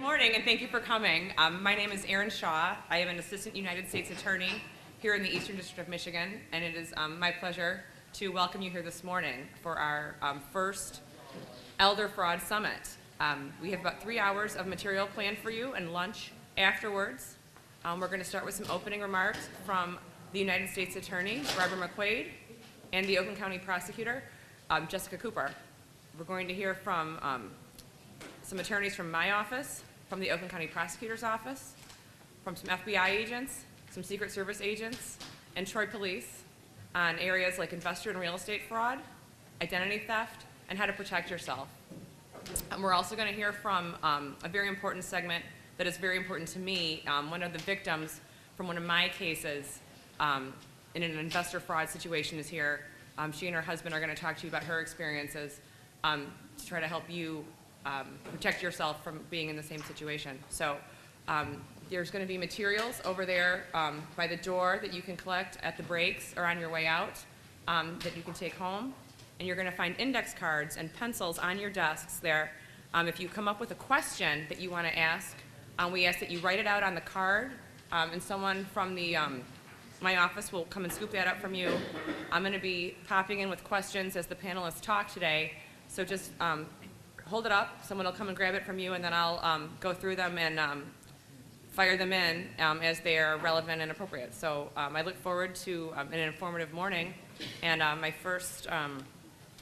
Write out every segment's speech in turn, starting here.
morning, and thank you for coming. My name is Erin Shaw. I am an Assistant United States Attorney here in the Eastern District of Michigan, and it is my pleasure to welcome you here this morning for our first Elder Fraud Summit. We have about 3 hours of material planned for you and lunch afterwards. We're going to start with some opening remarks from the United States Attorney, Barbara McQuade, and the Oakland County Prosecutor, Jessica Cooper. We're going to hear from some attorneys from my office, from the Oakland County Prosecutor's Office, from some FBI agents, some Secret Service agents, and Troy Police on areas like investor and real estate fraud, identity theft, and how to protect yourself. And we're also going to hear from a very important segment that is very important to me. One of the victims from one of my cases in an investor fraud situation is here. She and her husband are going to talk to you about her experiences to try to help you protect yourself from being in the same situation. So there's going to be materials over there by the door that you can collect at the breaks or on your way out that you can take home. And you're going to find index cards and pencils on your desks there. If you come up with a question that you want to ask, we ask that you write it out on the card, and someone from the my office will come and scoop that up from you. I'm going to be popping in with questions as the panelists talk today, so just hold it up, someone will come and grab it from you, and then I'll go through them and fire them in as they are relevant and appropriate. So I look forward to an informative morning, and my first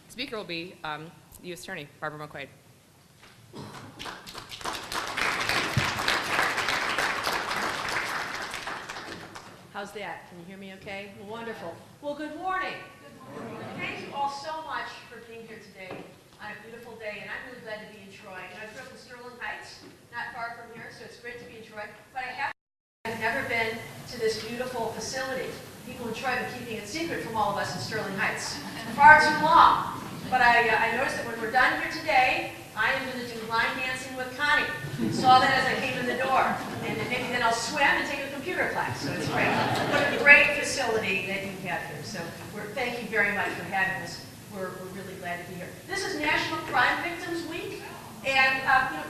speaker will be the U.S. Attorney, Barbara McQuade. How's that? Can you hear me okay? Wonderful. Well, good morning. Good morning. Thank you all so much for being here today on a beautiful day, and I'm really glad to be in Troy. I grew up in Sterling Heights, not far from here, so it's great to be in Troy. But I've never been to this beautiful facility. People in Troy have been keeping it secret from all of us in Sterling Heights far too long. But I noticed that when we're done here today, I am going to do line dancing with Connie. Saw that as I came in the door. And maybe then I'll swim and take a computer class. So it's great. What a great facility that you have here. So thank you very much for having us. We're really glad to be here. This is National Crime Victims Week. And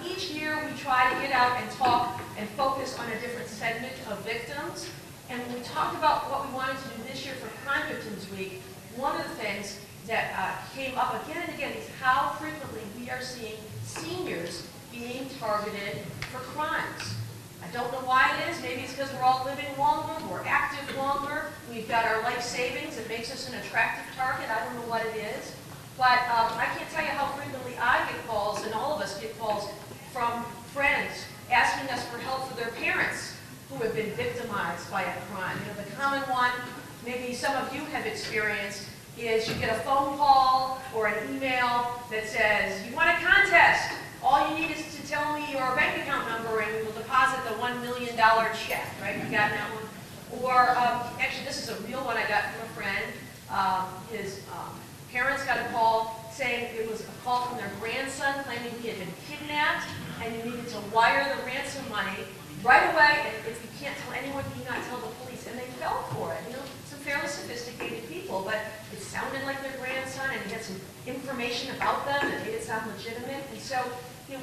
each year we try to get out and talk and focus on a different segment of victims. And when we talked about what we wanted to do this year for Crime Victims Week, one of the things that came up again and again is how frequently we are seeing seniors being targeted for crimes. I don't know why it is. Maybe it's because we're all living longer, we're active longer, we've got our life savings. It makes us an attractive target. I don't know what it is. But I can't tell you how frequently I get calls, and all of us get calls from friends asking us for help for their parents who have been victimized by a crime. The common one, maybe some of you have experienced, is you get a phone call or an email that says, you want a contest. All you need is to tell me your bank account number and we will deposit the $1 million check, right? You got that one? Or, actually, this is a real one I got from a friend. His parents got a call saying it was a call from their grandson claiming he had been kidnapped and you needed to wire the ransom money right away. And if you can't tell anyone, you cannot tell the police. And they fell for it. Some fairly sophisticated people, but it sounded like their grandson, and he had some information about them that made it sound legitimate. And so,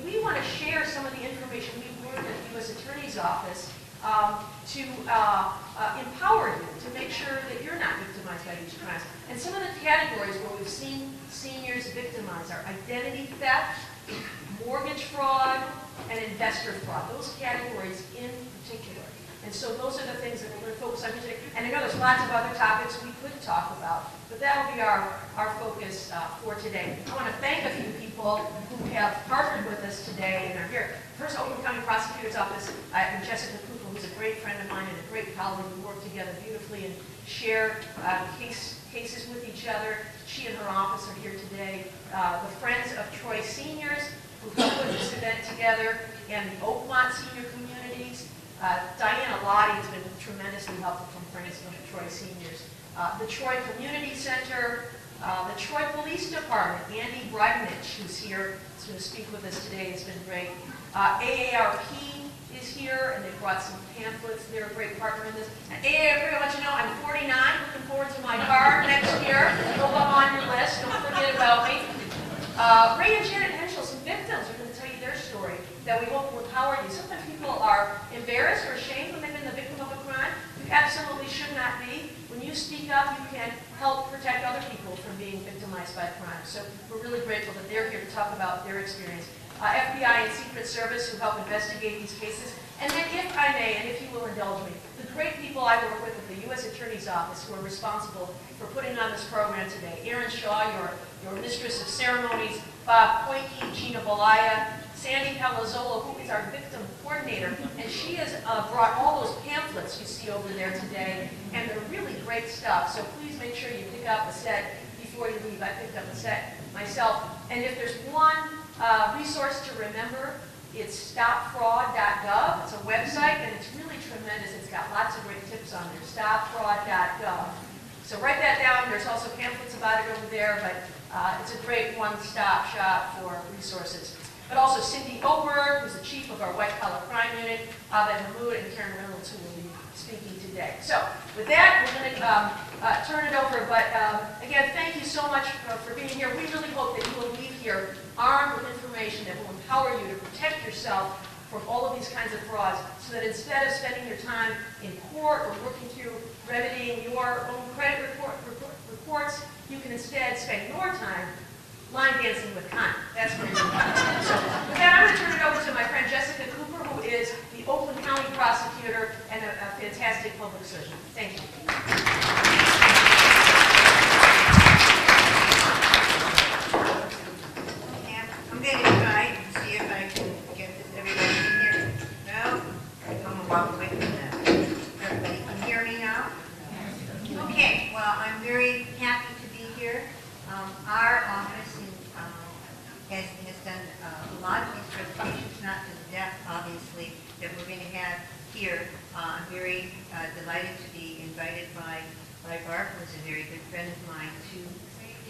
we want to share some of the information we've learned at the U.S. Attorney's Office to empower you to make sure that you're not victimized by these crimes. And some of the categories where we've seen seniors victimized are identity theft, mortgage fraud, and investor fraud. Those categories in particular. And so those are the things that we're going to focus on today. And I know there's lots of other topics we could talk about, but that'll be our focus for today. I want to thank a few people who have partnered with us today and are here. First, Oakland County Prosecutor's Office, and Jessica Cooper, who's a great friend of mine and a great colleague. We work together beautifully and share cases with each other. She and her office are here today. The Friends of Troy Seniors, who helped put this event together, and the Oakmont Senior Communities. Diana Lottie has been tremendously helpful from Friends of Troy Seniors. The Troy Community Center, the Troy Police Department, Andy Bregnich, who's here, is going to speak with us today, has been great. AARP is here, and they brought some pamphlets. They're a great partner in this. And AARP, I want you to know, I'm 49, looking forward to my card next year. Hope I'm on your list. Don't forget about me. Ray and Janet Henschel, some victims, are going to tell you their story. that we hope will empower you. Sometimes people are embarrassed or ashamed when they've been the victim of a crime. You absolutely should not be. When you speak up, you can help protect other people from being victimized by crime. So we're really grateful that they're here to talk about their experience. FBI and Secret Service who help investigate these cases. And then, if I may, and if you will indulge me, the great people I work with at the U.S. Attorney's Office who are responsible for putting on this program today. Erin Shaw, your mistress of ceremonies, Bob Koike, Gina Belaya, Sandy Palazzolo, who is our victim coordinator, and she has brought all those pamphlets you see over there today, and they're really great stuff, so please make sure you pick up a set before you leave. I picked up a set myself, and if there's one resource to remember, it's stopfraud.gov. It's a website, and it's really tremendous. It's got lots of great tips on there, stopfraud.gov. So write that down. There's also pamphlets about it over there, but it's a great one-stop shop for resources. But also Cindy Oberg, who's the chief of our white-collar crime unit, Abed Mahmoud, and Karen Reynolds, who will be speaking today. So with that, we're going to turn it over. But again, thank you so much for being here. We really hope that you will leave here armed with information that will empower you to protect yourself from all of these kinds of frauds, so that instead of spending your time in court or working through remedying your own credit reports, you can instead spend your time line dancing with crime. That's what you're doing. So with that, I'm going to turn it over to my friend Jessica Cooper, who is the Oakland County prosecutor and a fantastic public surgeon. Thank you. I'm going to try and see if I can get this. Everybody can hear me? No? I'm going to walk away from that. Everybody can hear me now? Okay, well, I'm very happy to be here. Our office has done a lot of these presentations, not to the depth, obviously, that we're going to have here. I'm very delighted to be invited by Barb, who's a very good friend of mine, to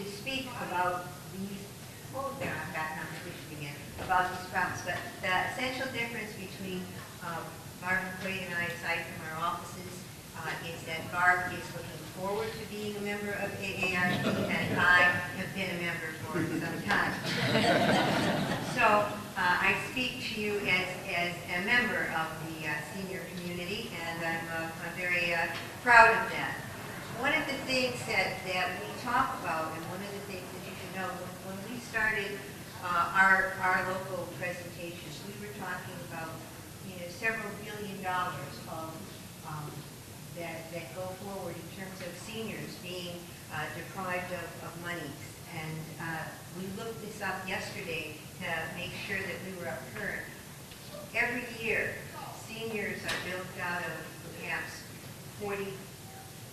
speak about these, back on the issue again, about these problems. But the essential difference between Barb McQuaid and I, aside from our offices, is that Barb is looking forward to being a member of AARP, and I have been a member for some time. So I speak to you as a member of the senior community, and I'm very proud of that. One of the things that we talk about, and one of the things that you should know, when we started our local presentations, we were talking about several $1 billion of that go forward in terms of seniors being deprived of monies. And we looked this up yesterday to make sure that we were up current. Every year, seniors are built out of perhaps $40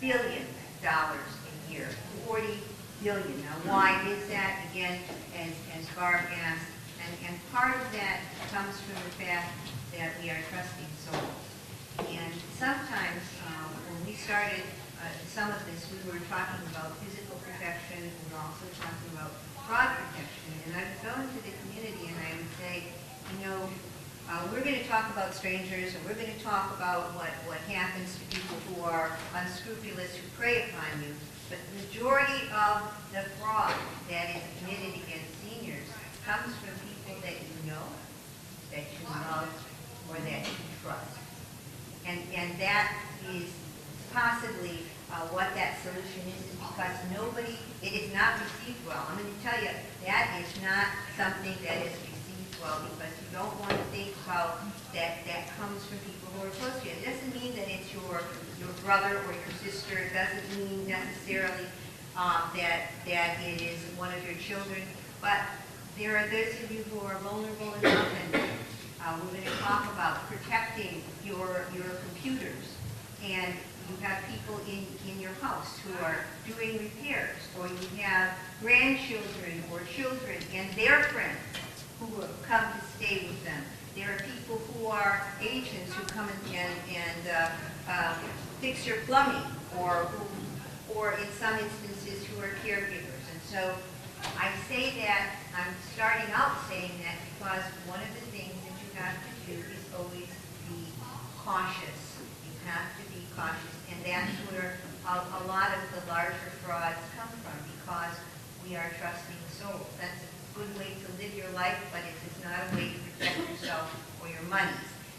billion a year. $40 billion. Now, why is that? Again, as Barb asked, and part of that comes from the fact that we are trusting souls. And sometimes, when we started some of this, we were talking about physical protection, and we were also talking about fraud protection. And I would go into the community and I would say, we're going to talk about strangers, and we're going to talk about what happens to people who are unscrupulous, who prey upon you. But the majority of the fraud that is committed against seniors comes from people that you know, that you love, or that you trust. And that is possibly what that solution is because it is not received well. I'm going to tell you, that is not something that is received well because you don't want to think about that comes from people who are close to you. It doesn't mean that it's your brother or your sister. It doesn't mean necessarily that it is one of your children. But there are those of you who are vulnerable enough, and we're going to talk about protecting your computers, and you have people in your house who are doing repairs, or you have grandchildren or children and their friends who have come to stay with them. There are people who are agents who come and fix your plumbing, or in some instances who are caregivers. And so I say that, I'm starting out saying that because one of the things that you have to do is always be cautious. You have to be cautious, and that's where a lot of the larger frauds come from, because we are trusting souls. That's a good way to live your life, but it is not a way to protect yourself or your monies.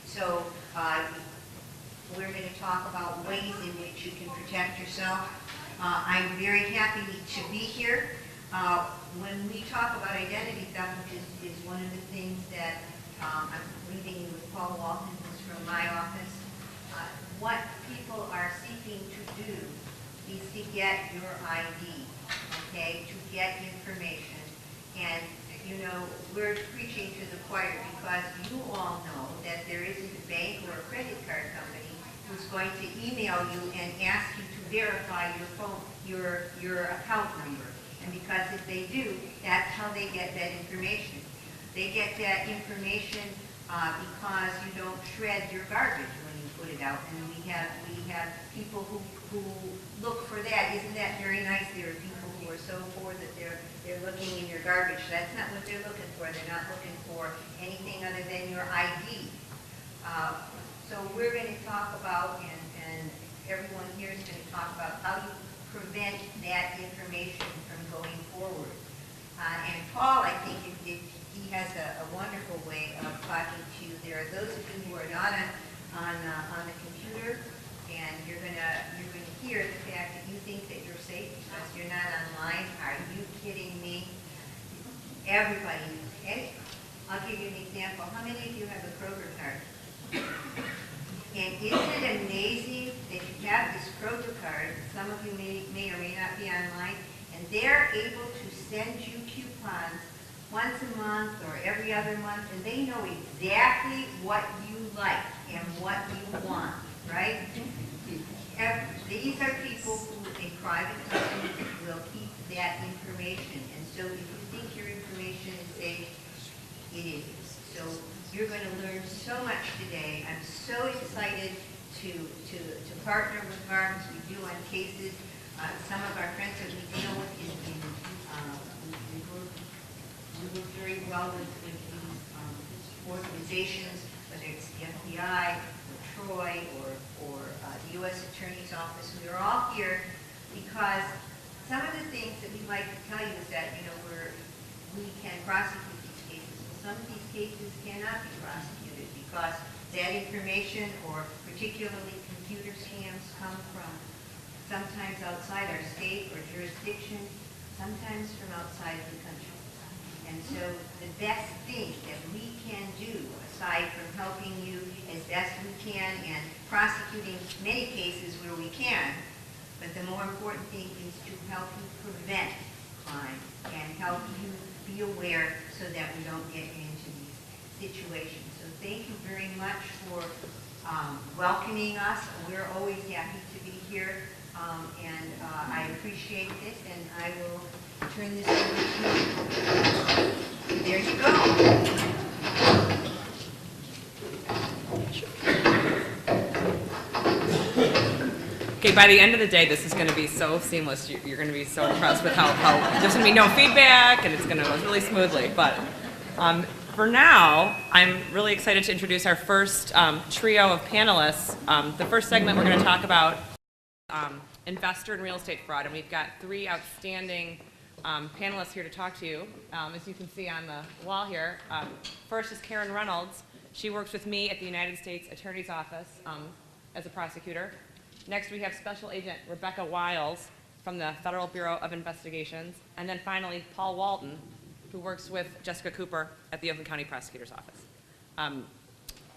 So we're going to talk about ways in which you can protect yourself. I'm very happy to be here. When we talk about identity theft, which is one of the things that I'm leaving with Paul Walton, who's from my office, what people are seeking to do is to get your ID, okay, to get information. And, you know, we're preaching to the choir because you all know that there isn't a bank or a credit card company who's going to email you and ask you to verify your phone, your account number. And because if they do, that's how they get that information. They get that information because you don't shred your garbage when you put it out. And we have people who look for that. Isn't that very nice? There are people who are so poor that they're looking in your garbage. That's not what they're looking for. They're not looking for anything other than your ID. So we're going to talk about, and everyone here is going to talk about how you prevent that information from going forward. And Paul, I think, he has a wonderful way of talking to you. There are those of you who are not on the computer, and you're going to hear the fact that you think that you're safe because you're not online. Are you kidding me? Everybody uses it. I'll give you an example. How many of you have a Kroger card? And isn't it amazing that you have this Kroger card? Some of you may or may not be online, and they're able to send you coupons once a month or every other month, and they know exactly what you like and what you want, right? These are people who, a private company, will keep that information. And so if you think your information is safe, it is. So you're going to learn so much today. I'm so excited to partner with VARM as we do on cases. Some of our friends that we deal with we work very well with these organizations, whether it's the FBI or Troy or the U.S. Attorney's Office. We are all here because some of the things that we like to tell you is that, you know, we can prosecute these cases. Well, some of these cases cannot be prosecuted because that information, or particularly computer scams, come from sometimes outside our state or jurisdiction, sometimes from outside the country. And so the best thing that we can do, aside from helping you as best we can and prosecuting many cases where we can, but the more important thing is to help you prevent crime and help you be aware so that we don't get into these situations. So thank you very much for welcoming us. We're always happy to be here, and I appreciate this, and I will turn this over to you. There you go. Okay, by the end of the day, this is going to be so seamless. You're going to be so impressed with how there's going to be no feedback, and it's going to go really smoothly. But for now, I'm really excited to introduce our first trio of panelists. The first segment, we're going to talk about investor and real estate fraud, and we've got three outstanding panelists here to talk to you. As you can see on the wall here, first is Karen Reynolds. She works with me at the United States Attorney's Office as a prosecutor. Next, we have Special Agent Rebecca Wiles from the Federal Bureau of Investigations. And then finally, Paul Walton, who works with Jessica Cooper at the Oakland County Prosecutor's Office.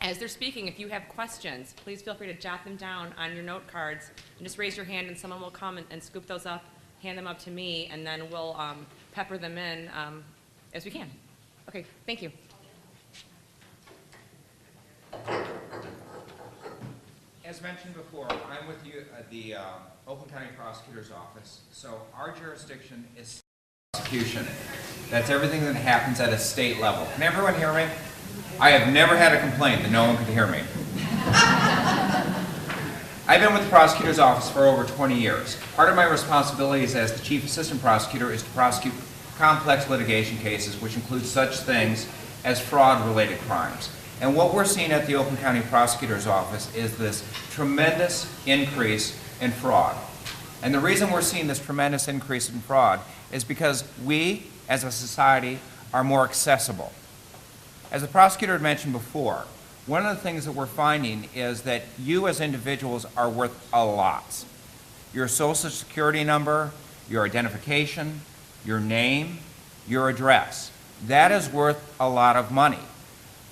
As they're speaking, if you have questions, please feel free to jot them down on your note cards and just raise your hand, and someone will come and scoop those up, hand them up to me, and then we'll pepper them in as we can. Okay, thank you. As mentioned before, I'm with you at the Oakland County Prosecutor's Office. So our jurisdiction is prosecution. That's everything that happens at a state level. Can everyone hear me? I have never had a complaint that no one could hear me. I've been with the prosecutor's office for over 20 years. Part of my responsibilities as the chief assistant prosecutor is to prosecute complex litigation cases, which include such things as fraud-related crimes. And what we're seeing at the Oakland County Prosecutor's Office is this tremendous increase in fraud. And the reason we're seeing this tremendous increase in fraud is because we, as a society, are more accessible. As the prosecutor had mentioned before, one of the things that we're finding is that you as individuals are worth a lot. Your social security number, your identification, your name, your address. That is worth a lot of money.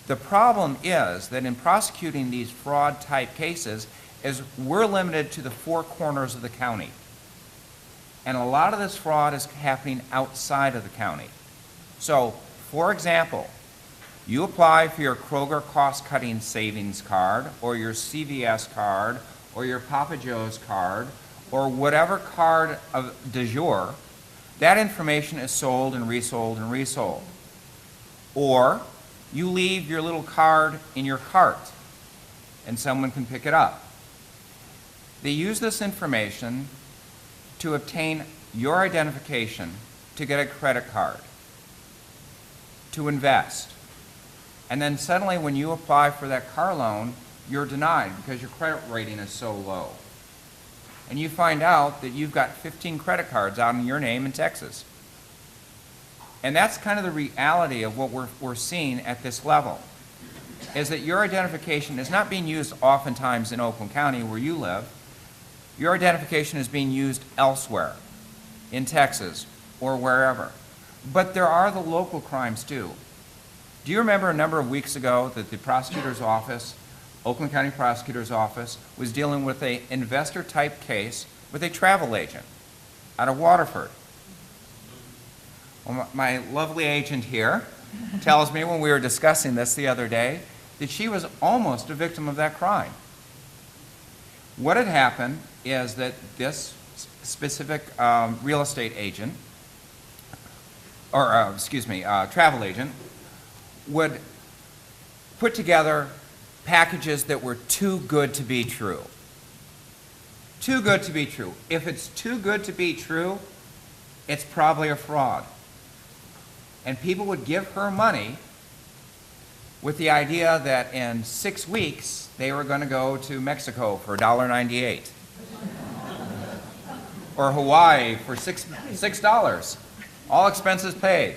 The problem is that in prosecuting these fraud type cases is we're limited to the four corners of the county. And a lot of this fraud is happening outside of the county. So, for example, you apply for your Kroger cost-cutting savings card, or your CVS card, or your Papa Joe's card, or whatever card of du jour, that information is sold and resold and resold. Or you leave your little card in your cart, and someone can pick it up. They use this information to obtain your identification to get a credit card, to invest. And then suddenly when you apply for that car loan, you're denied because your credit rating is so low. And you find out that you've got 15 credit cards out in your name in Texas. And that's kind of the reality of what we're seeing at this level, is that your identification is not being used oftentimes in Oakland County where you live. Your identification is being used elsewhere, in Texas or wherever. But there are the local crimes too. Do you remember a number of weeks ago that the prosecutor's office, Oakland County Prosecutor's Office, was dealing with an investor-type case with a travel agent out of Waterford? Well, my lovely agent here tells me when we were discussing this the other day that she was almost a victim of that crime. What had happened is that this specific real estate agent, or travel agent, would put together packages that were too good to be true. Too good to be true. If it's too good to be true, it's probably a fraud. And people would give her money with the idea that in 6 weeks they were going to go to Mexico for $1.98 or Hawaii for $6, all expenses paid.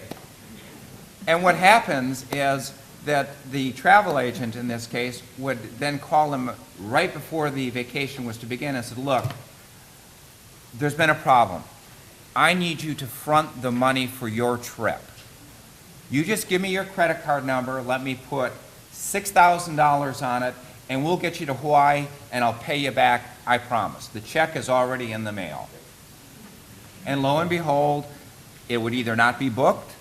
And what happens is that the travel agent in this case would then call them right before the vacation was to begin and said, look, there's been a problem. I need you to front the money for your trip. You just give me your credit card number, let me put $6,000 on it, and we'll get you to Hawaii, and I'll pay you back, I promise. The check is already in the mail. And lo and behold, it would either not be booked,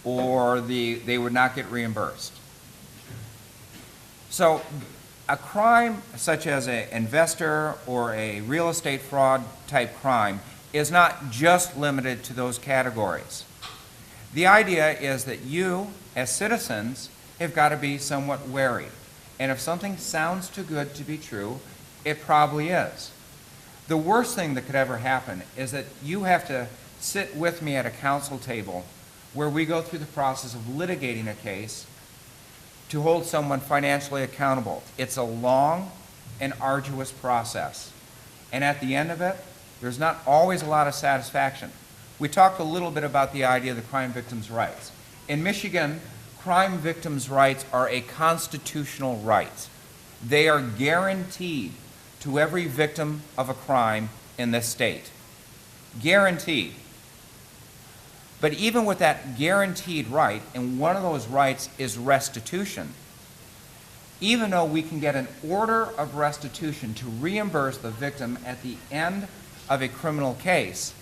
or they would not get reimbursed. So a crime such as an investor or a real estate fraud type crime is not just limited to those categories. The idea is that you, as citizens, have got to be somewhat wary. And if something sounds too good to be true, it probably is. The worst thing that could ever happen is that you have to sit with me at a counsel table where we go through the process of litigating a case to hold someone financially accountable. It's a long and arduous process. And at the end of it, there's not always a lot of satisfaction. We talked a little bit about the idea of the crime victims' rights. In Michigan, crime victims' rights are a constitutional right. They are guaranteed to every victim of a crime in this state. Guaranteed. But even with that guaranteed right, and one of those rights is restitution, even though we can get an order of restitution to reimburse the victim at the end of a criminal case,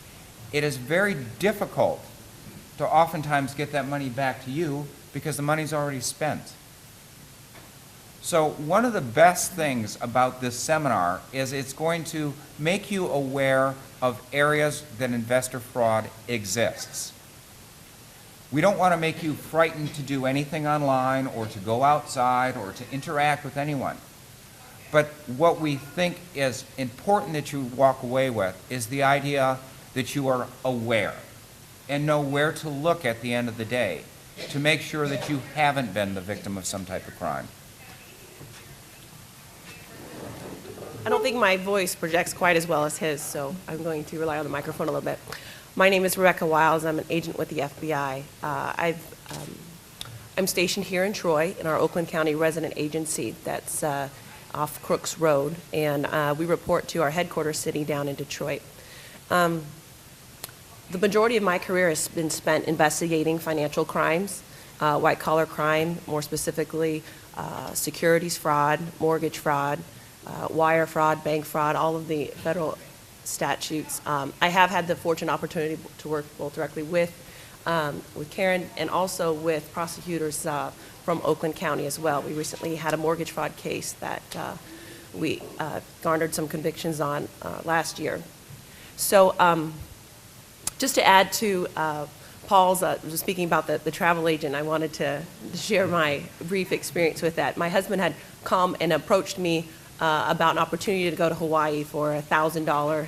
it is very difficult to oftentimes get that money back to you because the money's already spent. So one of the best things about this seminar is it's going to make you aware of areas that investor fraud exists. We don't want to make you frightened to do anything online or to go outside or to interact with anyone. But what we think is important that you walk away with is the idea that you are aware and know where to look at the end of the day to make sure that you haven't been the victim of some type of crime. I don't think my voice projects quite as well as his, so I'm going to rely on the microphone a little bit. My name is Rebecca Wiles. I'm an agent with the FBI. I'm I'm stationed here in Troy in our Oakland County resident agency that's off Crooks Road, and we report to our headquarters city down in Detroit. The majority of my career has been spent investigating financial crimes, white-collar crime, more specifically securities fraud, mortgage fraud, wire fraud, bank fraud, all of the federal statutes. I have had the fortunate opportunity to work both directly with Karen and also with prosecutors from Oakland County as well. We recently had a mortgage fraud case that we garnered some convictions on last year. So just to add to Paul's speaking about the travel agent, I wanted to share my brief experience with that. My husband had come and approached me about an opportunity to go to Hawaii for a $1,000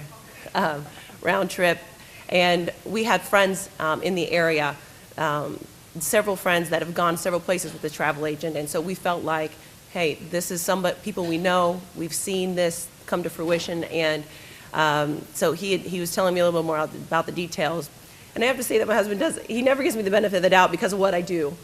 round trip. And we had friends in the area, several friends that have gone several places with the travel agent. And so we felt like, hey, this is people we know. We've seen this come to fruition. And so he was telling me a little bit more about the details. And I have to say that my husband he never gives me the benefit of the doubt because of what I do.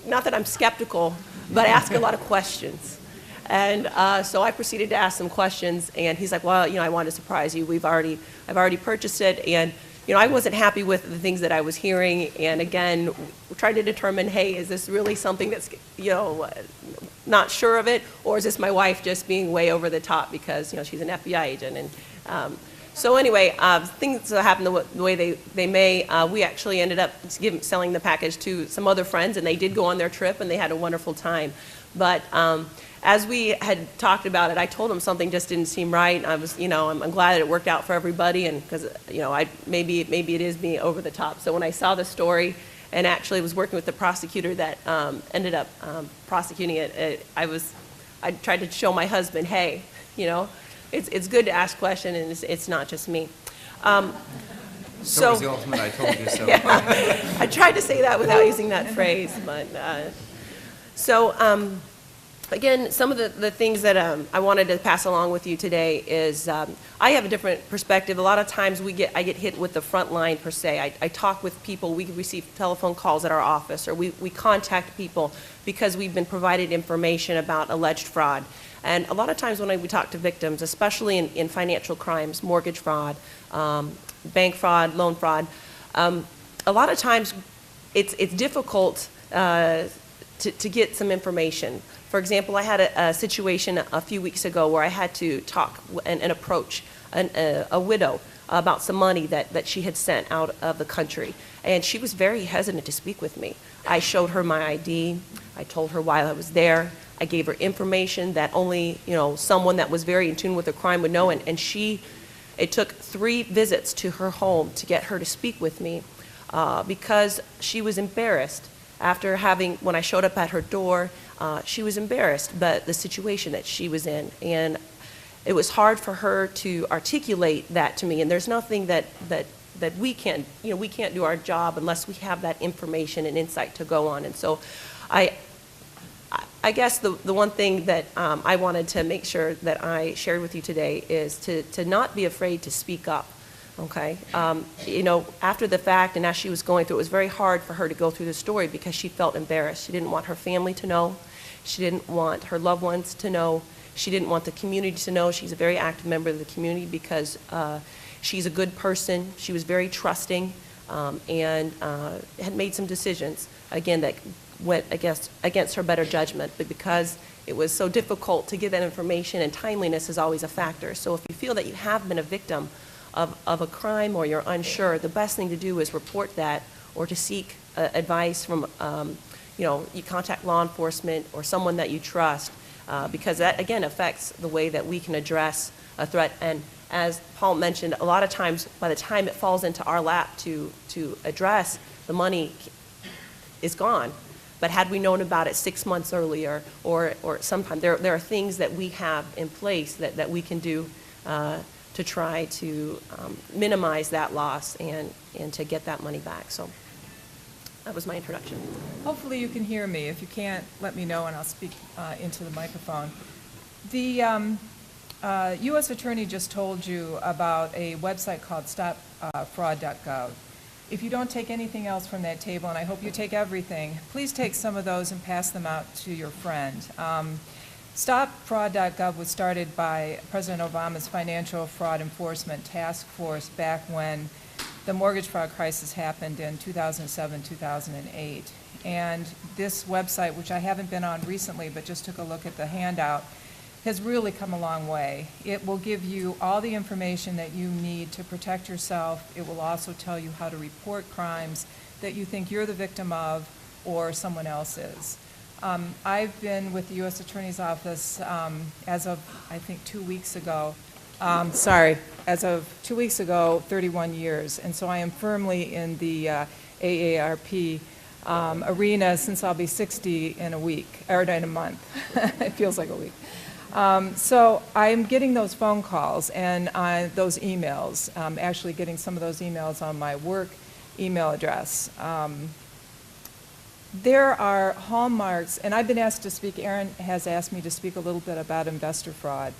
Not that I'm skeptical, but I ask a lot of questions. And so I proceeded to ask some questions, and he's like, well, I wanted to surprise you. I've already purchased it, and I wasn't happy with the things that I was hearing. And again, we're trying to determine, hey, is this really something that's, not sure of it, or is this my wife just being way over the top because, she's an FBI agent? And so anyway, things happened the way they may. We actually ended up selling the package to some other friends, and they did go on their trip, and they had a wonderful time. But as we had talked about it, I told him something just didn't seem right. I was, I'm glad that it worked out for everybody, and because, maybe it is me over the top. So when I saw the story, and actually was working with the prosecutor that ended up prosecuting it, I tried to show my husband, hey, it's good to ask questions, and it's not just me. So was the ultimate I told you so. Yeah, I tried to say that without using that phrase, but again, some of the things that I wanted to pass along with you today is I have a different perspective. A lot of times I get hit with the front line per se. I talk with people. We receive telephone calls at our office, or we contact people because we've been provided information about alleged fraud. And a lot of times when we talk to victims, especially in financial crimes, mortgage fraud, bank fraud, loan fraud, a lot of times it's difficult to get some information. For example, I had a situation a few weeks ago where I had to talk and approach a widow about some money that she had sent out of the country. And she was very hesitant to speak with me. I showed her my ID. I told her why I was there. I gave her information that only someone that was very in tune with the crime would know. And it took 3 visits to her home to get her to speak with me because she was embarrassed. After when I showed up at her door, she was embarrassed by the situation that she was in. And it was hard for her to articulate that to me. And there's nothing that we can't, we can't do our job unless we have that information and insight to go on. And so I guess the one thing that I wanted to make sure that I shared with you today is to not be afraid to speak up. Okay, after the fact and as she was going through, it was very hard for her to go through the story because she felt embarrassed. She didn't want her family to know. She didn't want her loved ones to know. She didn't want the community to know. She's a very active member of the community because she's a good person. She was very trusting and had made some decisions, again, that went against her better judgment. But because it was so difficult to get that information, and timeliness is always a factor. So if you feel that you have been a victim of a crime or you're unsure, the best thing to do is report that or to seek advice from, you contact law enforcement or someone that you trust because that, again, affects the way that we can address a threat. And as Paul mentioned, a lot of times by the time it falls into our lap to address, the money is gone. But had we known about it 6 months earlier or sometime, there are things that we have in place that we can do to try to minimize that loss and to get that money back. So that was my introduction. Hopefully you can hear me. If you can't, let me know and I'll speak into the microphone. The U.S. Attorney just told you about a website called stopfraud.gov. If you don't take anything else from that table, and I hope you take everything, please take some of those and pass them out to your friend. StopFraud.gov was started by President Obama's Financial Fraud Enforcement Task Force back when the mortgage fraud crisis happened in 2007, 2008. And this website, which I haven't been on recently, but just took a look at the handout, has really come a long way. It will give you all the information that you need to protect yourself. It will also tell you how to report crimes that you think you're the victim of or someone else is. I've been with the U.S. Attorney's Office as of, I think, 2 weeks ago. As of 2 weeks ago, 31 years. And so I am firmly in the AARP arena since I'll be 60 in a week, or in a month. It feels like a week. So I'm getting those phone calls and those emails, actually getting some of those emails on my work email address. There are hallmarks, and I've been asked to speak, Aaron has asked me to speak a little bit about investor fraud.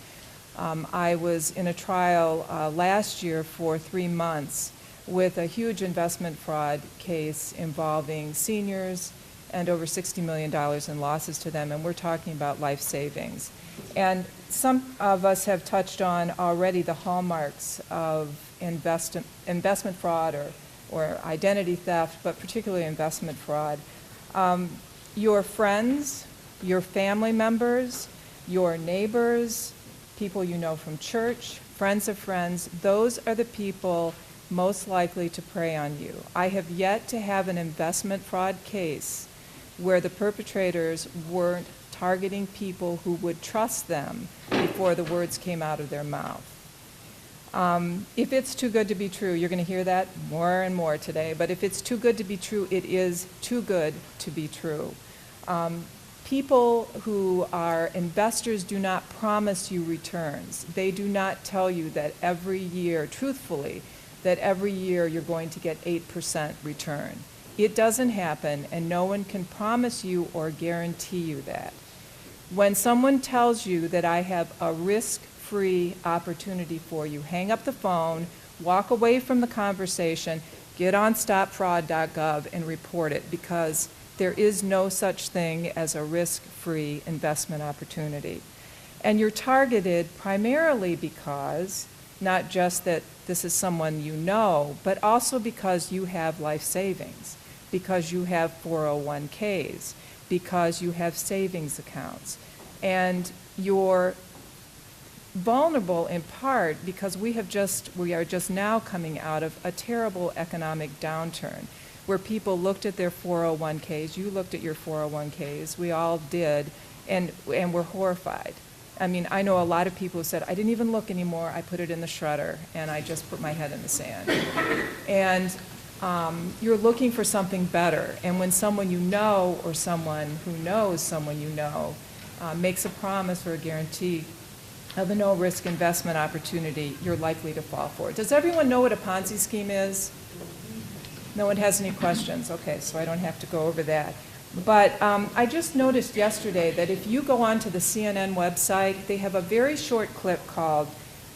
I was in a trial last year for 3 months with a huge investment fraud case involving seniors and over $60 million in losses to them, and we're talking about life savings. And some of us have touched on already the hallmarks of investment fraud or identity theft, but particularly investment fraud. Your friends, your family members, your neighbors, people you know from church, friends of friends, those are the people most likely to prey on you. I have yet to have an investment fraud case where the perpetrators weren't targeting people who would trust them before the words came out of their mouth. If it's too good to be true, you're going to hear that more and more today, but if it's too good to be true, it is too good to be true. People who are investors do not promise you returns. They do not tell you that every year, truthfully, that every year you're going to get 8% return. It doesn't happen, and no one can promise you or guarantee you that. When someone tells you that I have a risk-free opportunity for you, hang up the phone, walk away from the conversation, get on StopFraud.gov and report it, because there is no such thing as a risk-free investment opportunity. And you're targeted primarily because, not just that this is someone you know, but also because you have life savings, because you have 401ks, because you have savings accounts. And you're vulnerable in part because we are just now coming out of a terrible economic downturn where people looked at their 401ks, you looked at your 401ks, we all did, and were horrified. I mean, I know a lot of people who said, I didn't even look anymore, I put it in the shredder, and I just put my head in the sand. And you're looking for something better, and when someone you know or someone who knows someone you know makes a promise or a guarantee of a no-risk investment opportunity, you're likely to fall for it. Does everyone know what a Ponzi scheme is? No one has any questions? Okay, so I don't have to go over that. But I just noticed yesterday that if you go onto the CNN website, they have a very short clip called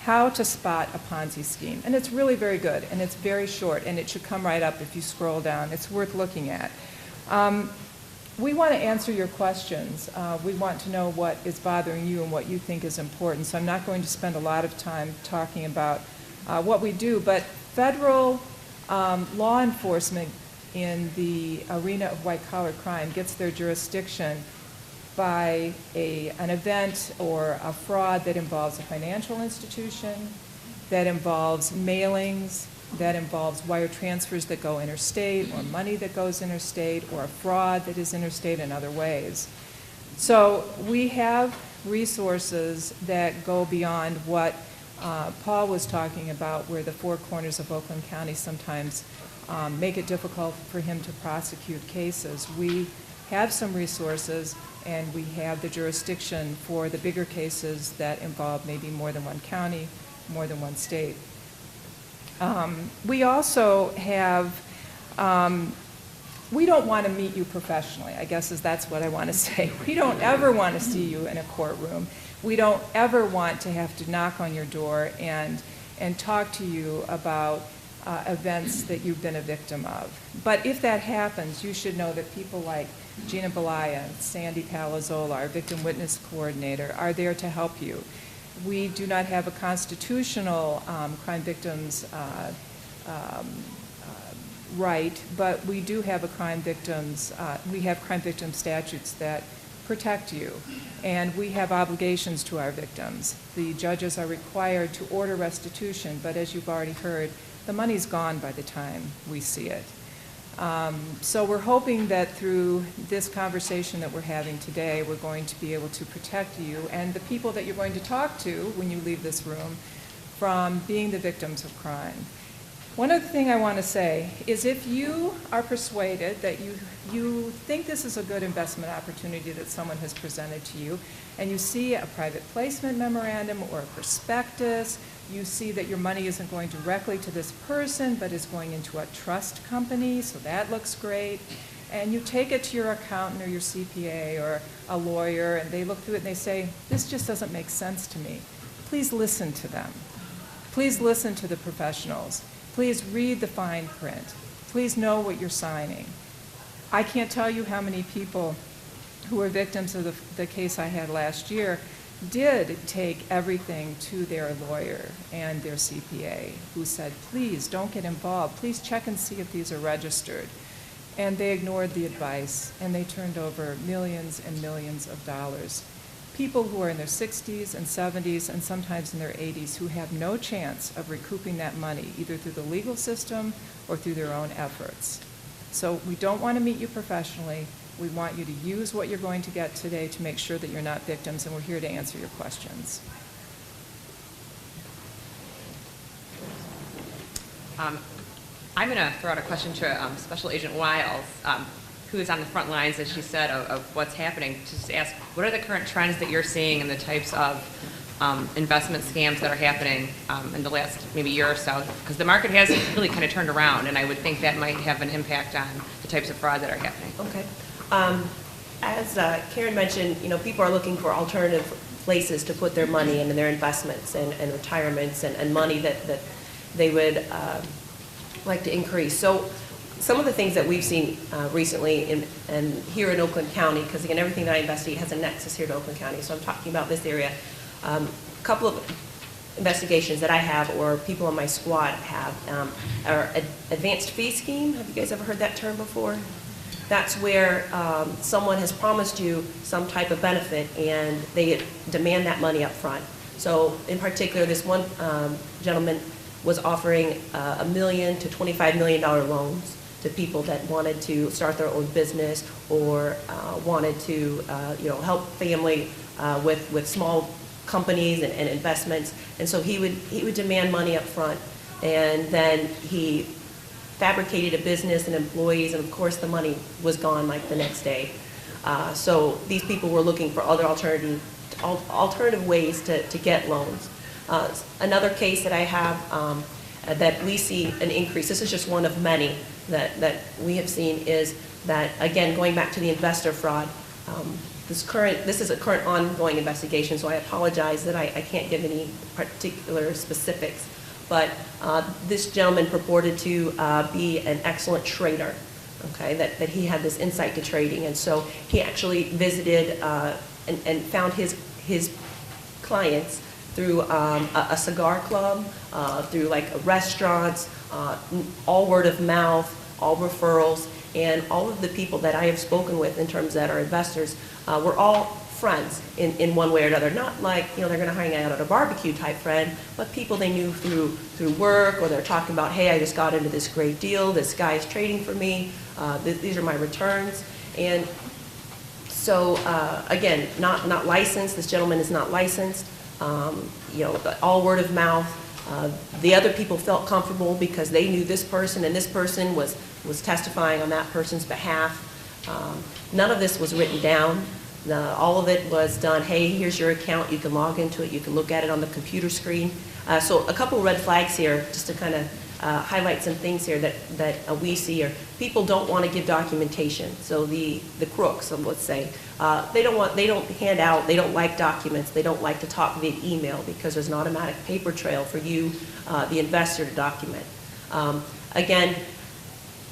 How to Spot a Ponzi Scheme. And it's really very good, and it's very short, and it should come right up if you scroll down. It's worth looking at. We want to answer your questions. We want to know what is bothering you and what you think is important. So I'm not going to spend a lot of time talking about what we do, but federal law enforcement in the arena of white-collar crime gets their jurisdiction by an event or a fraud that involves a financial institution, that involves mailings, that involves wire transfers that go interstate, or money that goes interstate, or a fraud that is interstate in other ways. So we have resources that go beyond what Paul was talking about, where the four corners of Oakland County sometimes make it difficult for him to prosecute cases. We have some resources, and we have the jurisdiction for the bigger cases that involve maybe more than one county, more than one state. We also have, we don't want to meet you professionally, I guess that's what I want to say. We don't ever want to see you in a courtroom. We don't ever want to have to knock on your door and talk to you about events that you've been a victim of. But if that happens, you should know that people like Gina Belaya, Sandy Palazzola, our victim witness coordinator, are there to help you. We do not have a constitutional crime victims right, but we do have a crime victims statutes that protect you, and we have obligations to our victims. The judges are required to order restitution, but as you've already heard, the money's gone by the time we see it. So we're hoping that through this conversation that we're having today, we're going to be able to protect you and the people that you're going to talk to when you leave this room from being the victims of crime. One other thing I want to say is if you are persuaded that you think this is a good investment opportunity that someone has presented to you, and you see a private placement memorandum or a prospectus, you see that your money isn't going directly to this person but is going into a trust company, so that looks great, and you take it to your accountant or your CPA or a lawyer and they look through it and they say, this just doesn't make sense to me. Please listen to them. Please listen to the professionals. Please read the fine print. Please know what you're signing. I can't tell you how many people who were victims of the case I had last year did take everything to their lawyer and their CPA, who said, please don't get involved. Please check and see if these are registered. And they ignored the advice, and they turned over millions and millions of dollars. People who are in their 60s and 70s and sometimes in their 80s who have no chance of recouping that money, either through the legal system or through their own efforts. So we don't want to meet you professionally. We want you to use what you're going to get today to make sure that you're not victims, and we're here to answer your questions. I'm going to throw out a question to Special Agent Wiles, who is on the front lines, as she said, of what's happening, to just ask, what are the current trends that you're seeing in the types of investment scams that are happening in the last maybe year or so? Because the market has really kind of turned around, and I would think that might have an impact on the types of fraud that are happening. Okay. As Karen mentioned, people are looking for alternative places to put their money in and their investments and retirements and money that they would like to increase. So some of the things that we've seen recently and here in Oakland County, because again, everything that I investigate has a nexus here to Oakland County, so I'm talking about this area. A couple of investigations that I have or people on my squad have are advanced fee scheme. Have you guys ever heard that term before? That's where someone has promised you some type of benefit and they demand that money up front. So in particular, this one gentleman was offering $1 million to $25 million loans to people that wanted to start their own business or wanted to help family with small companies and investments. And so he would demand money up front, and then he fabricated a business and employees, and of course the money was gone like the next day. So these people were looking for other alternative ways to get loans. Another case that I have that we see an increase, this is just one of many that we have seen, is that, again, going back to the investor fraud, this is a current ongoing investigation, so I apologize that I can't give any particular specifics. But this gentleman purported to be an excellent trader, okay, that he had this insight to trading. And so he actually visited and found his clients through a cigar club, through like restaurants, all word of mouth, all referrals, and all of the people that I have spoken with in terms that are investors were all friends in one way or another. Not like, they're going to hang out at a barbecue type friend, but people they knew through work, or they're talking about, hey, I just got into this great deal, this guy is trading for me, these are my returns. And so again, not licensed. This gentleman is not licensed. All word of mouth. The other people felt comfortable because they knew this person, and this person was testifying on that person's behalf. None of this was written down. All of it was done, hey, here's your account, you can log into it, you can look at it on the computer screen. So a couple red flags here, just to kind of highlight some things here that we see are people don't want to give documentation. So the crooks, let's say, they don't hand out, they don't like documents, they don't like to talk via email because there's an automatic paper trail for you, the investor, to document. Again,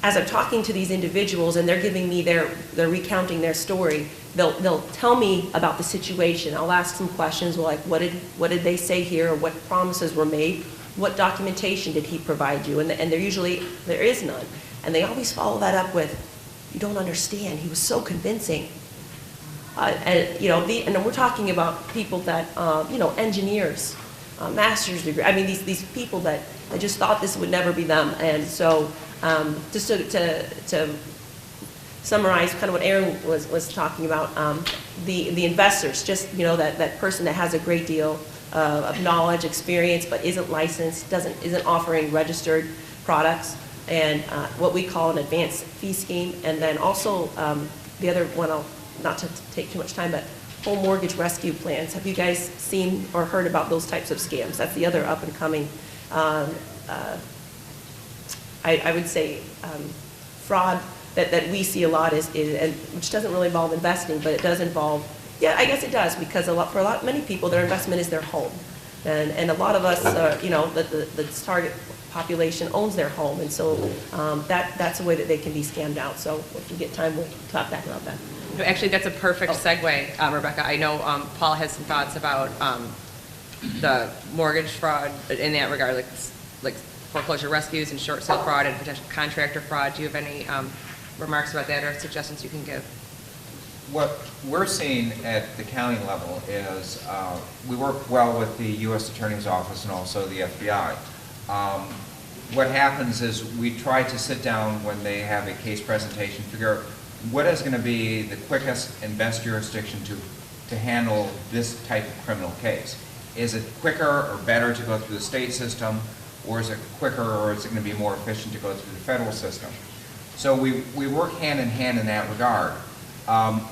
as I'm talking to these individuals and they're giving me they're recounting their story, they'll tell me about the situation. I'll ask some questions like, what did they say here, or what promises were made? What documentation did he provide you? And there is none. And they always follow that up with, you don't understand, he was so convincing. And we're talking about people that, engineers, master's degree. I mean, these people that just thought this would never be them. And so just to summarize kind of what Aaron was talking about, the investors, just, that person that has a great deal of knowledge, experience, but isn't licensed, isn't offering registered products, and what we call an advanced fee scheme. And then also the other one, not to take too much time, but home mortgage rescue plans. Have you guys seen or heard about those types of scams? That's the other up and coming, I would say, fraud that we see a lot and which doesn't really involve investing, but it does involve, yeah, I guess it does, because many people, their investment is their home. And a lot of us, the target population owns their home, and so that's a way that they can be scammed out. So if we get time, we'll talk back about that. Actually, that's a perfect segue, Rebecca. I know Paul has some thoughts about the mortgage fraud in that regard, like foreclosure rescues and short sale fraud and potential contractor fraud. Do you have any remarks about that or suggestions you can give? What we're seeing at the county level is we work well with the U.S. Attorney's Office and also the FBI. What happens is we try to sit down when they have a case presentation, figure out what is going to be the quickest and best jurisdiction to handle this type of criminal case. Is it quicker or better to go through the state system, or is it quicker or is it going to be more efficient to go through the federal system? So we work hand in hand in that regard.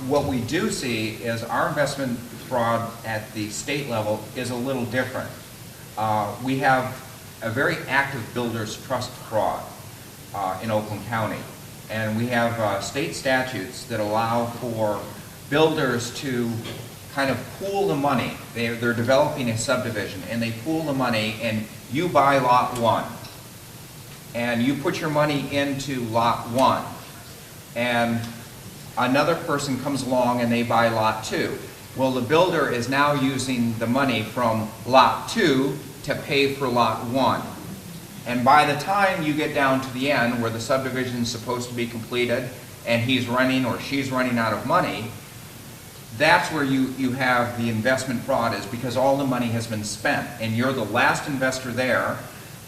What we do see is our investment fraud at the state level is a little different. We have a very active builder's trust fraud in Oakland County. And we have state statutes that allow for builders to kind of pool the money. They're developing a subdivision, and they pool the money, and you buy lot 1. And you put your money into lot 1. And another person comes along and they buy lot 2. Well, the builder is now using the money from lot 2 to pay for lot 1. And by the time you get down to the end where the subdivision is supposed to be completed and he's running or she's running out of money, that's where you have the investment fraud, is because all the money has been spent and you're the last investor there,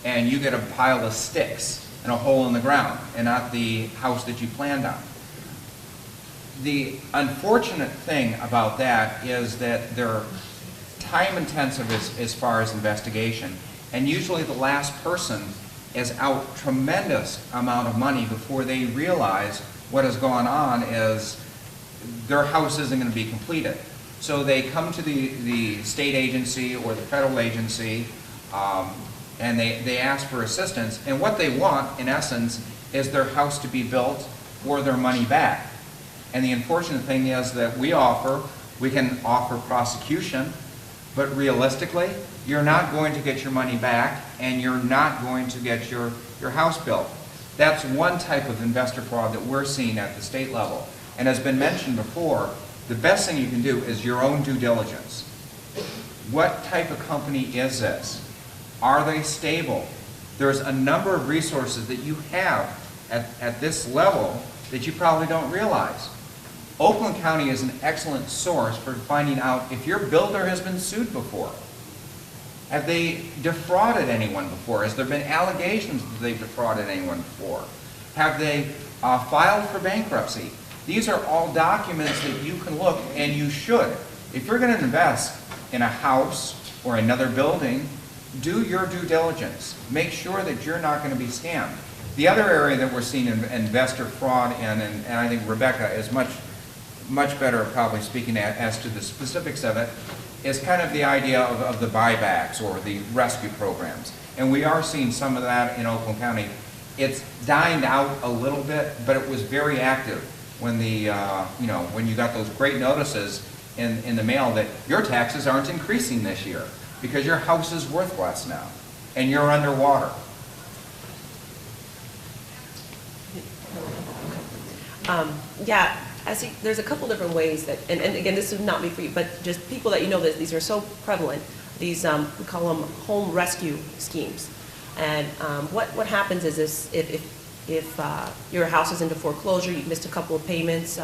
and you get a pile of sticks and a hole in the ground and not the house that you planned on. The unfortunate thing about that is that they're time intensive as far as investigation, and usually the last person is out tremendous amount of money before they realize what has gone on is their house isn't going to be completed. So they come to the state agency or the federal agency and they ask for assistance, and what they want in essence is their house to be built or their money back. And the unfortunate thing is that we can offer prosecution, but realistically, you're not going to get your money back, and you're not going to get your house built. That's one type of investor fraud that we're seeing at the state level. And as been mentioned before, the best thing you can do is your own due diligence. What type of company is this? Are they stable? There's a number of resources that you have at this level that you probably don't realize. Oakland County is an excellent source for finding out if your builder has been sued before. Have they defrauded anyone before? Has there been allegations that they've defrauded anyone before? Have they filed for bankruptcy? These are all documents that you can look, and you should. If you're going to invest in a house or another building, do your due diligence. Make sure that you're not going to be scammed. The other area that we're seeing investor fraud in, and I think Rebecca is much better probably speaking as to the specifics of it, is kind of the idea of the buybacks or the rescue programs. And we are seeing some of that in Oakland County. It's dying out a little bit, but it was very active when when you got those great notices in the mail that your taxes aren't increasing this year because your house is worth less now and you're underwater. Yeah, there's a couple different ways that, and again, this would not be for you, but just people that you know that these are so prevalent, these, we call them home rescue schemes. And what happens is this, if your house is into foreclosure, you've missed a couple of payments,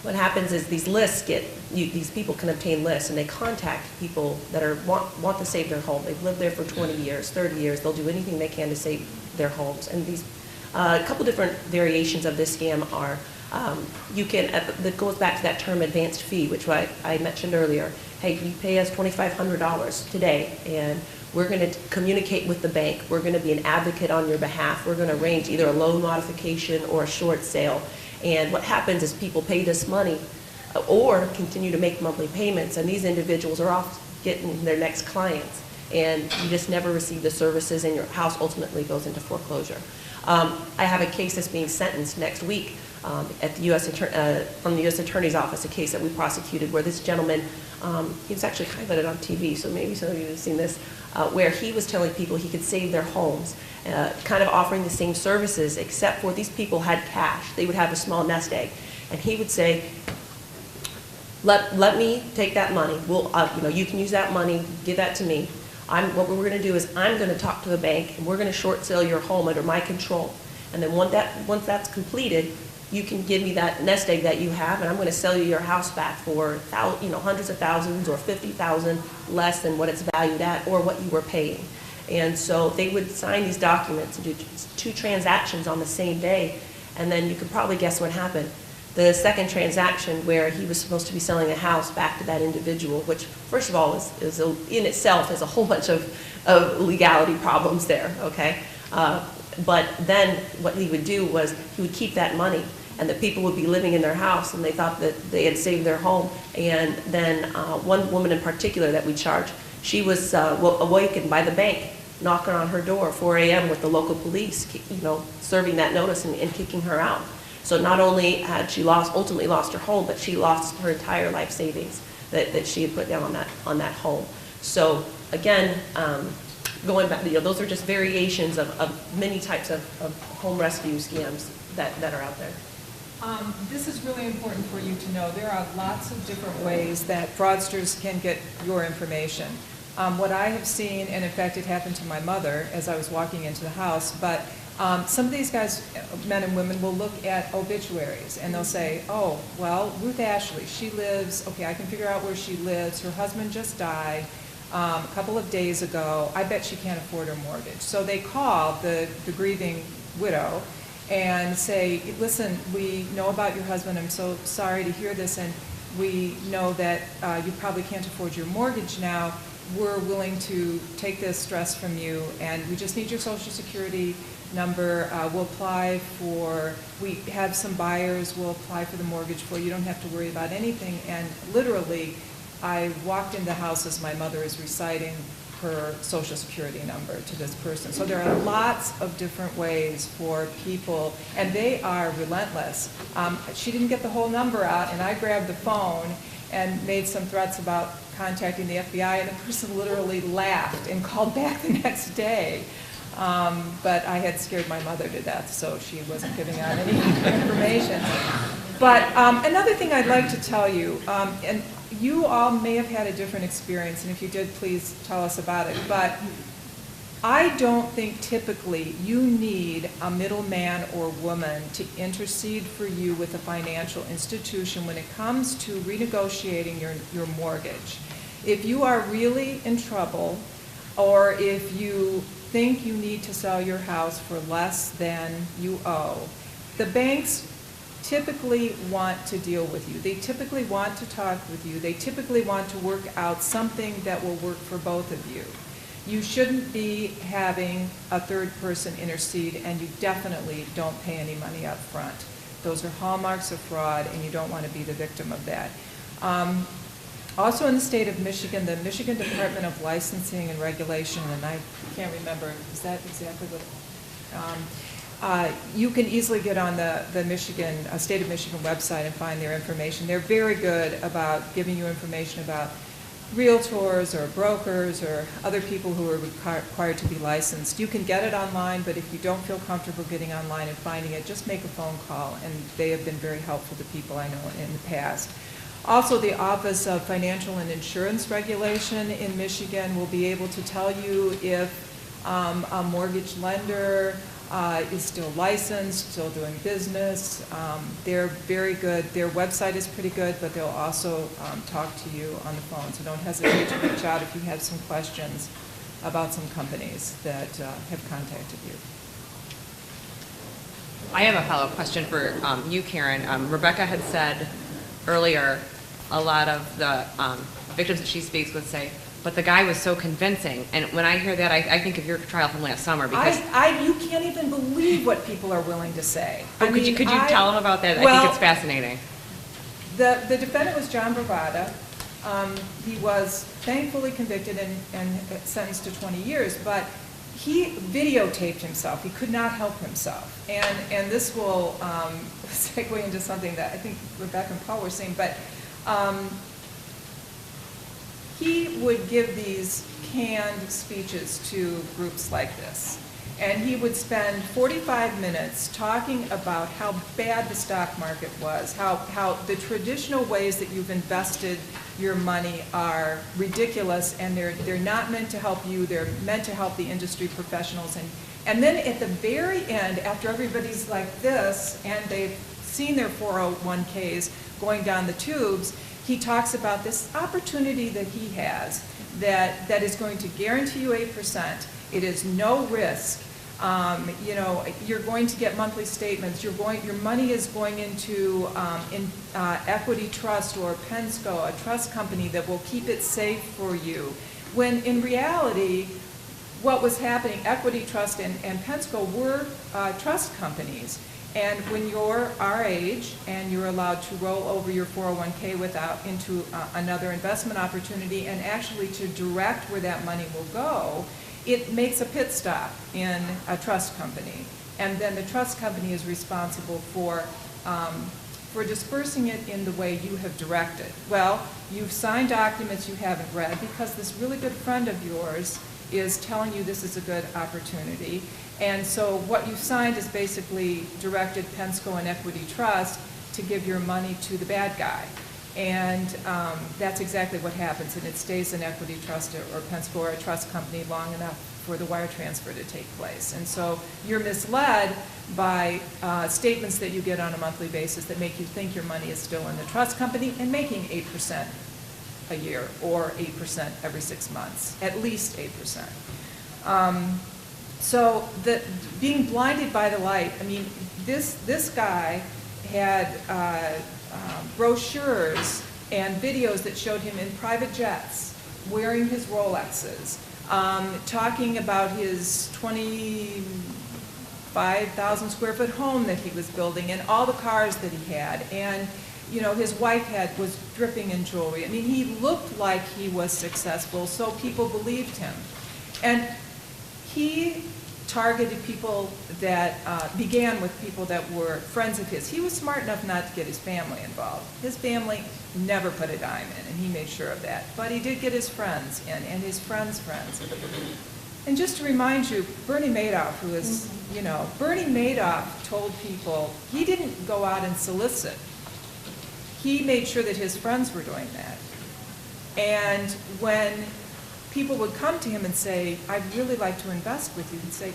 what happens is these lists these people can obtain lists, and they contact people that want to save their home. They've lived there for 20 years, 30 years. They'll do anything they can to save their homes. And these, a couple different variations of this scam are, that goes back to that term advanced fee, which I mentioned earlier. Hey, you pay us $2,500 today, and we're going to communicate with the bank. We're going to be an advocate on your behalf. We're going to arrange either a loan modification or a short sale. And what happens is people pay this money or continue to make monthly payments, and these individuals are off getting their next clients, and you just never receive the services, and your house ultimately goes into foreclosure. I have a case that's being sentenced next week at the from the U.S. Attorney's Office, a case that we prosecuted where this gentleman, he was actually highlighted on TV, so maybe some of you have seen this, where he was telling people he could save their homes, kind of offering the same services, except for these people had cash. They would have a small nest egg. And he would say, let me take that money. You can use that money, give that to me. What we're going to do is I'm going to talk to the bank, and we're going to short sale your home under my control. And then once that's completed, you can give me that nest egg that you have, and I'm going to sell you your house back for hundreds of thousands or $50,000 less than what it's valued at or what you were paying. And so they would sign these documents and do 2 transactions on the same day, and then you could probably guess what happened. The second transaction, where he was supposed to be selling a house back to that individual, which first of all is in itself is a whole bunch of legality problems there, okay? But then what he would do was he would keep that money, and the people would be living in their house, and they thought that they had saved their home. And then one woman in particular that we charged, she was awakened by the bank knocking on her door 4 a.m. with the local police, serving that notice and kicking her out. So not only had she ultimately lost her home, but she lost her entire life savings that she had put down on that home. So again, going back, those are just variations of many types of home rescue scams that are out there. This is really important for you to know. There are lots of different ways that fraudsters can get your information. What I have seen, and in fact it happened to my mother as I was walking into the house, but some of these guys, men and women, will look at obituaries and they'll say, oh, well, Ruth Ashley, she lives, okay, I can figure out where she lives. Her husband just died a couple of days ago. I bet she can't afford her mortgage. So they call the grieving widow and say, listen, we know about your husband. I'm so sorry to hear this, and we know that you probably can't afford your mortgage now. We're willing to take this stress from you, and we just need your Social Security number. We'll apply for, we have some buyers, we'll apply for the mortgage for you. You don't have to worry about anything. And literally, I walked in the house as my mother is reciting her Social Security number to this person. So there are lots of different ways for people, and they are relentless. She didn't get the whole number out, and I grabbed the phone and made some threats about contacting the FBI, and the person literally laughed and called back the next day. But I had scared my mother to death, so she wasn't giving out any information. But another thing I'd like to tell you, and you all may have had a different experience, and if you did, please tell us about it. But I don't think typically you need a middleman or woman to intercede for you with a financial institution when it comes to renegotiating your mortgage. If you are really in trouble, or if you think you need to sell your house for less than you owe, the banks typically want to deal with you. They typically want to talk with you. They typically want to work out something that will work for both of you. You shouldn't be having a third person intercede, and you definitely don't pay any money up front. Those are hallmarks of fraud, and you don't want to be the victim of that. Also in the state of Michigan, the Michigan Department of Licensing and Regulation, and I can't remember, is that exactly what? You can easily get on the Michigan, State of Michigan website and find their information. They're very good about giving you information about realtors or brokers or other people who are required to be licensed. You can get it online, but if you don't feel comfortable getting online and finding it, just make a phone call, and they have been very helpful to people I know in the past. Also, the Office of Financial and Insurance Regulation in Michigan will be able to tell you if a mortgage lender is still licensed, still doing business. They're very good. Their website is pretty good, but they'll also talk to you on the phone. So don't hesitate to reach out if you have some questions about some companies that have contacted you. I have a follow-up question for you, Karen. Rebecca had said earlier a lot of the victims that she speaks would say, but the guy was so convincing. And when I hear that, I think of your trial from last summer because... You can't even believe what people are willing to say. Could you tell them about that? Well, I think it's fascinating. The defendant was John Bravada. He was thankfully convicted and sentenced to 20 years, but he videotaped himself. He could not help himself. And this will segue into something that I think Rebecca and Paul were saying, but he would give these canned speeches to groups like this. And he would spend 45 minutes talking about how bad the stock market was, how the traditional ways that you've invested your money are ridiculous, and they're not meant to help you, they're meant to help the industry professionals. And then at the very end, after everybody's like this, and they've seen their 401ks going down the tubes, he talks about this opportunity that he has that is going to guarantee you 8%. It is no risk. You're going to get monthly statements. Your money is going into Equity Trust or Pensco, a trust company that will keep it safe for you. When in reality, what was happening, Equity Trust and Pensco were trust companies. And when you're our age and you're allowed to roll over your 401k into another investment opportunity and actually to direct where that money will go, it makes a pit stop in a trust company. And then the trust company is responsible for dispersing it in the way you have directed. Well, you've signed documents you haven't read because this really good friend of yours is telling you this is a good opportunity. And so what you signed is basically directed Pensco and Equity Trust to give your money to the bad guy. And that's exactly what happens, and it stays in Equity Trust or Pensco or a trust company long enough for the wire transfer to take place. And so you're misled by statements that you get on a monthly basis that make you think your money is still in the trust company and making 8% a year or 8% every 6 months, at least 8%. So being blinded by the light, I mean, this guy had brochures and videos that showed him in private jets, wearing his Rolexes, talking about his 25,000 square foot home that he was building and all the cars that he had. And his wife was dripping in jewelry. I mean, he looked like he was successful, so people believed him. And he targeted people that began with people that were friends of his. He was smart enough not to get his family involved. His family never put a dime in, and he made sure of that. But he did get his friends in, and his friends' friends. And just to remind you, Bernie Madoff, who is, Bernie Madoff told people he didn't go out and solicit. He made sure that his friends were doing that. And when people would come to him and say, I'd really like to invest with you, he'd say,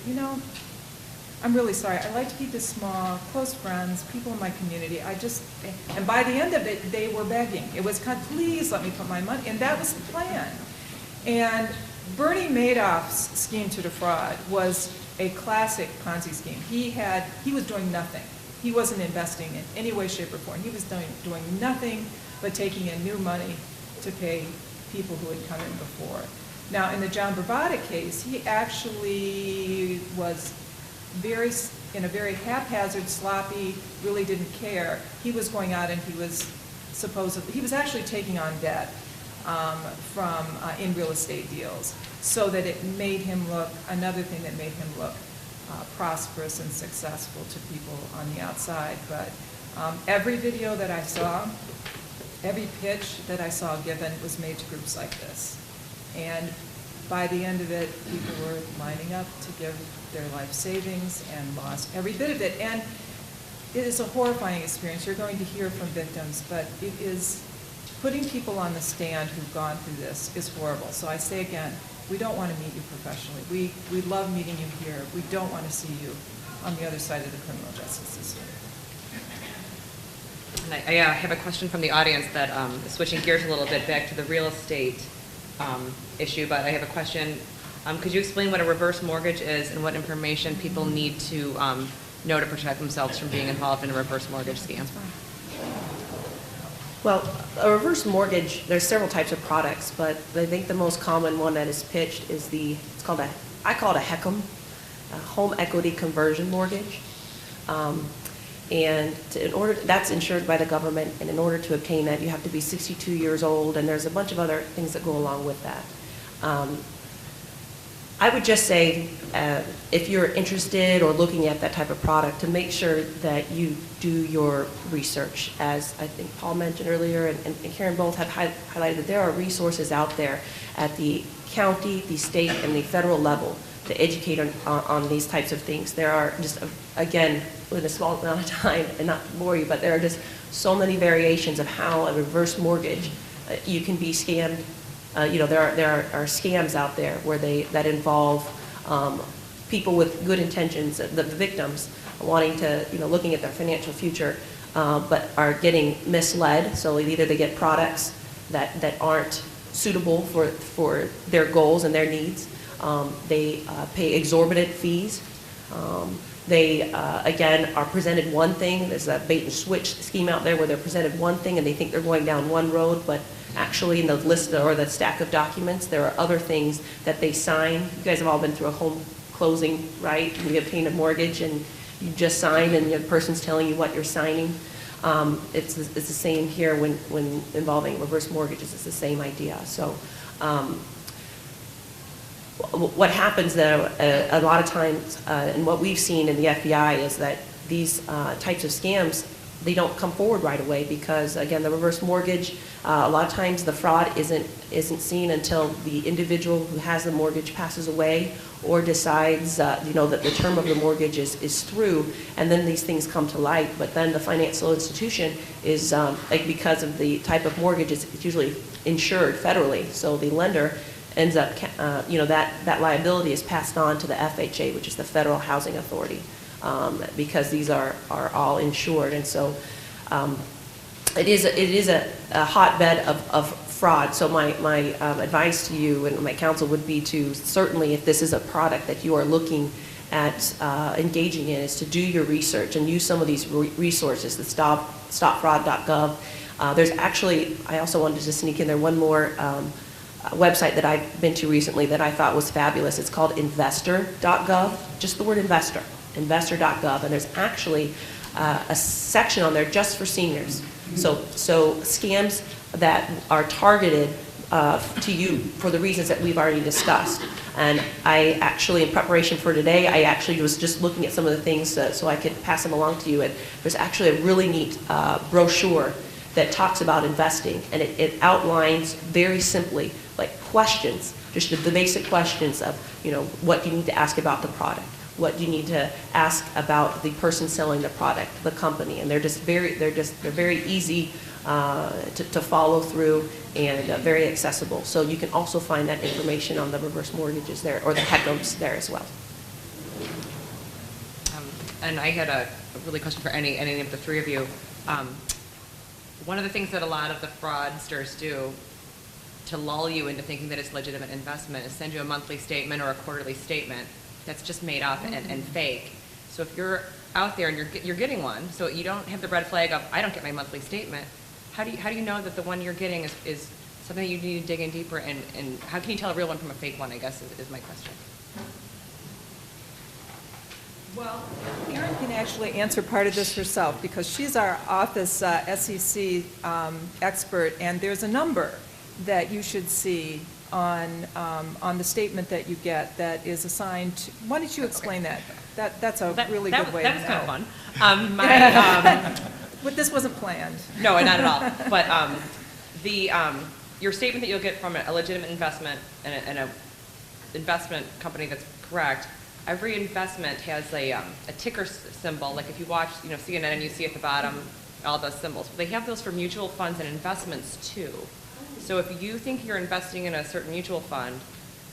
I'm really sorry, I like to keep this small, close friends, people in my community, and by the end of it, they were begging. It was please let me put my money, and that was the plan. And Bernie Madoff's scheme to defraud was a classic Ponzi scheme. He was doing nothing. He wasn't investing in any way, shape, or form. He was doing nothing but taking in new money to pay people who had come in before. Now, in the John Bravada case, he actually was in a very haphazard, sloppy, really didn't care. He was going out and he was actually taking on debt in real estate deals, so that it made him look, another thing that made him look prosperous and successful to people on the outside. But every video that I saw, every pitch that I saw given was made to groups like this. And by the end of it, people were lining up to give their life savings and lost every bit of it. And it is a horrifying experience. You're going to hear from victims, but it is putting people on the stand who've gone through this is horrible. So I say again, we don't want to meet you professionally. We love meeting you here. We don't want to see you on the other side of the criminal justice system. And I have a question from the audience that is switching gears a little bit back to the real estate issue, but I have a question. Could you explain what a reverse mortgage is and what information people need to know to protect themselves from being involved in a reverse mortgage scam? Well, a reverse mortgage, there's several types of products, but I think the most common one that is pitched is it's called I call it a HECM, a home equity conversion mortgage. And that's insured by the government, and in order to obtain that, you have to be 62 years old, and there's a bunch of other things that go along with that. I would just say, if you're interested or looking at that type of product, to make sure that you do your research. As I think Paul mentioned earlier, and Karen both have highlighted, that there are resources out there at the county, the state, and the federal level to educate on these types of things. There are just, again, with a small amount of time, and not to bore you, but there are just so many variations of how a reverse mortgage, you can be scammed. There are scams out there that involve people with good intentions, the victims wanting to, looking at their financial future, but are getting misled. So either they get products that aren't suitable for their goals and their needs. They pay exorbitant fees. They, again, are presented one thing. There's a bait and switch scheme out there where they're presented one thing and they think they're going down one road, but actually in the list or the stack of documents, there are other things that they sign. You guys have all been through a home closing, right? You obtain a mortgage and you just sign and the person's telling you what you're signing. It's the same here when involving reverse mortgages. It's the same idea. So what happens though, a lot of times, and what we've seen in the FBI is that these types of scams, they don't come forward right away because, again, the reverse mortgage, a lot of times the fraud isn't seen until the individual who has the mortgage passes away or decides, that the term of the mortgage is through, and then these things come to light. But then the financial institution is, because of the type of mortgage, it's usually insured federally, so the lender ends up, that liability is passed on to the FHA, which is the Federal Housing Authority. Because these are all insured, and so it is a hotbed of fraud. So my advice to you and my counsel would be to certainly, if this is a product that you are looking at engaging in, is to do your research and use some of these resources, the stopfraud.gov. There's actually, I also wanted to sneak in there one more website that I've been to recently that I thought was fabulous. It's called investor.gov, just the word investor. Investor.gov, and there's actually a section on there just for seniors. So scams that are targeted to you for the reasons that we've already discussed. And I actually, in preparation for today, I actually was just looking at some of the things so I could pass them along to you. And there's actually a really neat brochure that talks about investing, and it outlines very simply, like questions, just the basic questions of, what you need to ask about the product. What do you need to ask about the person selling the product, the company, and they're very easy to follow through and very accessible. So you can also find that information on the reverse mortgages there, or the HECMs there as well. And I had a really question for any of the three of you. One of the things that a lot of the fraudsters do to lull you into thinking that it's legitimate investment is send you a monthly statement or a quarterly statement that's just made up and fake. So if you're out there and you're getting one, so you don't have the red flag of, I don't get my monthly statement, how do you know that the one you're getting is something that you need to dig in deeper, and how can you tell a real one from a fake one, I guess, is my question. Well, Erin can actually answer part of this herself because she's our office SEC expert, and there's a number that you should see on the statement that you get that is assigned to, why don't you explain that? That's a really good way to know. That was kind of fun. But this wasn't planned. No, not at all. But your statement that you'll get from a legitimate investment and a investment company that's correct, every investment has a ticker symbol. Like if you watch, CNN and you see at the bottom all those symbols. They have those for mutual funds and investments too. So if you think you're investing in a certain mutual fund,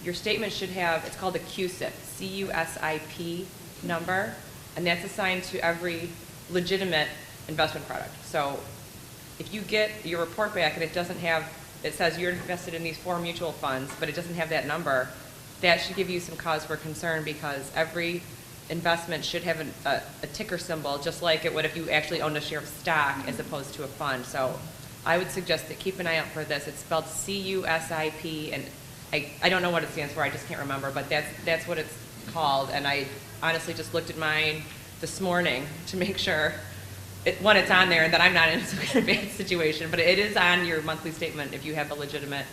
your statement should have, it's called a CUSIP, C-U-S-I-P number, and that's assigned to every legitimate investment product. So if you get your report back and it doesn't have, it says you're invested in these 4 mutual funds, but it doesn't have that number, that should give you some cause for concern, because every investment should have a ticker symbol, just like it would if you actually owned a share of stock as opposed to a fund. So I would suggest that keep an eye out for this. It's spelled C-U-S-I-P, and I don't know what it stands for, I just can't remember, but that's what it's called. And I honestly just looked at mine this morning to make sure, one, it's on there and that I'm not in some kind of bad situation, but it is on your monthly statement if you have a legitimate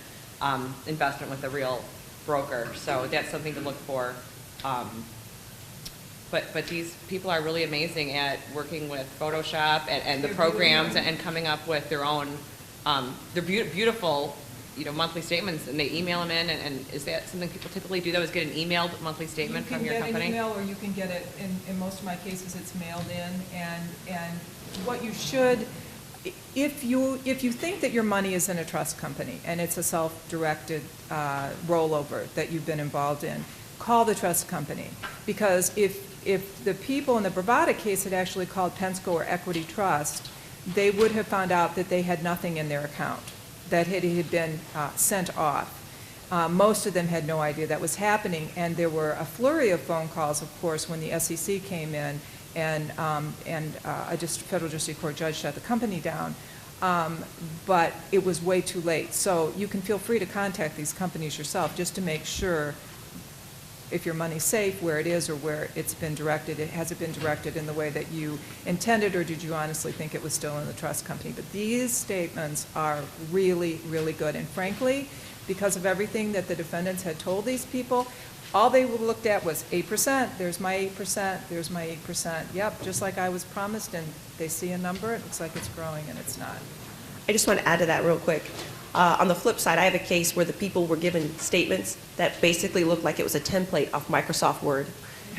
investment with a real broker. So that's something to look for. But these people are really amazing at working with Photoshop and the programs and coming up with their own, they're beautiful, monthly statements, and they email them in. And is that something people typically do, though, is get an emailed monthly statement from your company? You can get an email, or you can get it, in most of my cases, it's mailed in. And what you should, if you think that your money is in a trust company and it's a self-directed rollover that you've been involved in, call the trust company. Because if the people in the Bravada case had actually called Pensco or Equity Trust, they would have found out that they had nothing in their account, that it had been sent off. Most of them had no idea that was happening, and there were a flurry of phone calls, of course, when the SEC came in and a federal district court judge shut the company down. But it was way too late. So you can feel free to contact these companies yourself just to make sure if your money's safe, where it is, or where it's been directed. Has it been directed in the way that you intended, or did you honestly think it was still in the trust company? But these statements are really, really good. And frankly, because of everything that the defendants had told these people, all they looked at was 8%, there's my 8%, there's my 8%. Yep, just like I was promised, and they see a number, it looks like it's growing, and it's not. I just want to add to that real quick. On the flip side, I have a case where the people were given statements that basically looked like it was a template off Microsoft Word.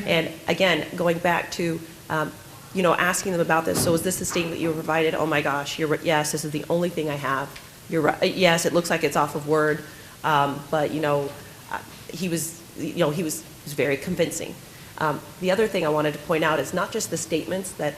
And again, going back to, asking them about this, so is this the statement you were provided? Oh my gosh, yes, this is the only thing I have. You're right. Yes, it looks like it's off of Word, but he was very convincing. The other thing I wanted to point out is not just the statements, that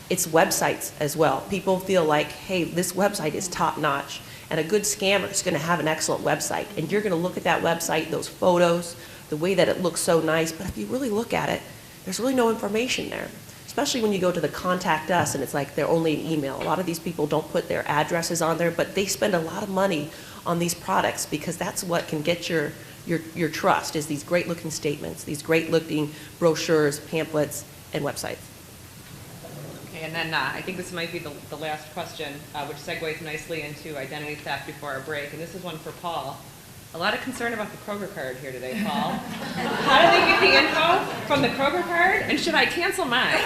it's websites as well. People feel like, hey, this website is top notch. And a good scammer is going to have an excellent website. And you're going to look at that website, those photos, the way that it looks so nice. But if you really look at it, there's really no information there. Especially when you go to the contact us and it's like they're only an email. A lot of these people don't put their addresses on there, but they spend a lot of money on these products because that's what can get your trust, is these great looking statements, these great looking brochures, pamphlets, and websites. And then I think this might be the last question, which segues nicely into identity theft before our break. And this is one for Paul. A lot of concern about the Kroger card here today, Paul. How do they get the info from the Kroger card? And should I cancel mine?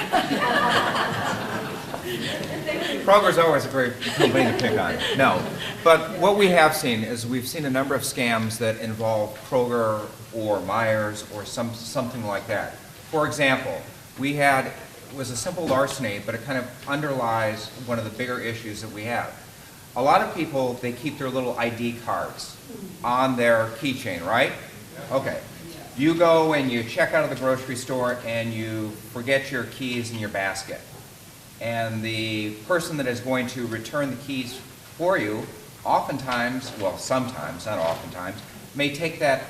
Kroger's always a great company to pick on. No. But what we have seen is we've seen a number of scams that involve Kroger or Myers or something like that. For example, it was a simple larceny, but it kind of underlies one of the bigger issues that we have. A lot of people, they keep their little ID cards on their keychain, right? Okay. You go and you check out of the grocery store and you forget your keys in your basket. And the person that is going to return the keys for you, oftentimes, well, sometimes, not oftentimes, may take that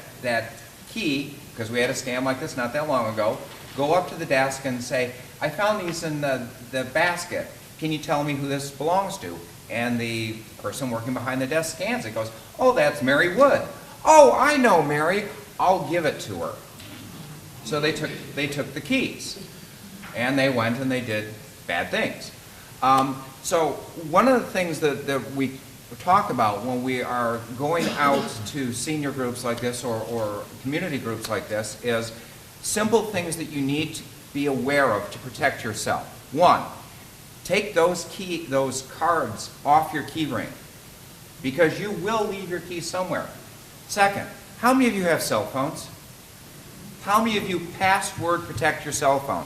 key, because we had a scam like this not that long ago, go up to the desk and say, I found these in the basket. Can you tell me who this belongs to? And the person working behind the desk scans it, goes, oh, that's Mary Wood. Oh, I know Mary. I'll give it to her. So they took the keys. And they went and they did bad things. So one of the things that we talk about when we are going out to senior groups like this or community groups like this is simple things that you need to be aware of to protect yourself. One, take those cards off your key ring, because you will leave your keys somewhere. Second, how many of you have cell phones? How many of you password protect your cell phone?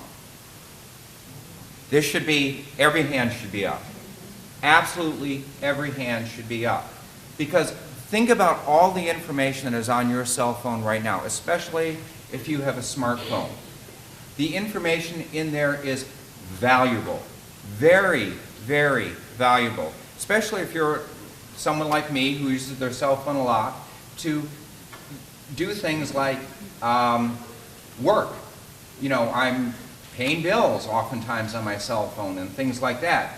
This should be, every hand should be up. Absolutely every hand should be up. Because think about all the information that is on your cell phone right now, especially if you have a smartphone. The information in there is valuable. Very, very valuable. Especially if you're someone like me who uses their cell phone a lot to do things like work. You know, I'm paying bills oftentimes on my cell phone and things like that.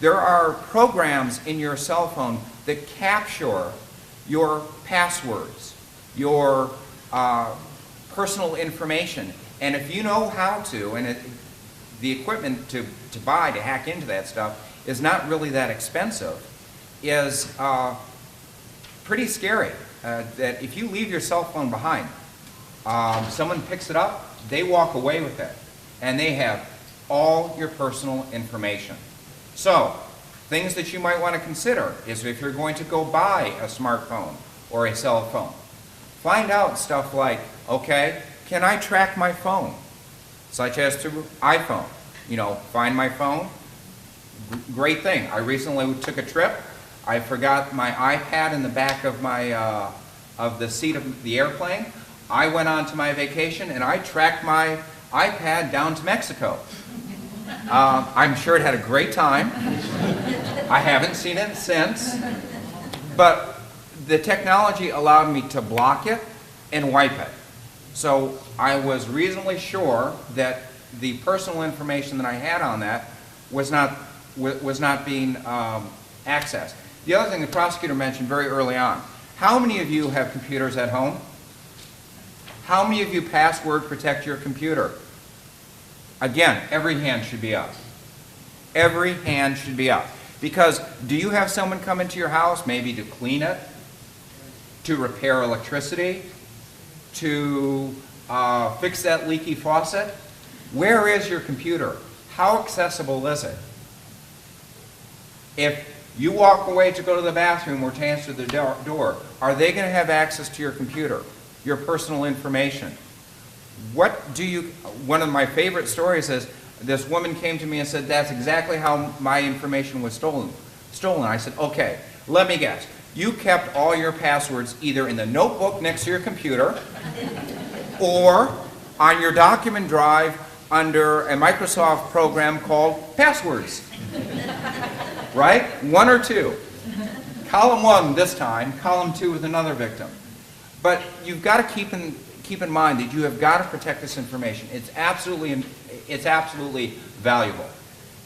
There are programs in your cell phone that capture your passwords, your personal information. And if you know how to, and the equipment to buy to hack into that stuff is not really that expensive, is pretty scary. That if you leave your cell phone behind, someone picks it up, they walk away with it, and they have all your personal information. So, things that you might want to consider is if you're going to go buy a smartphone or a cell phone, find out stuff like, okay, can I track my phone? Such as through iPhone. You know, find my phone. Great thing. I recently took a trip. I forgot my iPad in the back of my of the seat of the airplane. I went on to my vacation and I tracked my iPad down to Mexico. I'm sure it had a great time. I haven't seen it since. But the technology allowed me to block it and wipe it. So I was reasonably sure that the personal information that I had on that was not being accessed. The other thing the prosecutor mentioned very early on, how many of you have computers at home? How many of you password protect your computer? Again, every hand should be up. Every hand should be up. Because do you have someone come into your house maybe to clean it, to repair electricity, to fix that leaky faucet? Where is your computer? How accessible is it? If you walk away to go to the bathroom or to answer the door, are they going to have access to your computer, your personal information? One of my favorite stories is this woman came to me and said, that's exactly how my information was stolen. I said, okay, let me guess. You kept all your passwords either in the notebook next to your computer or on your document drive under a Microsoft program called Passwords. Right? One or two. Column one this time, column two with another victim. But you've got to keep in mind that you have got to protect this information. It's absolutely valuable.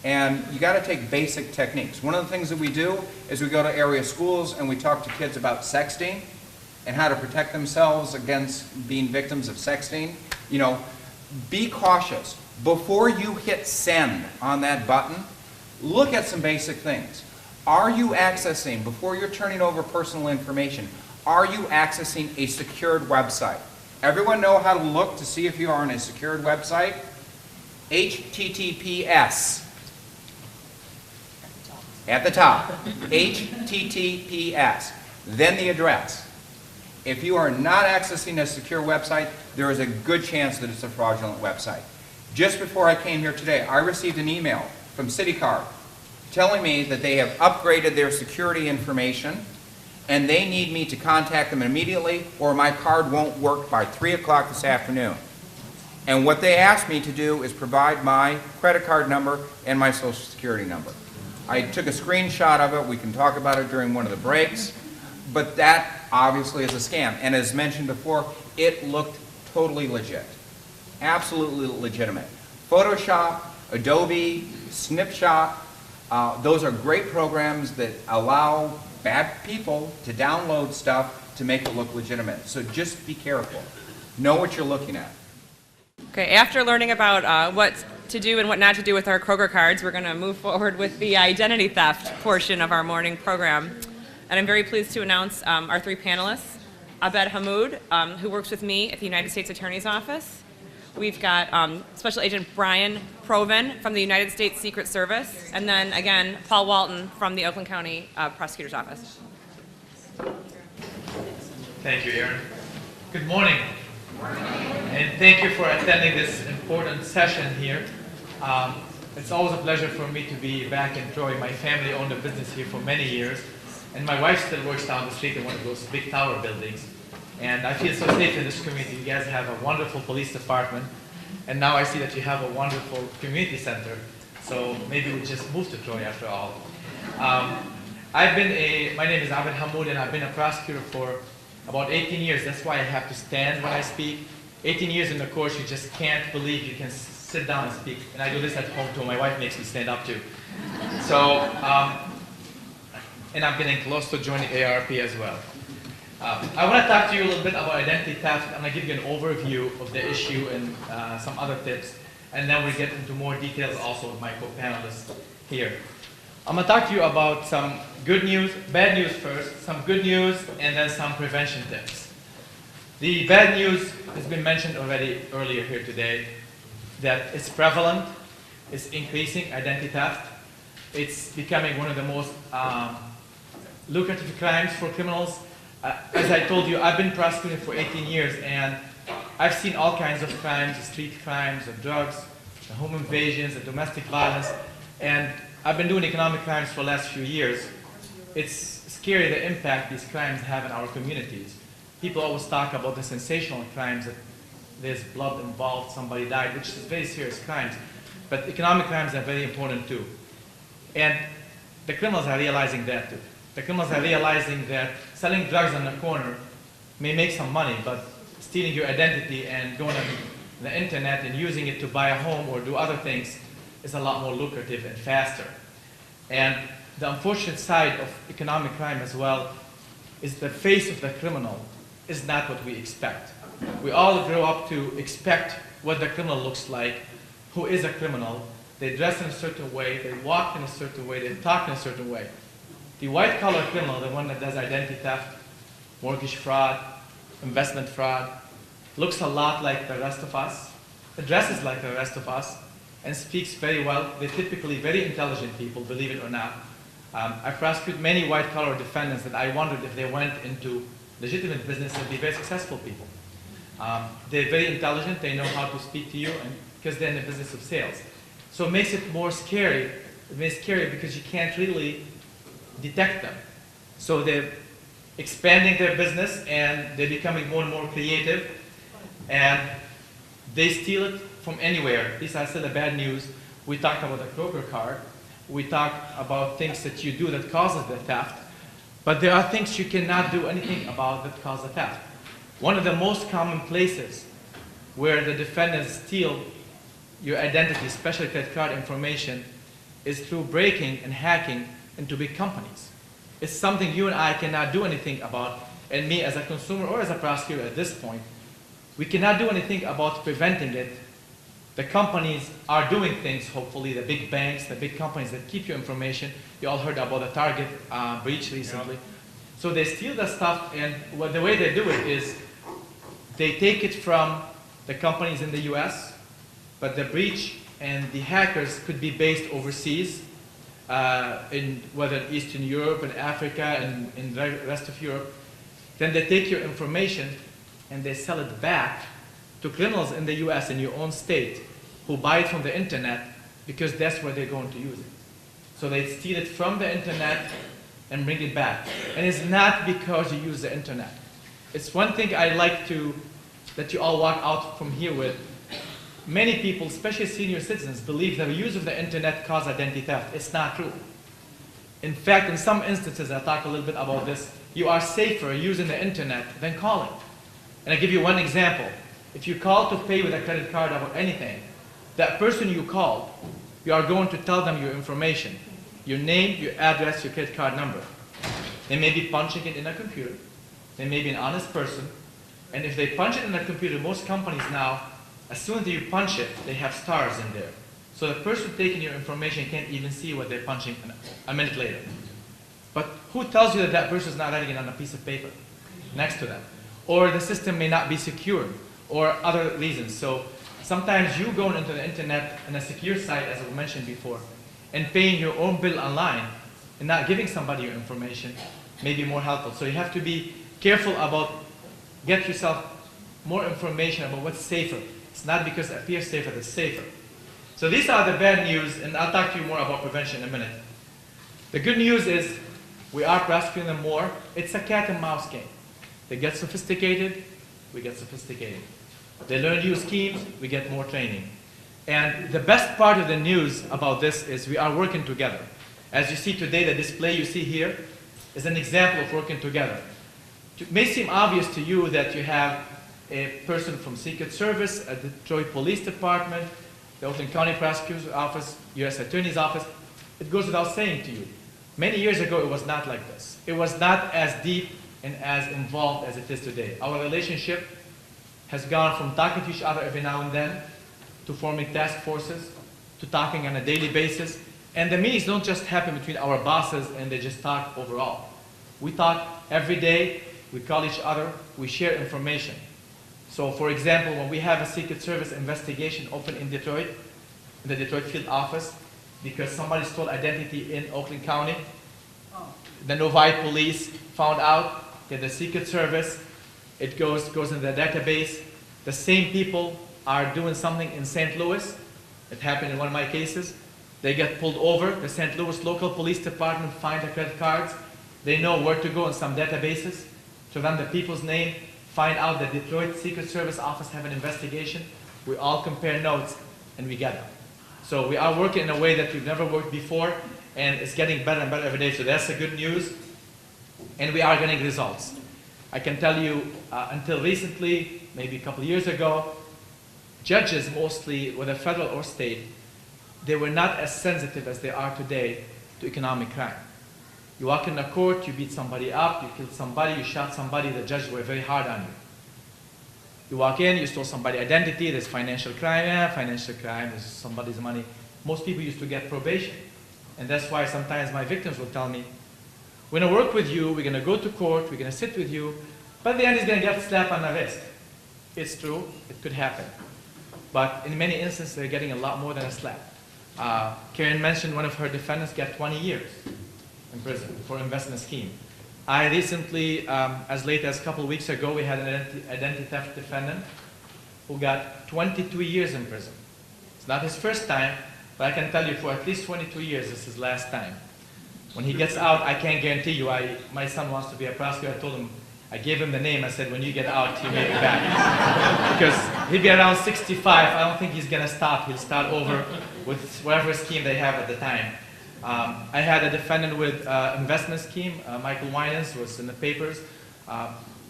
And you got to take basic techniques. One of the things that we do is we go to area schools and we talk to kids about sexting and how to protect themselves against being victims of sexting. You know, be cautious. Before you hit send on that button, look at some basic things. Are you accessing, before you're turning over personal information, are you accessing a secured website? Everyone know how to look to see if you are on a secured website? HTTPS. At the top. HTTPS. Then the address. If you are not accessing a secure website, there is a good chance that it's a fraudulent website. Just before I came here today, I received an email from CitiCard telling me that they have upgraded their security information and they need me to contact them immediately or my card won't work by 3 o'clock this afternoon. And what they asked me to do is provide my credit card number and my social security number. I took a screenshot of it. We can talk about it during one of the breaks. But that obviously is a scam. And as mentioned before, it looked totally legit. Absolutely legitimate. Photoshop, Adobe, Snapshot, those are great programs that allow bad people to download stuff to make it look legitimate. So just be careful. Know what you're looking at. Okay, after learning about what to do and what not to do with our Kroger cards, we're going to move forward with the identity theft portion of our morning program. And I'm very pleased to announce our three panelists. Abed Hammoud, who works with me at the United States Attorney's Office. we've got Special Agent Brian Proven from the United States Secret Service, and then again, Paul Walton from the Oakland County Prosecutor's Office. Thank you, Aaron. Good morning. And thank you for attending this important session here. It's always a pleasure for me to be back in Troy. My family owned a business here for many years, and my wife still works down the street in one of those big tower buildings. And I feel so safe in this community. You guys have a wonderful police department, and now I see that you have a wonderful community center. So maybe we just moved to Troy after all. My name is Abed Hamoud, and I've been a prosecutor for about 18 years. That's why I have to stand when I speak. 18 years in the course, you just can't believe you can sit down and speak. And I do this at home too. My wife makes me stand up too. So, and I'm getting close to joining ARP as well. I want to talk to you a little bit about identity theft. I'm going to give you an overview of the issue and some other tips. And then we'll get into more details also with my co-panelists here. I'm going to talk to you about some good news, bad news first, some good news, and then some prevention tips. The bad news has been mentioned already earlier here today, that it's prevalent, it's increasing, identity theft. It's becoming one of the most lucrative crimes for criminals. As I told you, I've been prosecuting for 18 years, and I've seen all kinds of crimes, the street crimes, the drugs, the home invasions, the domestic violence, and I've been doing economic crimes for the last few years. It's scary the impact these crimes have in our communities. People always talk about the sensational crimes, that there's blood involved, somebody died, which is very serious crimes. But economic crimes are very important too. And the criminals are realizing that too. The criminals are realizing that selling drugs on the corner may make some money, but stealing your identity and going on the internet and using it to buy a home or do other things is a lot more lucrative and faster. And the unfortunate side of economic crime as well is the face of the criminal is not what we expect. We all grow up to expect what the criminal looks like, who is a criminal. They dress in a certain way, they walk in a certain way, they talk in a certain way. The white-collar criminal, the one that does identity theft, mortgage fraud, investment fraud, looks a lot like the rest of us, dresses like the rest of us, and speaks very well. They're typically very intelligent people, believe it or not. I prosecute many white-collar defendants that I wondered if they went into legitimate business and be very successful people. They're very intelligent, they know how to speak to you, and because they're in the business of sales. So it makes it more scary. It makes it scary because you can't really detect them. So they're expanding their business and they're becoming more and more creative, and they steal it from anywhere. These are still the bad news. We talked about the Kroger card. We talked about things that you do that causes the theft. But there are things you cannot do anything about that cause the theft. One of the most common places where the defendants steal your identity, especially credit card information, is through breaking and hacking into big companies. It's something you and I cannot do anything about, and me as a consumer or as a prosecutor at this point, we cannot do anything about preventing it. The companies are doing things, hopefully, the big banks, the big companies that keep your information. You all heard about the Target breach recently. Yeah. So they steal the stuff, and the way they do it is they take it from the companies in the US, but the breach and the hackers could be based overseas, in whether Eastern Europe and Africa and in the rest of Europe. Then they take your information and they sell it back to criminals in the US, in your own state, who buy it from the internet because that's where they're going to use it. So they steal it from the internet and bring it back. And it's not because you use the internet. It's one thing I like that you all walk out from here with. Many people, especially senior citizens, believe that the use of the internet causes identity theft. It's not true. In fact, in some instances, I talk a little bit about this, you are safer using the internet than calling. And I'll give you one example. If you call to pay with a credit card about anything, that person you called, you are going to tell them your information, your name, your address, your credit card number. They may be punching it in a computer. They may be an honest person. And if they punch it in a computer, most companies now, as soon as you punch it, they have stars in there. So the person taking your information can't even see what they're punching a minute later. But who tells you that that person is not writing it on a piece of paper next to them? Or the system may not be secure, or other reasons. So Sometimes you going into the internet and a secure site, as I mentioned before, and paying your own bill online and not giving somebody your information may be more helpful. So you have to be careful about get yourself more information about what's safer. It's not because it appears safer, it's safer. So these are the bad news, and I'll talk to you more about prevention in a minute. The good news is we are prosecuting them more. It's a cat and mouse game. They get sophisticated, we get sophisticated. They learn new schemes, we get more training. And the best part of the news about this is we are working together. As you see today, the display you see here is an example of working together. It may seem obvious to you that you have a person from Secret Service, a Detroit Police Department, the Oakland County Prosecutor's Office, U.S. Attorney's Office. It goes without saying to you. Many years ago, it was not like this. It was not as deep and as involved as it is today. Our relationship has gone from talking to each other every now and then, to forming task forces, to talking on a daily basis. And the meetings don't just happen between our bosses and they just talk overall. We talk every day, we call each other, we share information. So for example, when we have a Secret Service investigation open in Detroit, in the Detroit field office, because somebody stole identity in Oakland County, the Novi police found out that the Secret Service, it goes in the database. The same people are doing something in St. Louis. It happened in one of my cases. They get pulled over. The St. Louis local police department find the credit cards. They know where to go in some databases to run the people's name, find out the Detroit Secret Service office have an investigation. We all compare notes and we get them. So we are working in a way that we've never worked before, and it's getting better and better every day. So that's the good news. And we are getting results. I can tell you, until recently, maybe a couple of years ago, judges mostly, whether federal or state, they were not as sensitive as they are today to economic crime. You walk in a court, you beat somebody up, you killed somebody, you shot somebody, the judges were very hard on you. You walk in, you stole somebody's identity, there's financial crime, there's somebody's money. Most people used to get probation. And that's why sometimes my victims will tell me, we're going to work with you, we're going to go to court, we're going to sit with you, but at the end he's going to get slapped on the wrist. It's true, it could happen. But in many instances, they're getting a lot more than a slap. Karen mentioned one of her defendants got 20 years in prison for investment scheme. I recently, as late as a couple of weeks ago, we had an identity theft defendant who got 22 years in prison. It's not his first time, but I can tell you for at least 22 years, this is his last time. When he gets out, I can't guarantee you, my son wants to be a prosecutor. I told him, I gave him the name, I said, when you get out, you may be back. Because he'll be around 65, I don't think he's gonna stop. He'll start over with whatever scheme they have at the time. I had a defendant with investment scheme, Michael Winans, was in the papers,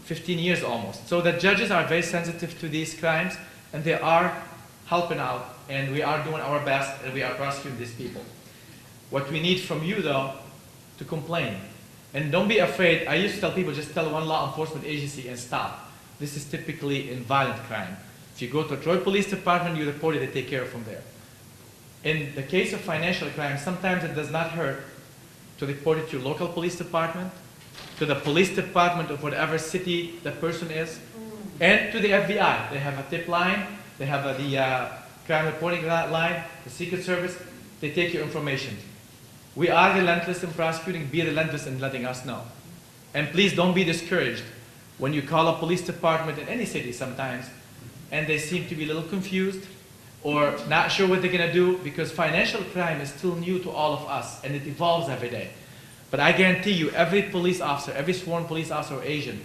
15 years almost. So the judges are very sensitive to these crimes, and they are helping out, and we are doing our best, and we are prosecuting these people. What we need from you, though, to complain. And don't be afraid. I used to tell people, just tell one law enforcement agency and stop. This is typically in violent crime. If you go to a Detroit Police Department, you report it, they take care of it from there. In the case of financial crime, sometimes it does not hurt to report it to your local police department, to the police department of whatever city the person is, and to the FBI. They have a tip line, they have the crime reporting line, the Secret Service. They take your information. We are relentless in prosecuting. Be relentless in letting us know. And please don't be discouraged when you call a police department in any city sometimes and they seem to be a little confused or not sure what they're going to do, because financial crime is still new to all of us and it evolves every day. But I guarantee you, every police officer, every sworn police officer or agent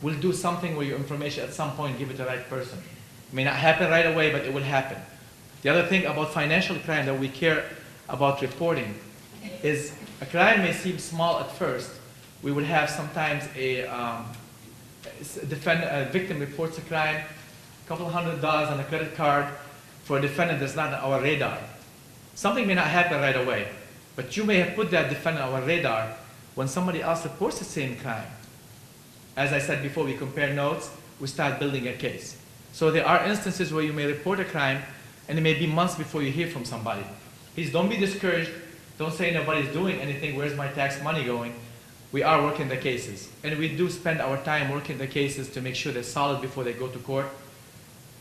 will do something with your information at some point, give it to the right person. It may not happen right away, but it will happen. The other thing about financial crime that we care about reporting is a crime may seem small at first. We would have sometimes a victim reports a crime, a couple $100 on a credit card for a defendant that's not on our radar. Something may not happen right away, but you may have put that defendant on our radar when somebody else reports the same crime. As I said before, we compare notes, we start building a case. So there are instances where you may report a crime and it may be months before you hear from somebody. Please don't be discouraged. Don't say nobody's doing anything. Where's my tax money going? We are working the cases. And we do spend our time working the cases to make sure they're solid before they go to court.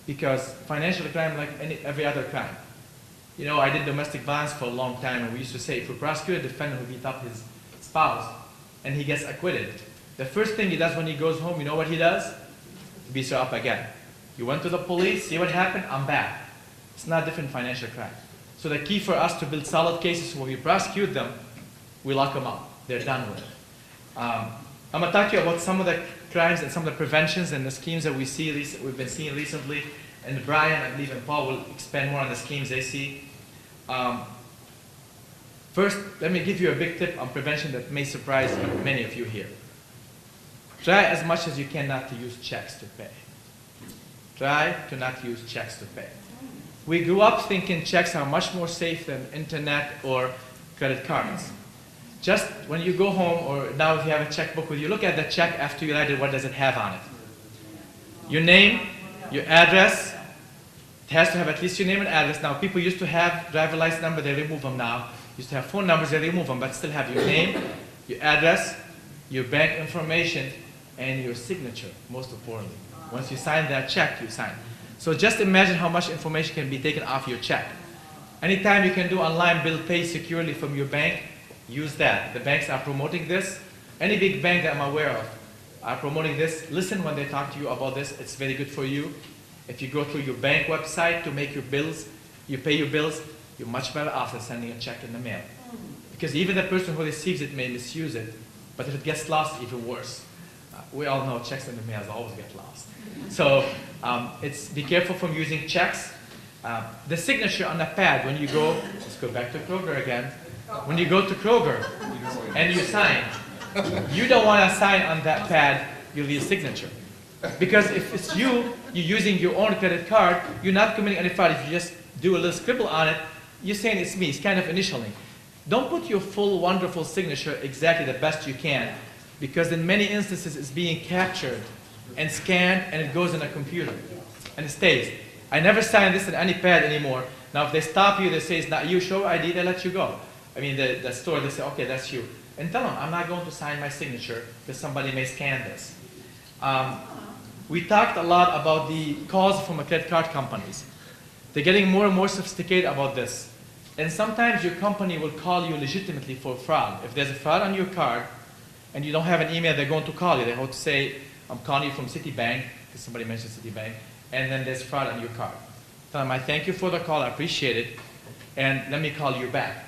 because financial crime, like every other crime. You know, I did domestic violence for a long time, and we used to say, if we prosecute a defendant who beat up his spouse, and he gets acquitted, the first thing he does when he goes home, you know what he does? He beats her up again. You went to the police, see what happened? I'm back. It's not different financial crime. So the key for us to build solid cases, when we prosecute them, we lock them up. They're done with. I'm going to talk to you about some of the crimes and some of the preventions and the schemes that we've been seeing recently. And Brian, I believe, and Paul will expand more on the schemes they see. First, let me give you a big tip on prevention that may surprise many of you here. Try as much as you can not to use checks to pay. Try to not use checks to pay. We grew up thinking checks are much more safe than internet or credit cards. Just when you go home, or now if you have a checkbook with you, look at the check after you write it, what does it have on it? Your name, your address. It has to have at least your name and address. Now, people used to have driver license number, they remove them now. Used to have phone numbers, they remove them, but still have your name, your address, your bank information, and your signature, most importantly. Once you sign that check, you sign. So just imagine how much information can be taken off your check. Anytime you can do online bill pay securely from your bank, use that. The banks are promoting this. Any big bank that I'm aware of are promoting this. Listen when they talk to you about this. It's very good for you. If you go through your bank website to make your bills, you pay your bills, you're much better off than sending a check in the mail. Because even the person who receives it may misuse it, but if it gets lost, even worse. We all know checks in the mail always get lost. So be careful from using checks. The signature on the pad, when you go, let's go back to Kroger again. When you go to Kroger and you sign, you don't want to sign on that pad your real signature. Because if it's you're using your own credit card, you're not committing any fraud. If you just do a little scribble on it, you're saying it's me. It's kind of initialing. Don't put your full, wonderful signature exactly the best you can, because in many instances it's being captured and scanned, and it goes in a computer, and it stays. I never sign this in any pad anymore. Now, if they stop you, they say it's not you, show ID, they let you go. I mean, the store, they say, okay, that's you. And tell them, I'm not going to sign my signature because somebody may scan this. We talked a lot about the calls from the credit card companies. They're getting more and more sophisticated about this. And sometimes your company will call you legitimately for fraud. If there's a fraud on your card and you don't have an email, they're going to call you. They're going to say, I'm calling you from Citibank, because somebody mentioned Citibank, and then there's fraud on your card. Tell them, I thank you for the call, I appreciate it, and let me call you back.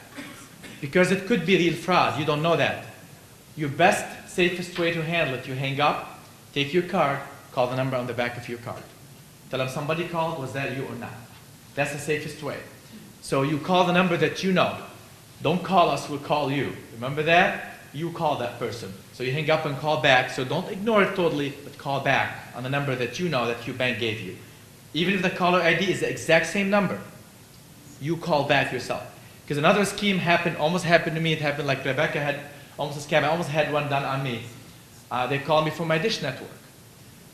Because it could be real fraud, you don't know that. Your best, safest way to handle it, you hang up, take your card, call the number on the back of your card. Tell them somebody called, was that you or not? That's the safest way. So you call the number that you know. Don't call us, we'll call you. Remember that? You call that person. So you hang up and call back. So don't ignore it totally, but call back on the number that you know that your bank gave you. Even if the caller ID is the exact same number, you call back yourself. Because another scheme almost happened to me. It happened like Rebecca had almost a scam. I almost had one done on me. They called me from my Dish network.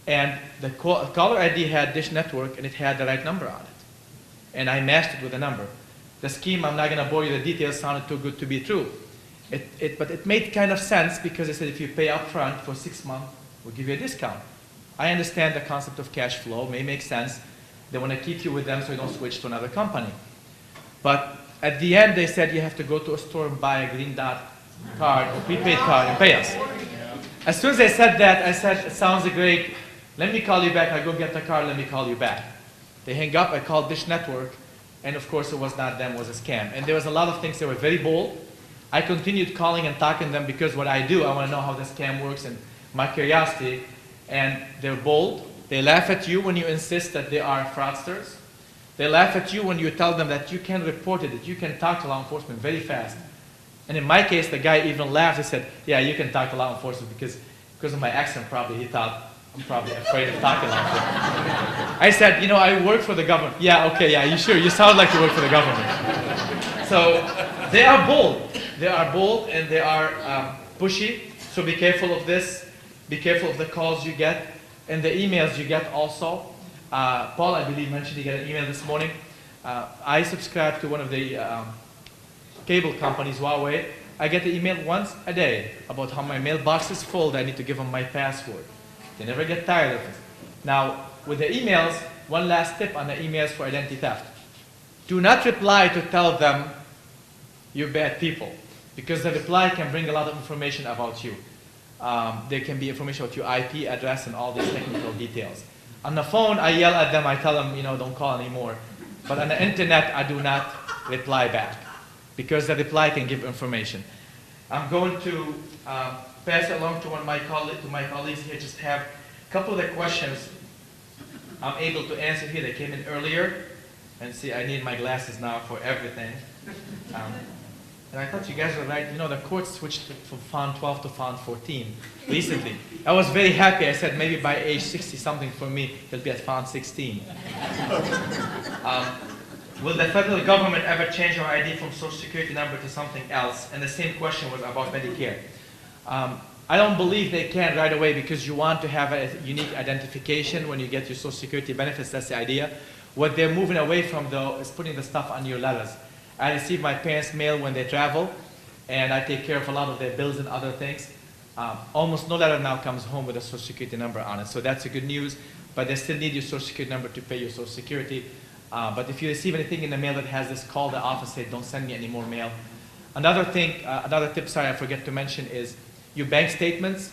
And the caller ID had Dish network, and it had the right number on it. And I matched it with a number. The scheme, I'm not going to bore you the details, sounded too good to be true. But it made kind of sense, because they said if you pay up front for 6 months, we'll give you a discount. I understand the concept of cash flow, may make sense. They want to keep you with them so you don't switch to another company. But at the end, they said you have to go to a store and buy a Green Dot card or prepaid card and pay us. As soon as they said that, I said, it sounds great. Let me call you back. I go get the card, let me call you back. They hang up, I called Dish Network, and of course it was not them, it was a scam. And there was a lot of things that were very bold. I continued calling and talking to them because what I do, I want to know how the scam works and my curiosity. And they're bold. They laugh at you when you insist that they are fraudsters. They laugh at you when you tell them that you can report it, that you can talk to law enforcement very fast. And in my case, the guy even laughed. He said, yeah, you can talk to law enforcement because of my accent, probably. He thought, I'm probably afraid of talking to law enforcement. I said, you know, I work for the government. Yeah, okay, yeah, you sure? You sound like you work for the government. So they are bold. They are bold and they are pushy. So be careful of this. Be careful of the calls you get and the emails you get also. Paul, I believe, mentioned he got an email this morning. I subscribe to one of the cable companies, Huawei. I get the email once a day about how my mailbox is full, that I need to give them my password. They never get tired of it. Now, with the emails, one last tip on the emails for identity theft. Do not reply to tell them you're bad people, because the reply can bring a lot of information about you. There can be information about your IP address and all these technical details. On the phone, I yell at them, I tell them, don't call anymore. But on the internet, I do not reply back, because the reply can give information. I'm going to pass it along to my colleagues here, just have a couple of the questions I'm able to answer here. They came in earlier. And see, I need my glasses now for everything. And I thought you guys were right. The court switched from font 12 to font 14 recently. I was very happy. I said maybe by age 60-something for me, it'll be at font 16. Will the federal government ever change our ID from Social Security number to something else? And the same question was about Medicare. I don't believe they can right away, because you want to have a unique identification when you get your Social Security benefits. That's the idea. What they're moving away from, though, is putting the stuff on your letters. I receive my parents' mail when they travel, and I take care of a lot of their bills and other things. Almost no letter now comes home with a Social Security number on it, so that's a good news. But they still need your Social Security number to pay your Social Security. But if you receive anything in the mail that has this, call the office, say, don't send me any more mail. Another thing, another tip, sorry, I forget to mention, is your bank statements.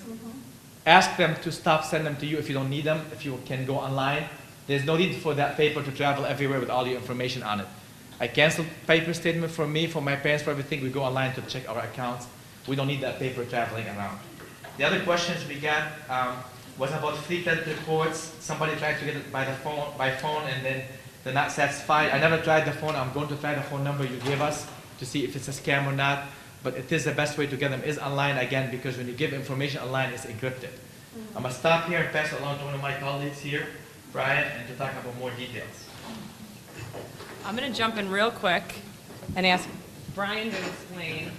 Ask them to stop sending them to you if you don't need them, if you can go online. There's no need for that paper to travel everywhere with all your information on it. I canceled paper statement for me, for my parents, for everything. We go online to check our accounts. We don't need that paper traveling around. The other questions we got was about free credit reports. Somebody tried to get it by phone, and then they're not satisfied. I never tried the phone. I'm going to try the phone number you gave us to see if it's a scam or not. But it is the best way to get them is online, again, because when you give information online, it's encrypted. I'm going to stop here and pass it along to one of my colleagues here, Brian, and to talk about more details. I'm going to jump in real quick and ask Brian to explain,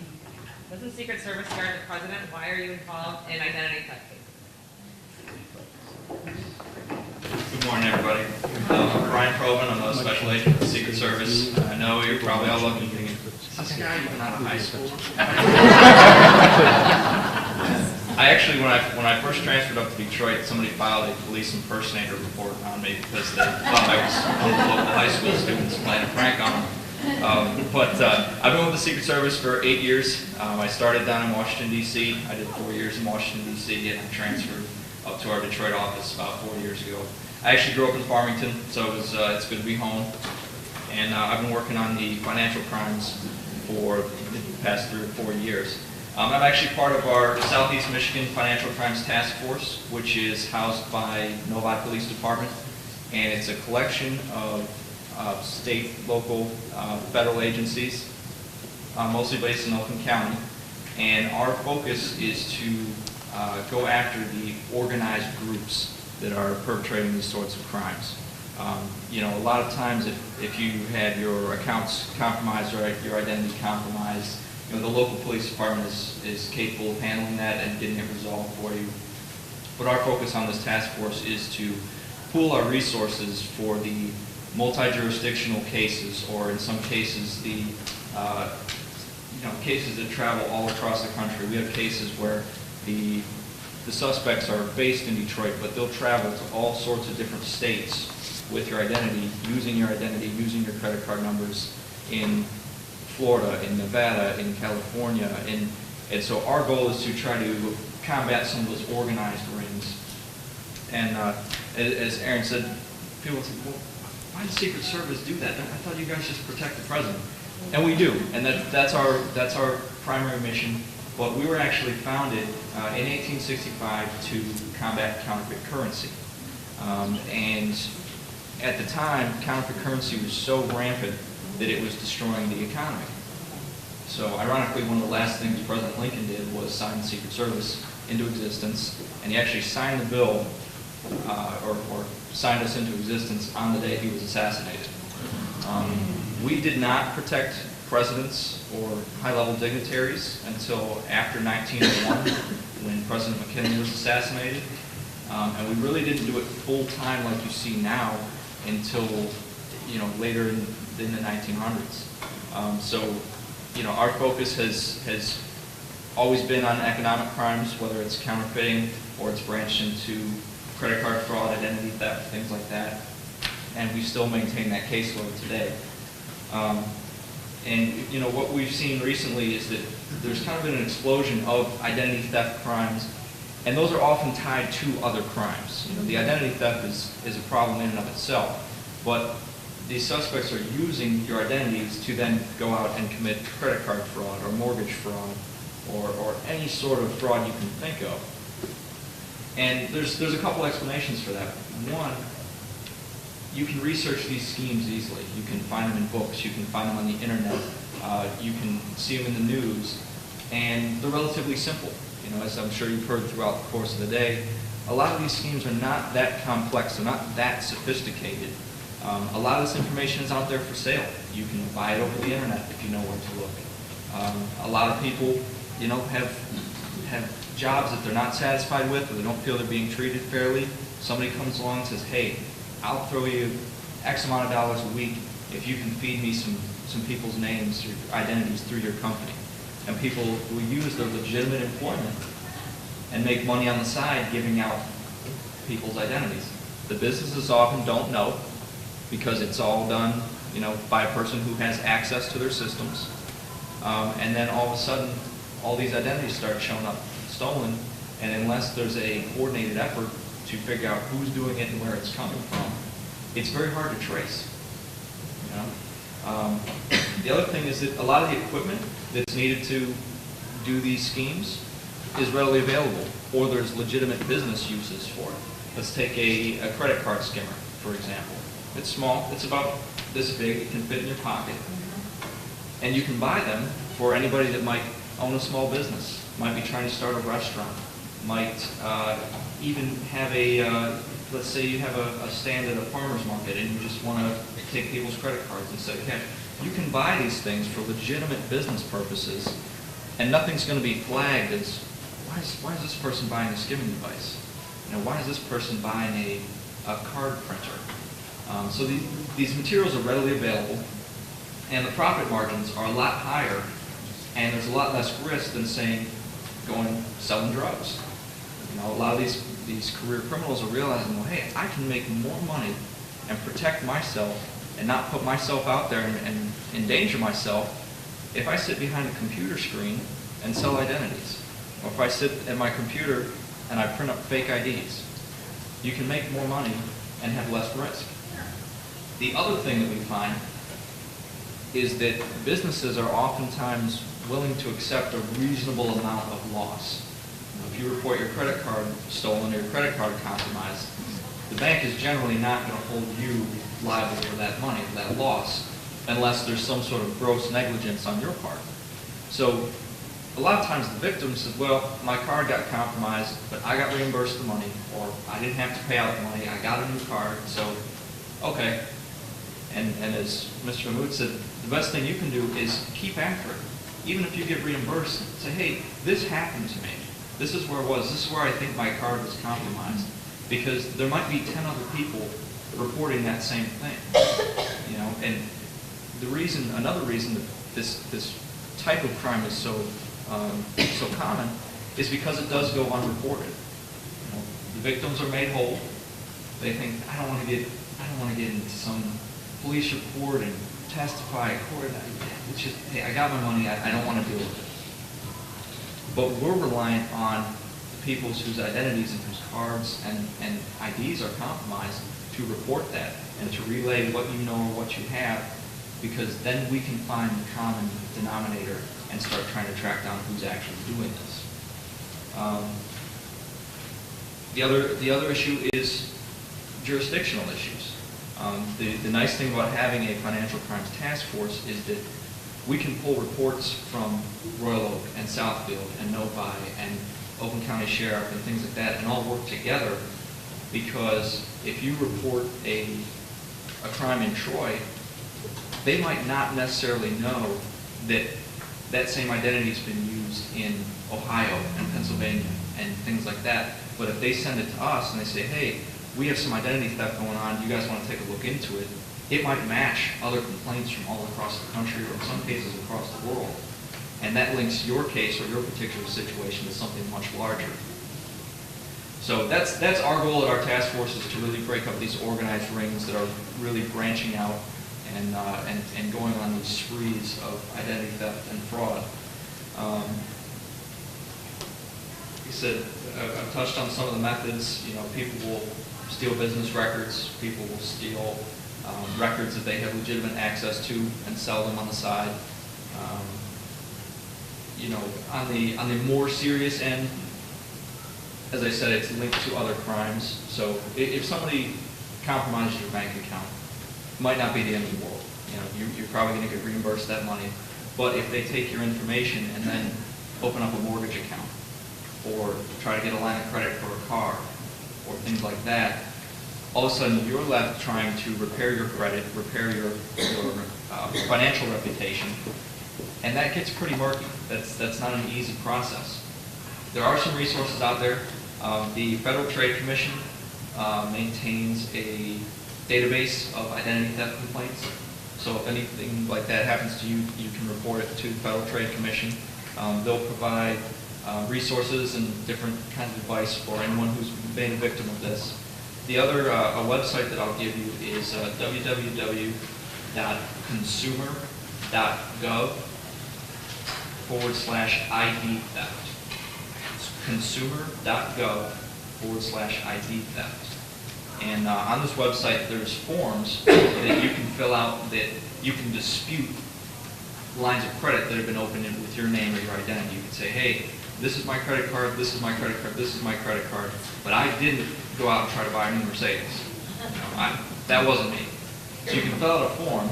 doesn't Secret Service guard the president? Why are you involved in identity theft cases? Good morning, everybody. I'm Brian Probin. I'm a special agent for the Secret Service. I know you're probably all looking at me. This guy even out of high school. I actually, when I first transferred up to Detroit, somebody filed a police impersonator report on me because they thought I was one of the local high school students playing a prank on them. I've been with the Secret Service for 8 years. I started down in Washington, D.C. I did 4 years in Washington, D.C. and I transferred up to our Detroit office about 4 years ago. I actually grew up in Farmington, so it's good to be home. And I've been working on the financial crimes for the past 3 or 4 years. I'm actually part of our Southeast Michigan Financial Crimes Task Force, which is housed by Novi Police Department. And it's a collection of state, local, federal agencies, mostly based in Oakland County. And our focus is to go after the organized groups that are perpetrating these sorts of crimes. A lot of times if you had your accounts compromised or your identity compromised, the local police department is capable of handling that and getting it resolved for you. But our focus on this task force is to pool our resources for the multi-jurisdictional cases, or in some cases the cases that travel all across the country. We have cases where the suspects are based in Detroit, but they'll travel to all sorts of different states with your identity, using your credit card numbers in Florida, in Nevada, in California, and so our goal is to try to combat some of those organized rings. And as Aaron said, people say, well, why does Secret Service do that? I thought you guys just protect the president. And we do, and that's our primary mission. But we were actually founded in 1865 to combat counterfeit currency. And at the time, counterfeit currency was so rampant that it was destroying the economy. So ironically, one of the last things President Lincoln did was sign the Secret Service into existence, and he actually signed the bill, or signed us into existence on the day he was assassinated. We did not protect presidents or high-level dignitaries until after 1901, when President McKinley was assassinated. And we really didn't do it full-time like you see now until later in the 1900s. Our focus has always been on economic crimes, whether it's counterfeiting or it's branched into credit card fraud, identity theft, things like that. and we still maintain that caseload today. And you know, what we've seen recently is that there's kind of been an explosion of identity theft crimes, and those are often tied to other crimes. You know, the identity theft is a problem in and of itself, but these suspects are using your identities to then go out and commit credit card fraud or mortgage fraud or any sort of fraud you can think of. And there's a couple explanations for that. One, you can research these schemes easily. You can find them in books. You can find them on the internet. You can see them in the news. And they're relatively simple. You know, as I'm sure you've heard throughout the course of the day, a lot of these schemes are not that complex. They're not that sophisticated. A lot of this information is out there for sale. You can buy it over the internet if you know where to look. A lot of people, you know, have jobs that they're not satisfied with, or they don't feel they're being treated fairly. Somebody comes along and says, hey, I'll throw you X amount of dollars a week if you can feed me some people's names or identities through your company. And people will use their legitimate employment and make money on the side giving out people's identities. The businesses often don't know because it's all done, you know, by a person who has access to their systems. And then all of a sudden, all these identities start showing up stolen, and unless there's a coordinated effort to figure out who's doing it and where it's coming from, it's very hard to trace. You know? The other thing is that a lot of the equipment that's needed to do these schemes is readily available, or there's legitimate business uses for it. Let's take a credit card skimmer, for example. It's small, it's about this big, it can fit in your pocket. And you can buy them for anybody that might own a small business, might be trying to start a restaurant, might even have let's say you have a stand at a farmer's market and you just want to take people's credit cards instead of cash. You can buy these things for legitimate business purposes, and nothing's going to be flagged as, why is this person buying a skimming device? You know, why is this person buying a card printer? So these materials are readily available, and the profit margins are a lot higher, and there's a lot less risk than saying selling drugs. You know, a lot of these career criminals are realizing, well, hey, I can make more money and protect myself and not put myself out there and endanger myself if I sit behind a computer screen and sell identities, or if I sit at my computer and I print up fake IDs. You can make more money and have less risk. The other thing that we find is that businesses are oftentimes willing to accept a reasonable amount of loss. If you report your credit card stolen or your credit card compromised, the bank is generally not going to hold you liable for that money, for that loss, unless there's some sort of gross negligence on your part. So a lot of times the victim says, well, my card got compromised, but I got reimbursed the money, or I didn't have to pay out the money, I got a new card, so okay. And as Mr. Mahmood said, the best thing you can do is keep after it. Even if you get reimbursed, say, hey, this happened to me. This is where it was. This is where I think my card was compromised. Because there might be 10 other people reporting that same thing. You know, and another reason that this type of crime is so common is because it does go unreported. You know, the victims are made whole. They think, I don't want to get into some police report and testify in court. It's just, hey, I got my money. I don't want to deal with it. But we're reliant on the people whose identities and whose cards and IDs are compromised to report that and to relay what you know or what you have, because then we can find the common denominator and start trying to track down who's actually doing this. The other issue is jurisdictional issues. The nice thing about having a financial crimes task force is that we can pull reports from Royal Oak and Southfield and Novi and Oakland County Sheriff and things like that, and all work together, because if you report a crime in Troy, they might not necessarily know that that same identity has been used in Ohio and Pennsylvania and things like that. But if they send it to us and they say, hey, we have some identity theft going on, you guys want to take a look into it, it might match other complaints from all across the country, or in some cases across the world. And that links your case or your particular situation to something much larger. So that's our goal at our task force, is to really break up these organized rings that are really branching out and going on these sprees of identity theft and fraud. Like I said, I've touched on some of the methods. You know, people will steal business records. People will steal records that they have legitimate access to and sell them on the side. You know, on the more serious end, as I said, it's linked to other crimes. So if somebody compromises your bank account, it might not be the end of the world. You know, you're probably going to get reimbursed that money. But if they take your information and then open up a mortgage account, or try to get a line of credit for a car, or things like that, all of a sudden you're left trying to repair your credit, repair your financial reputation, and that gets pretty murky. That's not an easy process. There are some resources out there. The Federal Trade Commission maintains a database of identity theft complaints. So if anything like that happens to you, you can report it to the Federal Trade Commission. They'll provide resources and different kinds of advice for anyone who's been a victim of this. The other a website that I'll give you is www.consumer.gov/ID theft. Consumer.gov/ID theft. And on this website, there's forms that you can fill out that you can dispute lines of credit that have been opened in with your name or your identity. You can say, hey, this is my credit card, this is my credit card, this is my credit card, but I didn't go out and try to buy a new Mercedes. That wasn't me. So you can fill out a form,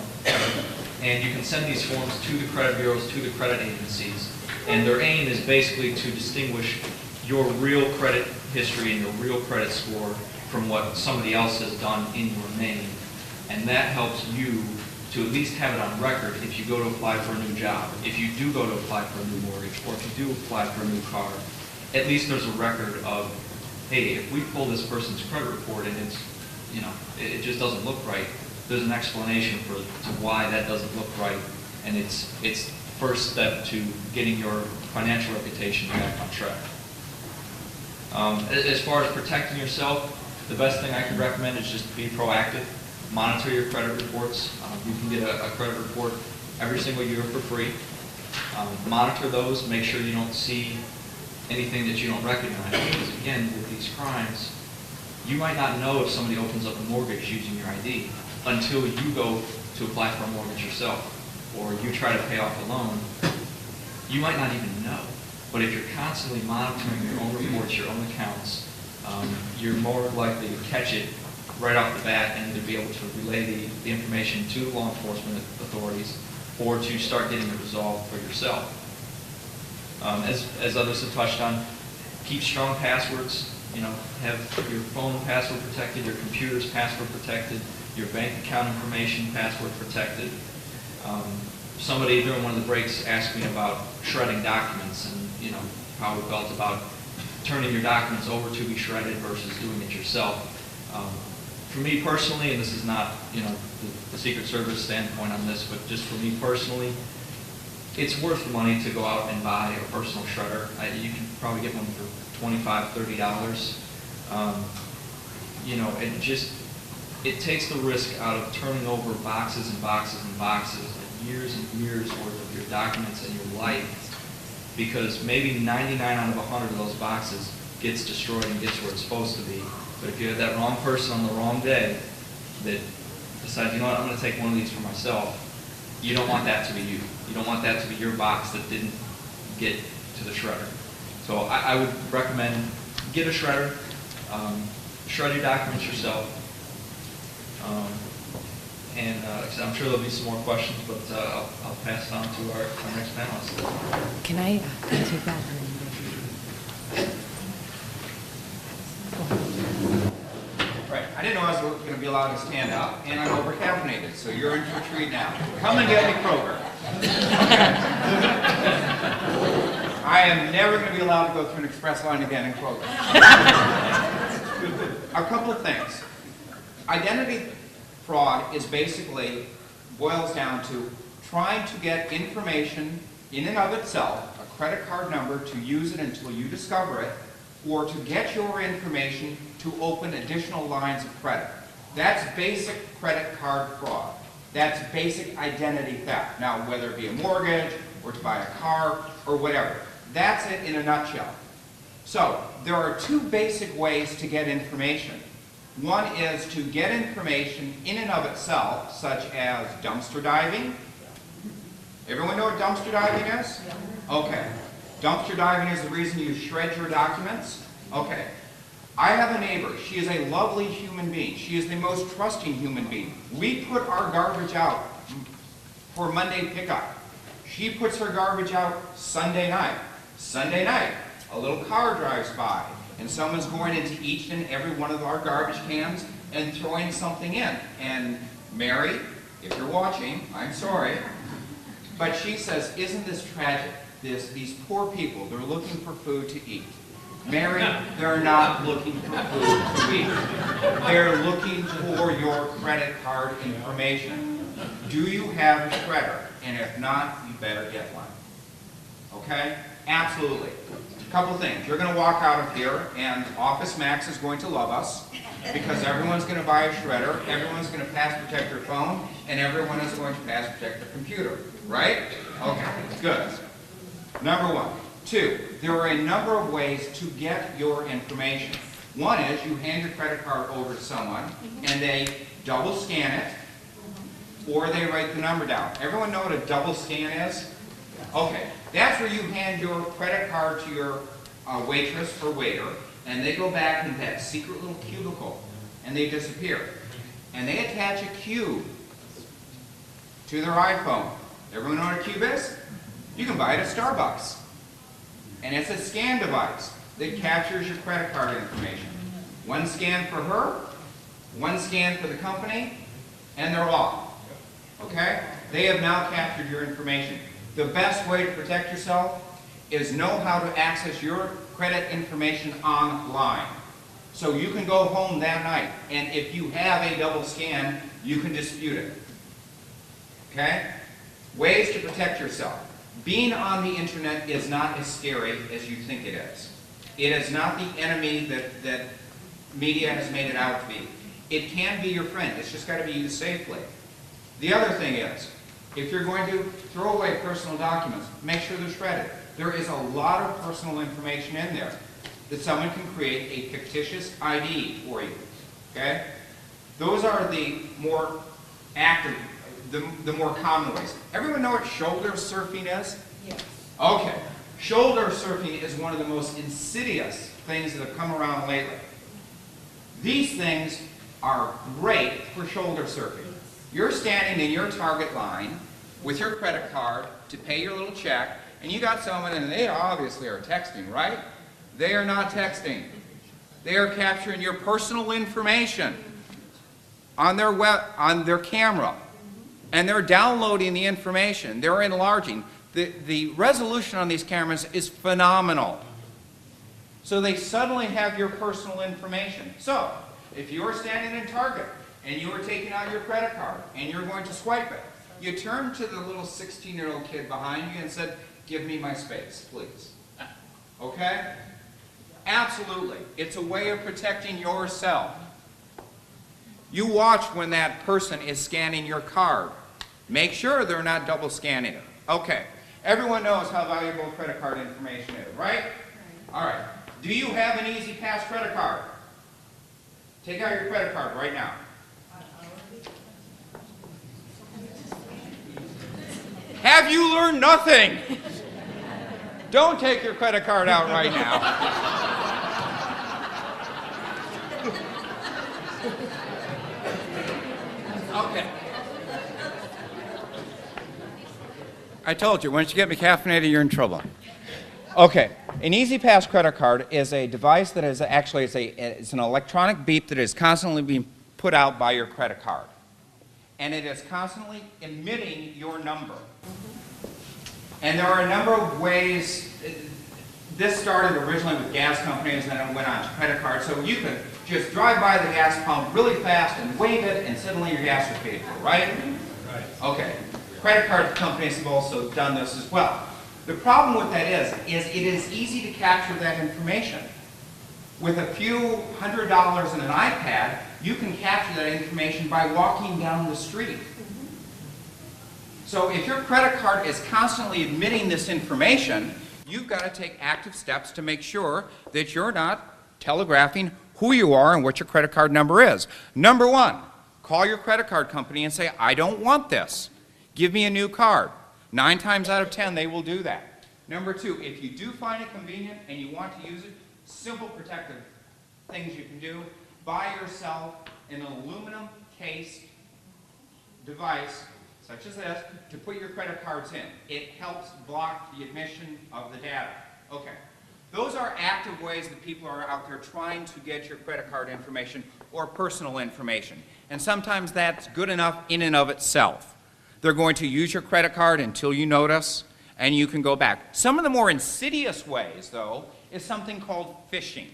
and you can send these forms to the credit bureaus, to the credit agencies, and their aim is basically to distinguish your real credit history and your real credit score from what somebody else has done in your name. And that helps you to at least have it on record if you go to apply for a new job, if you do go to apply for a new mortgage, or if you do apply for a new car. At least there's a record of, hey, if we pull this person's credit report and it's, you know, it just doesn't look right, there's an explanation to why that doesn't look right, and it's first step to getting your financial reputation back on track. As far as protecting yourself, the best thing I can recommend is just to be proactive. Monitor your credit reports. You can get a credit report every single year for free. Monitor those. Make sure you don't see anything that you don't recognize. Because again, with these crimes, you might not know if somebody opens up a mortgage using your ID until you go to apply for a mortgage yourself, or you try to pay off a loan. You might not even know. But if you're constantly monitoring your own reports, your own accounts, you're more likely to catch it right off the bat and to be able to relay the information to law enforcement authorities, or to start getting it resolved for yourself. As others have touched on, keep strong passwords. You know, have your phone password protected, your computer's password protected, your bank account information password protected. Somebody during one of the breaks asked me about shredding documents, and you know how we felt about turning your documents over to be shredded versus doing it yourself. For me personally, and this is not, you know, the Secret Service standpoint on this, but just for me personally, it's worth the money to go out and buy a personal shredder. You can probably get one for $25, $30. You know, it takes the risk out of turning over boxes and boxes and boxes, years and years worth of your documents and your life, because maybe 99 out of 100 of those boxes gets destroyed and gets where it's supposed to be. But if you have that wrong person on the wrong day that decides, you know what, I'm going to take one of these for myself, you don't want that to be you. You don't want that to be your box that didn't get to the shredder. So I would recommend get a shredder, shred your documents yourself, and I'm sure there'll be some more questions, but I'll pass it on to our next panelist. Can I take that? Right. I didn't know I was going to be allowed to stand up, and I'm over-caffeinated, so you're in for a treat now. Come and get me, Kroger. I am never going to be allowed to go through an express line again in Kroger. A couple of things. Identity fraud is basically, boils down to trying to get information in and of itself, a credit card number, to use it until you discover it, or to get your information to open additional lines of credit. That's basic credit card fraud. That's basic identity theft. Now, whether it be a mortgage or to buy a car or whatever, that's it in a nutshell. So, there are two basic ways to get information. One is to get information in and of itself, such as dumpster diving. Everyone know what dumpster diving is? Okay. Dumpster diving is the reason you shred your documents? Okay. I have a neighbor. She is a lovely human being. She is the most trusting human being. We put our garbage out for Monday pickup. She puts her garbage out Sunday night. Sunday night, a little car drives by, and someone's going into each and every one of our garbage cans and throwing something in. And Mary, if you're watching, I'm sorry, but she says, isn't this tragic? These poor people, they're looking for food to eat. Mary, they're not looking for food to eat. They're looking for your credit card information. Do you have a shredder? And if not, you better get one. Okay? Absolutely. A couple things. You're going to walk out of here, and Office Max is going to love us, because everyone's going to buy a shredder, everyone's going to pass protect their phone, and everyone is going to pass protect their computer. Right? Okay, good. Number one. Two, there are a number of ways to get your information. One is you hand your credit card over to someone, and they double scan it, or they write the number down. Everyone know what a double scan is? Okay, that's where you hand your credit card to your waitress or waiter, and they go back into that secret little cubicle, and they disappear. And they attach a cube to their iPhone. Everyone know what a cube is? You can buy it at Starbucks. And it's a scan device that captures your credit card information. One scan for her, one scan for the company, and they're off. Okay? They have now captured your information. The best way to protect yourself is know how to access your credit information online. So you can go home that night, and if you have a double scan, you can dispute it. Okay? Ways to protect yourself. Being on the internet is not as scary as you think it is. It is not the enemy that media has made it out to be. It can be your friend. It's just got to be used safely. The other thing is, if you're going to throw away personal documents, make sure they're shredded. There is a lot of personal information in there that someone can create a fictitious ID for you. Okay? Those are the more active, the more common ways. Everyone know what shoulder surfing is? Yes. Okay. Shoulder surfing is one of the most insidious things that have come around lately. These things are great for shoulder surfing. You're standing in your Target line with your credit card to pay your little check, and you got someone, and they obviously are texting, right? They are not texting. They are capturing your personal information on their camera. And they're downloading the information. They're enlarging. The resolution on these cameras is phenomenal. So they suddenly have your personal information. So, if you are standing in Target and you are taking out your credit card and you're going to swipe it, you turn to the little 16-year-old kid behind you and said, "Give me my space, please." Okay? Absolutely. It's a way of protecting yourself. You watch when that person is scanning your card. Make sure they're not double scanning it. Okay. Everyone knows how valuable credit card information is, right? All right. Do you have an Easy Pass credit card? Take out your credit card right now. Have you learned nothing? Don't take your credit card out right now. Okay. I told you, once you get me caffeinated, you're in trouble. Okay, an Easy Pass credit card is a device that is actually, it's an electronic beep that is constantly being put out by your credit card. And it is constantly emitting your number. And there are a number of ways. This started originally with gas companies, and then it went on to credit cards. So you could just drive by the gas pump really fast and wave it, and suddenly your gas is paid for, right? Right. Okay. Credit card companies have also done this as well. The problem with that is it is easy to capture that information. With a few $100s and an iPad, you can capture that information by walking down the street. So if your credit card is constantly admitting this information, you've got to take active steps to make sure that you're not telegraphing who you are and what your credit card number is. Number one, call your credit card company and say, I don't want this. Give me a new card. 9 times out of 10, they will do that. Number two, if you do find it convenient and you want to use it, simple protective things you can do. Buy yourself an aluminum cased device, such as this, to put your credit cards in. It helps block the admission of the data. Okay. Those are active ways that people are out there trying to get your credit card information or personal information. And sometimes that's good enough in and of itself. They're going to use your credit card until you notice, and you can go back. Some of the more insidious ways, though, is something called phishing.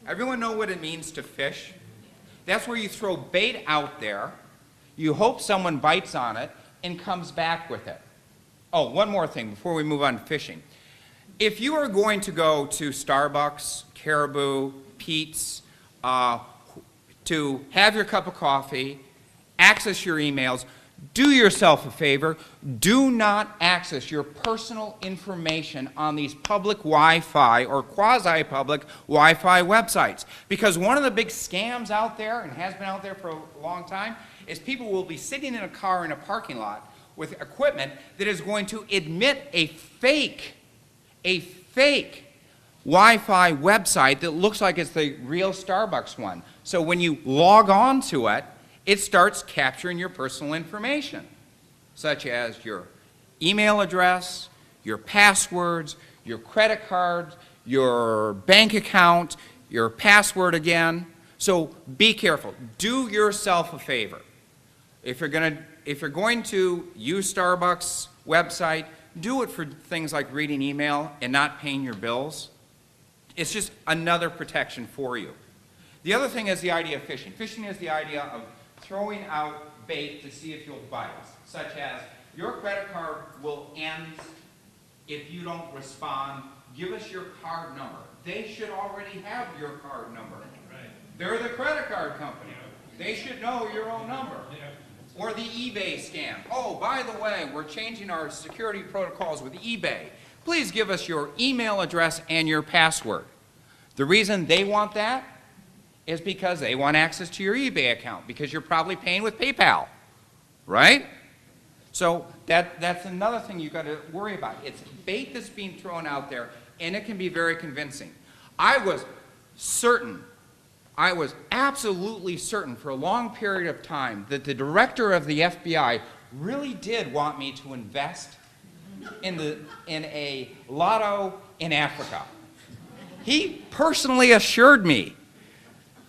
Everyone know what it means to fish? That's where you throw bait out there, you hope someone bites on it, and comes back with it. Oh, one more thing before we move on to phishing. If you are going to go to Starbucks, Caribou, Pete's, to have your cup of coffee, access your emails, do yourself a favor. Do not access your personal information on these public Wi-Fi or quasi-public Wi-Fi websites. Because one of the big scams out there, and has been out there for a long time, is people will be sitting in a car in a parking lot with equipment that is going to admit a fake Wi-Fi website that looks like it's the real Starbucks one. So when you log on to it, it starts capturing your personal information, such as your email address, your passwords, your credit card, your bank account, your password again. So be careful. Do yourself a favor. If you're going to use Starbucks website, do it for things like reading email and not paying your bills. It's just another protection for you. The other thing is the idea of phishing. Phishing is the idea of throwing out bait to see if you'll bite, such as your credit card will end if you don't respond. Give us your card number. They should already have your card number. Right. They're the credit card company. They should know your own number. Yeah. Or the eBay scam. Oh, by the way, we're changing our security protocols with eBay. Please give us your email address and your password. The reason they want that is because they want access to your eBay account, because you're probably paying with PayPal, right? So that's another thing you've got to worry about. It's bait that's being thrown out there, and it can be very convincing. I was absolutely certain for a long period of time that the director of the FBI really did want me to invest in a lotto in Africa. He personally assured me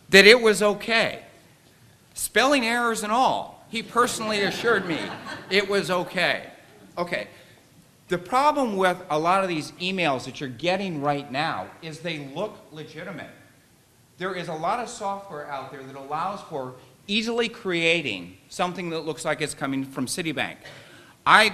that it was okay. Spelling errors and all, he personally assured me it was okay. Okay, the problem with a lot of these emails that you're getting right now is they look legitimate. There is a lot of software out there that allows for easily creating something that looks like it's coming from Citibank. I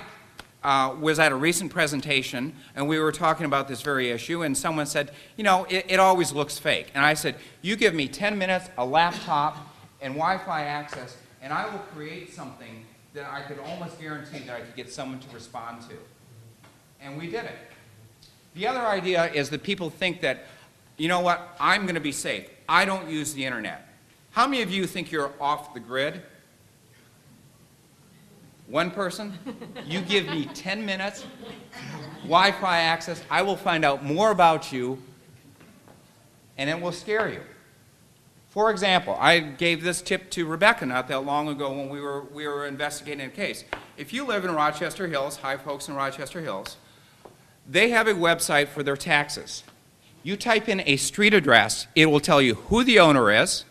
was at a recent presentation, and we were talking about this very issue, and someone said, you know, it always looks fake. And I said, you give me 10 minutes, a laptop, and Wi-Fi access, and I will create something that I could almost guarantee that I could get someone to respond to. And we did it. The other idea is that people think that, you know what, I'm going to be safe. I don't use the internet. How many of you think you're off the grid? One person? You give me 10 minutes, Wi-Fi access, I will find out more about you, and it will scare you. For example, I gave this tip to Rebecca not that long ago when we were investigating a case. If you live in Rochester Hills, hi folks in Rochester Hills, they have a website for their taxes. You type in a street address, it will tell you who the owner is,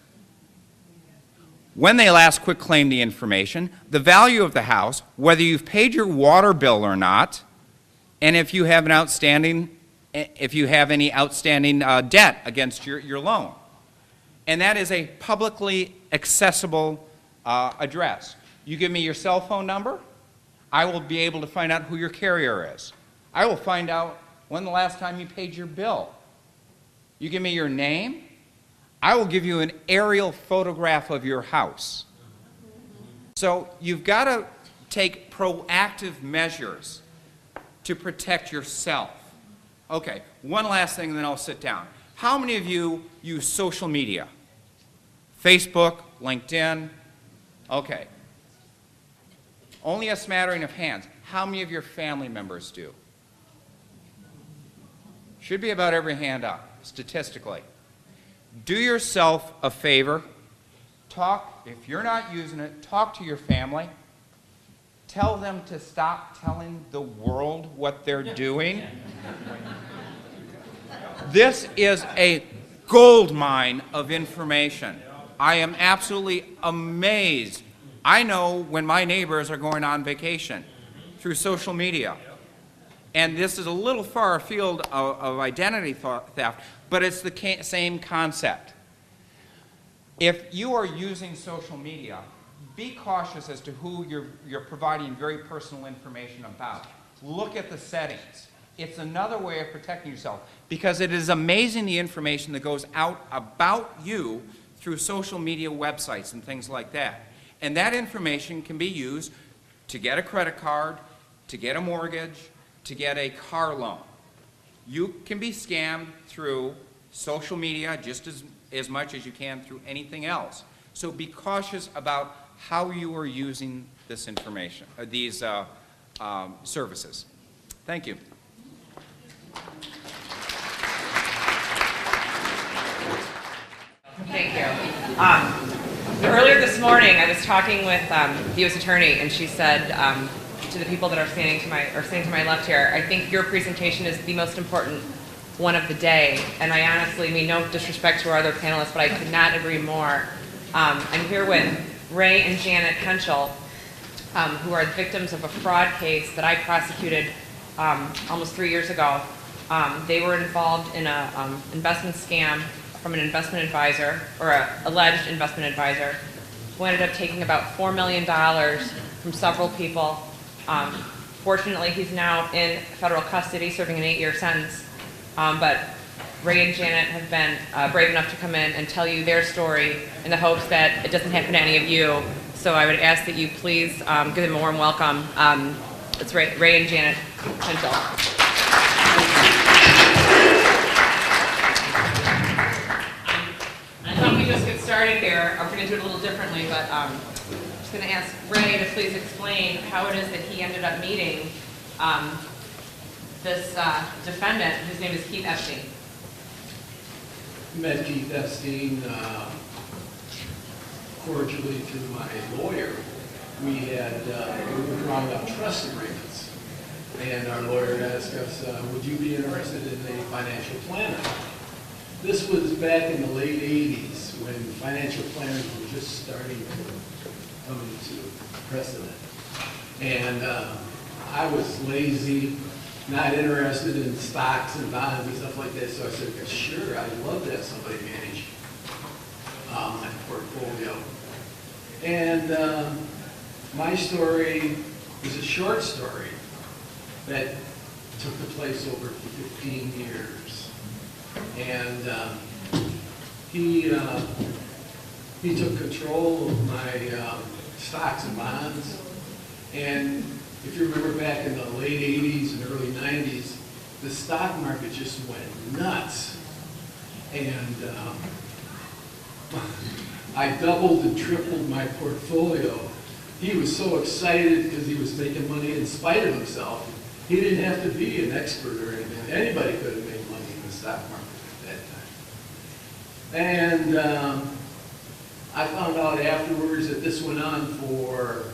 when they last quitclaimed the information, the value of the house, whether you've paid your water bill or not, and if you have any outstanding debt against your loan. And that is a publicly accessible address. You give me your cell phone number, I will be able to find out who your carrier is. I will find out when the last time you paid your bill. You give me your name, I will give you an aerial photograph of your house. So you've got to take proactive measures to protect yourself. Okay, one last thing and then I'll sit down. How many of you use social media? Facebook, LinkedIn? Okay. Only a smattering of hands. How many of your family members do? Should be about every hand up, statistically. Do yourself a favor. Talk, if you're not using it, talk to your family. Tell them to stop telling the world what they're doing. This is a gold mine of information. I am absolutely amazed. I know when my neighbors are going on vacation through social media. And this is a little far afield of identity theft, but it's the same concept. If you are using social media, be cautious as to who you're providing very personal information about. Look at the settings. It's another way of protecting yourself because it is amazing the information that goes out about you through social media websites and things like that. And that information can be used to get a credit card, to get a mortgage, to get a car loan. You can be scammed through social media just as much as you can through anything else. So be cautious about how you are using this information, these services. Thank you. Thank you. Earlier this morning, I was talking with the U.S. Attorney, and she said to the people that are standing to my left here, I think your presentation is the most important one of the day. And I honestly mean no disrespect to our other panelists, but I could not agree more. I'm here with Ray and Janet Henschel, who are victims of a fraud case that I prosecuted almost 3 years ago. They were involved in an investment scam from an investment advisor, or an alleged investment advisor, who ended up taking about $4 million from several people. Fortunately, he's now in federal custody, serving an 8-year sentence. But Ray and Janet have been brave enough to come in and tell you their story in the hopes that it doesn't happen to any of you. So I would ask that you please give them a warm welcome. It's Ray and Janet Henschel. I thought we'd just get started here. I'm going to do it a little differently, but I'm just going to ask Ray to please explain how it is that he ended up meeting this defendant, whose name is Keith Epstein. Met Keith Epstein cordially through my lawyer. We were drawing up trust agreements, and our lawyer asked us, would you be interested in a financial planner? This was back in the late 80s when financial planners were just starting to come into precedent. And I was lazy, not interested in stocks and bonds and stuff like that, so I said, sure, I'd love to have somebody manage my portfolio. And my story is a short story that took place over 15 years. And he took control of my stocks and bonds. And if you remember back in the late 80s and early 90s, the stock market just went nuts. And I doubled and tripled my portfolio. He was so excited because he was making money in spite of himself. He didn't have to be an expert or anything. Anybody could have made money in the stock market at that time. And I found out afterwards that this went on for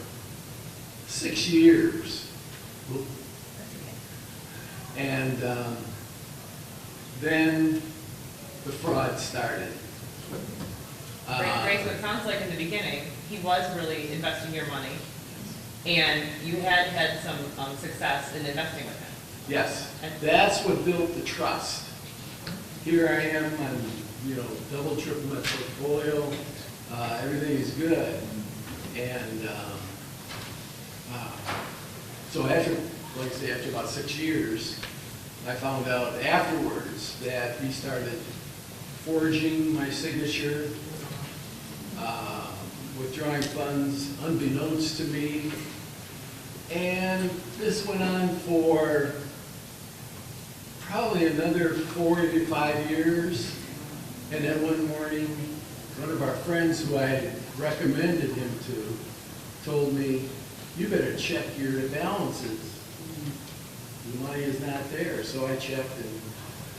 6 years. And then the fraud started. Ray, so it sounds like in the beginning, he was really investing your money, and you had some success in investing with him. Yes, that's what built the trust. Here I am, I'm double, triple my portfolio. Everything is good, and so after, like I say, after about 6 years, I found out afterwards that he started forging my signature, withdrawing funds unbeknownst to me. And this went on for probably another 4 to 5 years. And then one morning, one of our friends who I had recommended him to told me, "You better check your balances. The money is not there." So I checked, and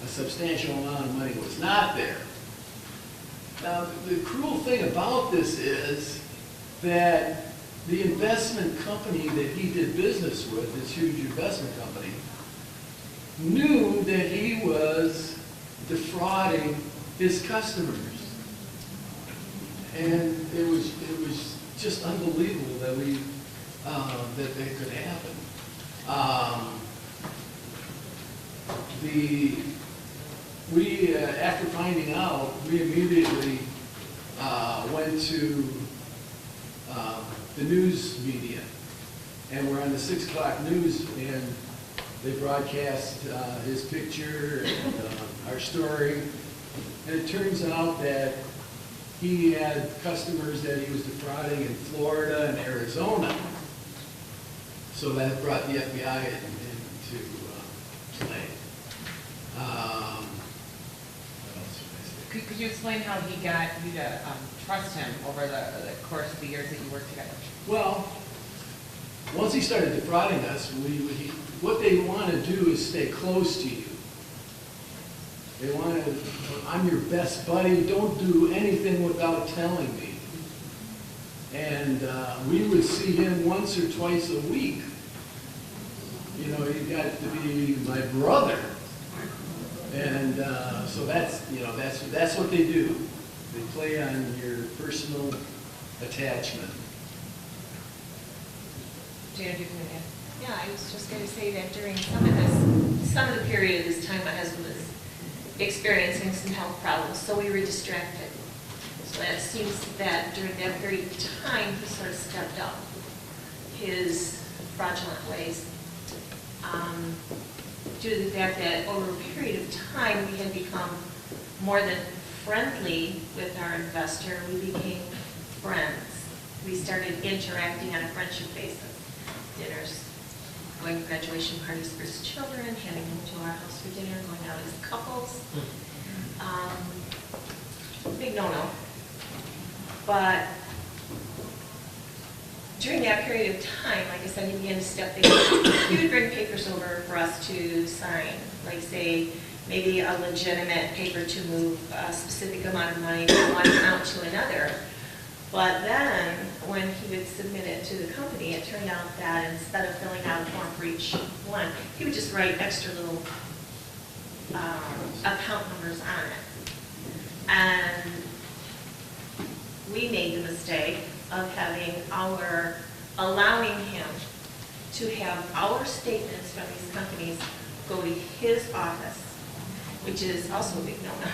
a substantial amount of money was not there. Now, the cruel thing about this is that the investment company that he did business with, this huge investment company, knew that he was defrauding his customers. And it was just unbelievable that that could happen. After finding out, we immediately went to the news media, and we're on the 6 o'clock news, and they broadcast his picture and our story. And it turns out that he had customers that he was defrauding in Florida and Arizona. So that brought the FBI into play. What else should I say? Could you explain how he got you to trust him over the course of the years that you worked together? Well, once he started defrauding us, what they want to do is stay close to you. They want to, "I'm your best buddy, don't do anything without telling me." And we would see him once or twice a week. You know, he got to be my brother. And so that's what they do. They play on your personal attachment. Janet, you can add. Yeah, I was just going to say that during some of the period of this time, my husband was experiencing some health problems, so we were distracted. So it seems that during that period of time, he sort of stepped up his fraudulent ways. Due to the fact that over a period of time, we had become more than friendly with our investor, we became friends. We started interacting on a friendship basis. Dinners, going to graduation parties for his children, having him to our house for dinner, going out as couples. Big no-no. But during that period of time, like I said, he began to step in. He would bring papers over for us to sign, like say, maybe a legitimate paper to move a specific amount of money from one account to another. But then, when he would submit it to the company, it turned out that instead of filling out a form for each one, he would just write extra little account numbers on it. And we made the mistake of allowing him to have our statements from these companies go to his office, which is also a big no-no.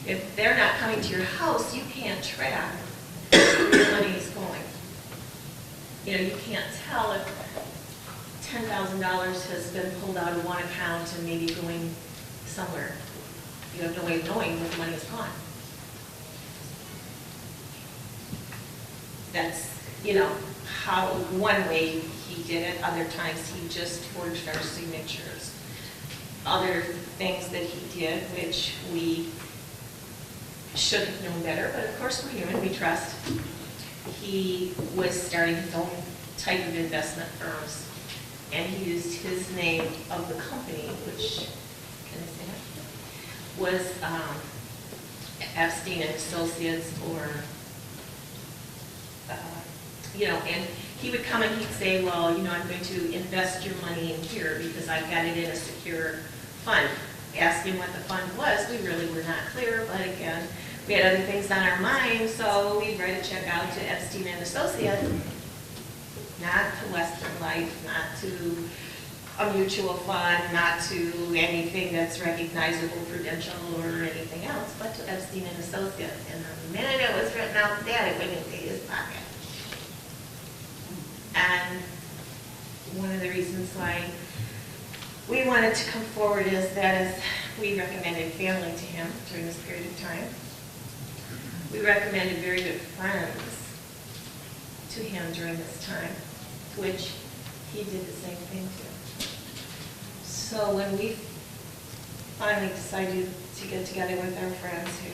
If they're not coming to your house, you can't track where your money is going. You know, you can't tell if $10,000 has been pulled out of one account and maybe going somewhere. You have no way of knowing where the money is gone. That's, you know, how one way he did it. Other times he just forged our signatures. Other things that he did, which we should have known better, but of course we're human, we trust. He was starting his own type of investment firms, and he used his name of the company, which, can I say that? Was Epstein and Associates, or you know, and he would come and he'd say, well, you know, I'm going to invest your money in here because I've got it in a secure fund. Asked him what the fund was, we really were not clear, but again, we had other things on our mind, so we'd write a check out to Epstein and Associates, not to Western Life, not to a mutual fund, not to anything that's recognizable, Prudential, or anything else, but to Epstein and Associates. And the minute it was written out to that, it went into his pocket. And one of the reasons why we wanted to come forward is that as We recommended family to him during this period of time. We recommended very good friends to him during this time, which he did the same thing to. So when we finally decided to get together with our friends who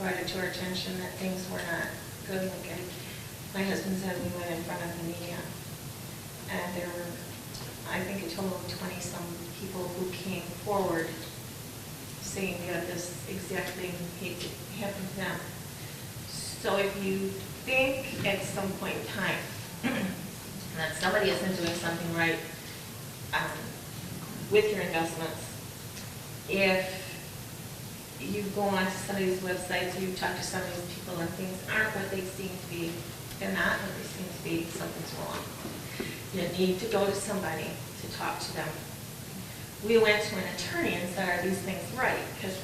brought it to our attention that things were not good looking, my husband said we went in front of the media. And there were, I think, a total of 20-some people who came forward saying that this exact thing happened to them. So if you think at some point in time that somebody isn't doing something right with your investments, if you go onto some of these websites, you talk to some of these people and things aren't what they seem to be, they're not what they seem to be, something's wrong. You need to go to somebody to talk to them. We went to an attorney and said, are these things right? Because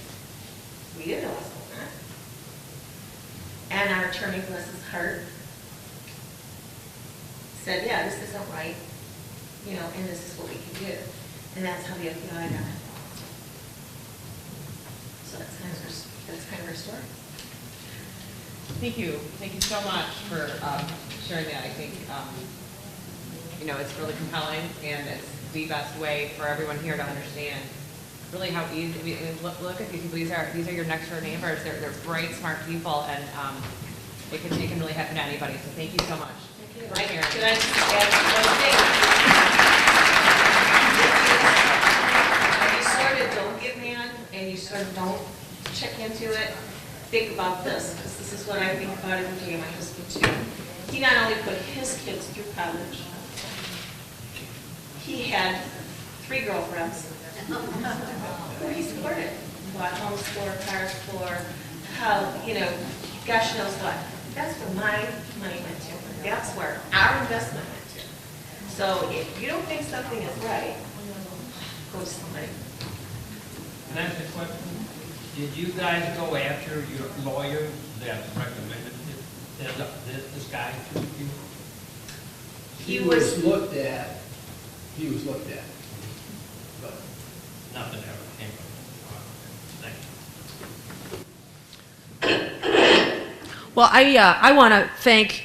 we didn't know what's going on. And our attorney, bless his heart, said, yeah, this isn't right, and this is what we can do. And that's how the FBI got involved. So that's kind of our story. Thank you. Thank you so much for sharing that. I think, it's really compelling, and it's the best way for everyone here to understand really how easy. I mean, look at these people. These are your next door neighbors. They're bright, smart people, and it can really happen to anybody. So thank you so much. Thank you. Right, Erin. Could I just add one thing? When you sort of don't get mad and you sort of don't check into it, think about this, because this is what I think about every day, my husband too. He not only put his kids through college, he had 3 girlfriends who he supported. Bought homes for, cars for, how, gosh knows what. That's where my money went to. That's where our investment went to. So if you don't think something is right, go to somebody. Can I ask a question? Did you guys go after your lawyer that recommended this guy to you? He was looked at, but Nothing ever came of it. Thank you. Well, I want to thank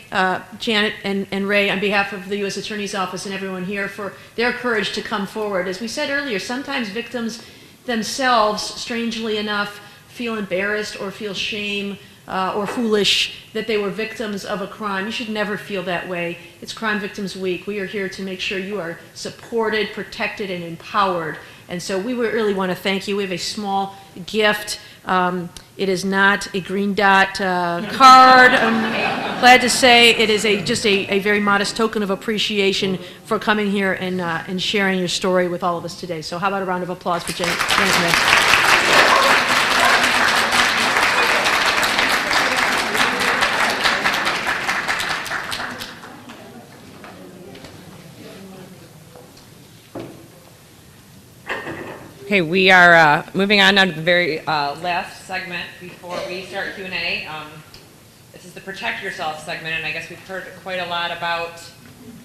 Janet and Ray on behalf of the U.S. Attorney's Office and everyone here for their courage to come forward. As we said earlier, sometimes victims themselves, strangely enough, feel embarrassed or feel shame or foolish that they were victims of a crime. You should never feel that way. It's Crime Victims Week. We are here to make sure you are supported, protected, and empowered. And so we really want to thank you. We have a small gift. It is not a green dot card. I'm glad to say it is just a very modest token of appreciation for coming here and sharing your story with all of us today. So how about a round of applause for Janet and Ray? Okay, we are moving on now to the very last segment before we start Q&A. This is the Protect Yourself segment, and I guess we've heard quite a lot about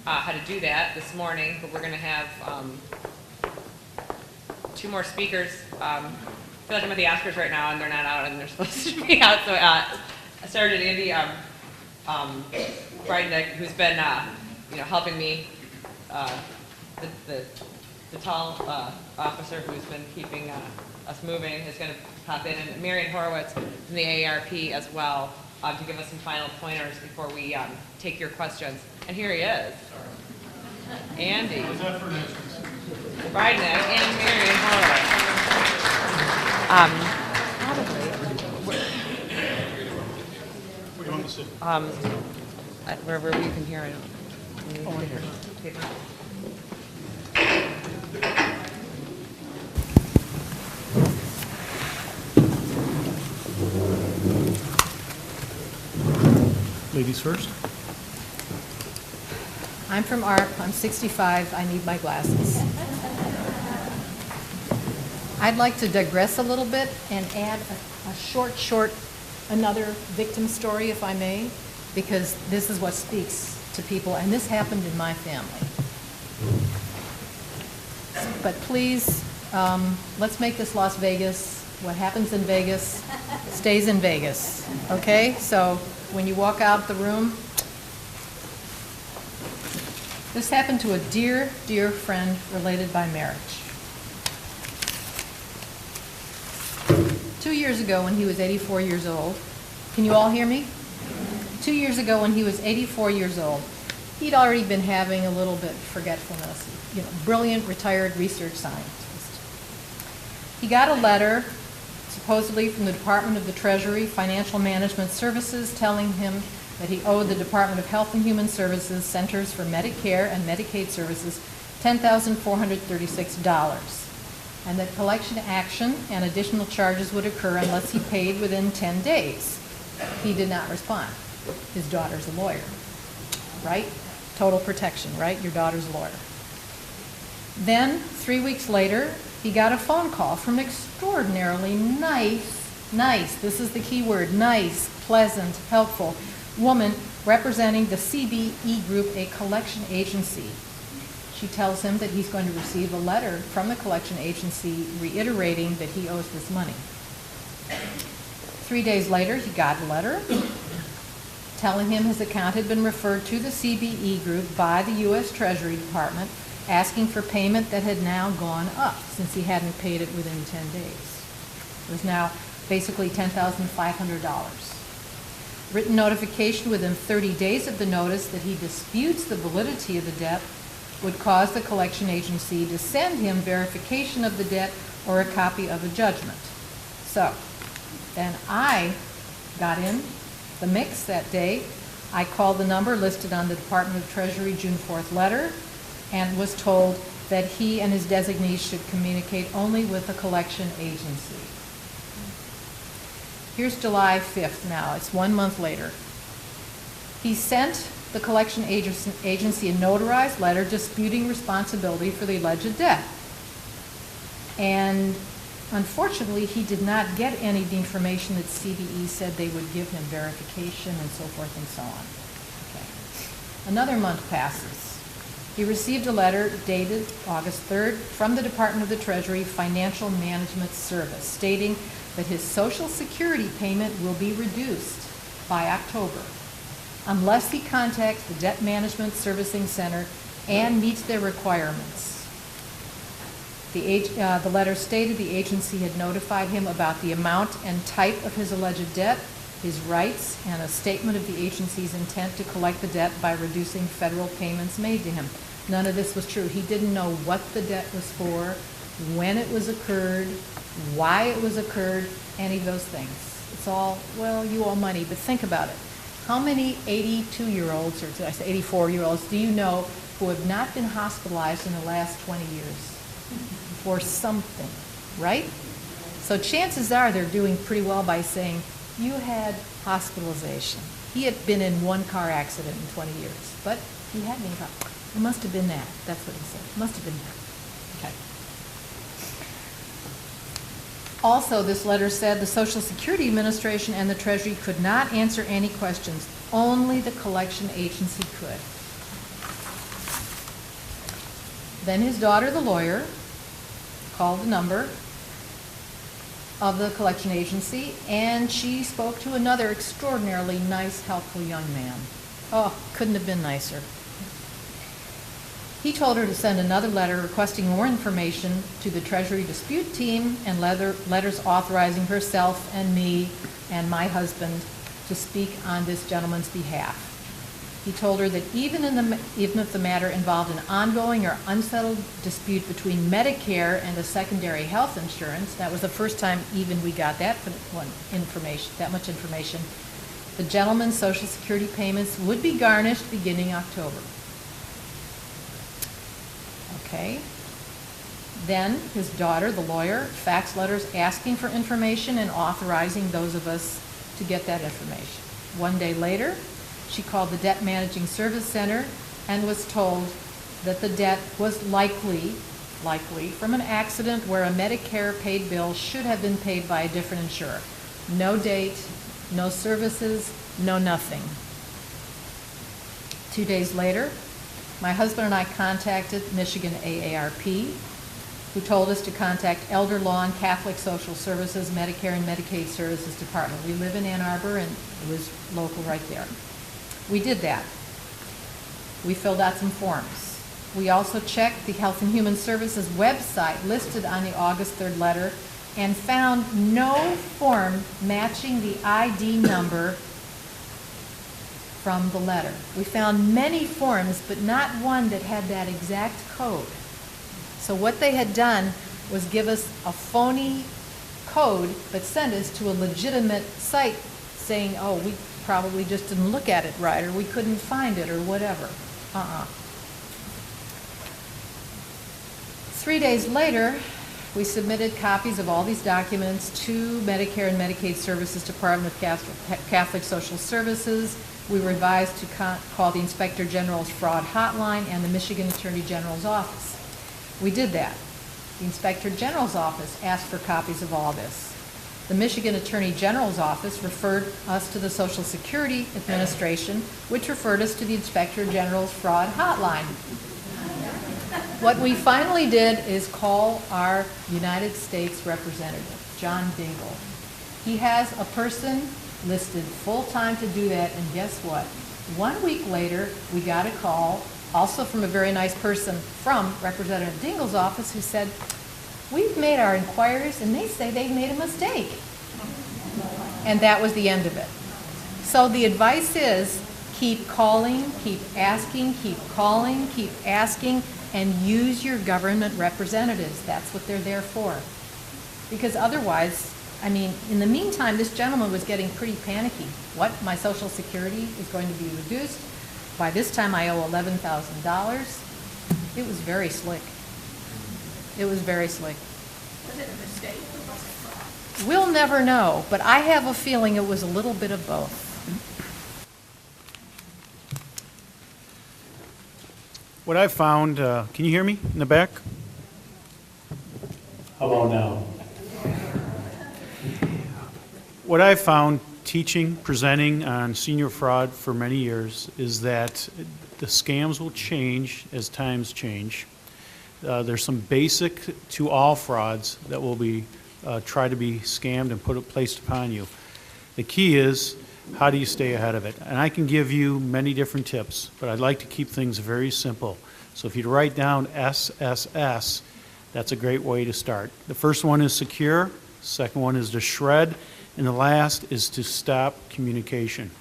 how to do that this morning, but we're going to have 2 more speakers. I feel like I'm at the Oscars right now, and they're not out, and they're supposed to be out. So Sergeant Andy Breidnick, who's been helping me, the tall officer who's been keeping us moving, is going to pop in, and Marion Horowitz from the AARP as well, to give us some final pointers before we take your questions. And here he is, Andy Breidnick and Marion Horowitz. Wherever you can hear it. Paper. Ladies first. I'm from ARP. I'm 65. I need my glasses. I'd like to digress a little bit and add a short, another victim story, if I may, because this is what speaks to people, and this happened in my family. But please let's make this Las Vegas. What happens in Vegas stays in Vegas, okay? So when you walk out the room, this happened to a dear, dear friend related by marriage. 2 years ago when he was 84 years old, can you all hear me? 2 years ago when he was 84 years old, he'd already been having a little bit of forgetfulness, brilliant retired research scientist. He got a letter, supposedly from the Department of the Treasury Financial Management Services, telling him that he owed the Department of Health and Human Services Centers for Medicare and Medicaid Services $10,436, and that collection action and additional charges would occur unless he paid within 10 days. He did not respond. His daughter's a lawyer, right? Total protection, right? Your daughter's a lawyer. Then, 3 weeks later, he got a phone call from an extraordinarily nice, this is the key word, nice, pleasant, helpful woman representing the CBE Group, a collection agency. She tells him that he's going to receive a letter from the collection agency reiterating that he owes this money. 3 days later, he got a letter telling him his account had been referred to the CBE Group by the U.S. Treasury Department, asking for payment that had now gone up since he hadn't paid it within 10 days. It was now basically $10,500. Written notification within 30 days of the notice that he disputes the validity of the debt would cause the collection agency to send him verification of the debt or a copy of a judgment. So, then I got in the mix that day. I called the number listed on the Department of Treasury June 4th letter and was told that he and his designees should communicate only with the collection agency. Here's July 5th now. It's 1 month later. He sent the collection agency a notarized letter disputing responsibility for the alleged debt. And unfortunately, he did not get any of the information that CBE said they would give him, verification and so forth and so on. Okay. Another month passes. He received a letter dated August 3rd from the Department of the Treasury Financial Management Service stating that his Social Security payment will be reduced by October unless he contacts the Debt Management Servicing Center and meets their requirements. The letter stated the agency had notified him about the amount and type of his alleged debt, his rights, and a statement of the agency's intent to collect the debt by reducing federal payments made to him. None of this was true. He didn't know what the debt was for, when it was occurred, why it was occurred, any of those things. It's all, well, you owe money, but think about it. How many 82-year-olds, or did I say 84-year-olds, do you know who have not been hospitalized in the last 20 years for something, right? So chances are they're doing pretty well by saying, you had hospitalization. He had been in one car accident in 20 years, but he hadn't been car. It must have been that. That's what he said. It must have been that. Okay. Also, this letter said the Social Security Administration and the Treasury could not answer any questions. Only the collection agency could. Then his daughter, the lawyer, called the number of the collection agency, and she spoke to another extraordinarily nice, helpful young man. Oh, couldn't have been nicer. He told her to send another letter requesting more information to the Treasury dispute team and letters authorizing herself and me and my husband to speak on this gentleman's behalf. He told her that even if the matter involved an ongoing or unsettled dispute between Medicare and a secondary health insurance, that was the first time even we got that much information, the gentleman's Social Security payments would be garnished beginning October. Okay. Then his daughter, the lawyer, faxed letters asking for information and authorizing those of us to get that information. 1 day later, she called the Debt Managing Service Center and was told that the debt was likely from an accident where a Medicare paid bill should have been paid by a different insurer. No date, no services, no nothing. 2 days later, my husband and I contacted Michigan AARP, who told us to contact Elder Law and Catholic Social Services, Medicare and Medicaid Services Department. We live in Ann Arbor, and it was local right there. We did that. We filled out some forms. We also checked the Health and Human Services website listed on the August 3rd letter and found no form matching the ID number from the letter. We found many forms, but not one that had that exact code. So what they had done was give us a phony code, but send us to a legitimate site saying, oh, we probably just didn't look at it right, or we couldn't find it, or whatever. 3 days later, we submitted copies of all these documents to Medicare and Medicaid Services Department of Catholic Social Services. We were advised to call the Inspector General's Fraud Hotline and the Michigan Attorney General's office. We did that. The Inspector General's office asked for copies of all this. The Michigan Attorney General's office referred us to the Social Security Administration, which referred us to the Inspector General's Fraud Hotline. What we finally did is call our United States representative, John Dingell. He has a person listed full-time to do that, and guess what? 1 week later, we got a call, also from a very nice person from Representative Dingell's office, who said, we've made our inquiries, and they say they've made a mistake. And that was the end of it. So the advice is, keep calling, keep asking, keep calling, keep asking, and use your government representatives. That's what they're there for. Because otherwise, I mean, in the meantime, this gentleman was getting pretty panicky. What? My Social Security is going to be reduced. By this time, I owe $11,000. It was very slick. It was very slick. Was it a mistake or was it fraud? We'll never know, but I have a feeling it was a little bit of both. What I've found, can you hear me in the back? How about now? What I've found teaching, presenting on senior fraud for many years is that the scams will change as times change. There's some basic to all frauds that will be try to be scammed and placed upon you. The key is, how do you stay ahead of it? And I can give you many different tips, but I'd like to keep things very simple. So if you write down SSS, that's a great way to start. The first one is secure, second one is to shred, and the last is to stop communication.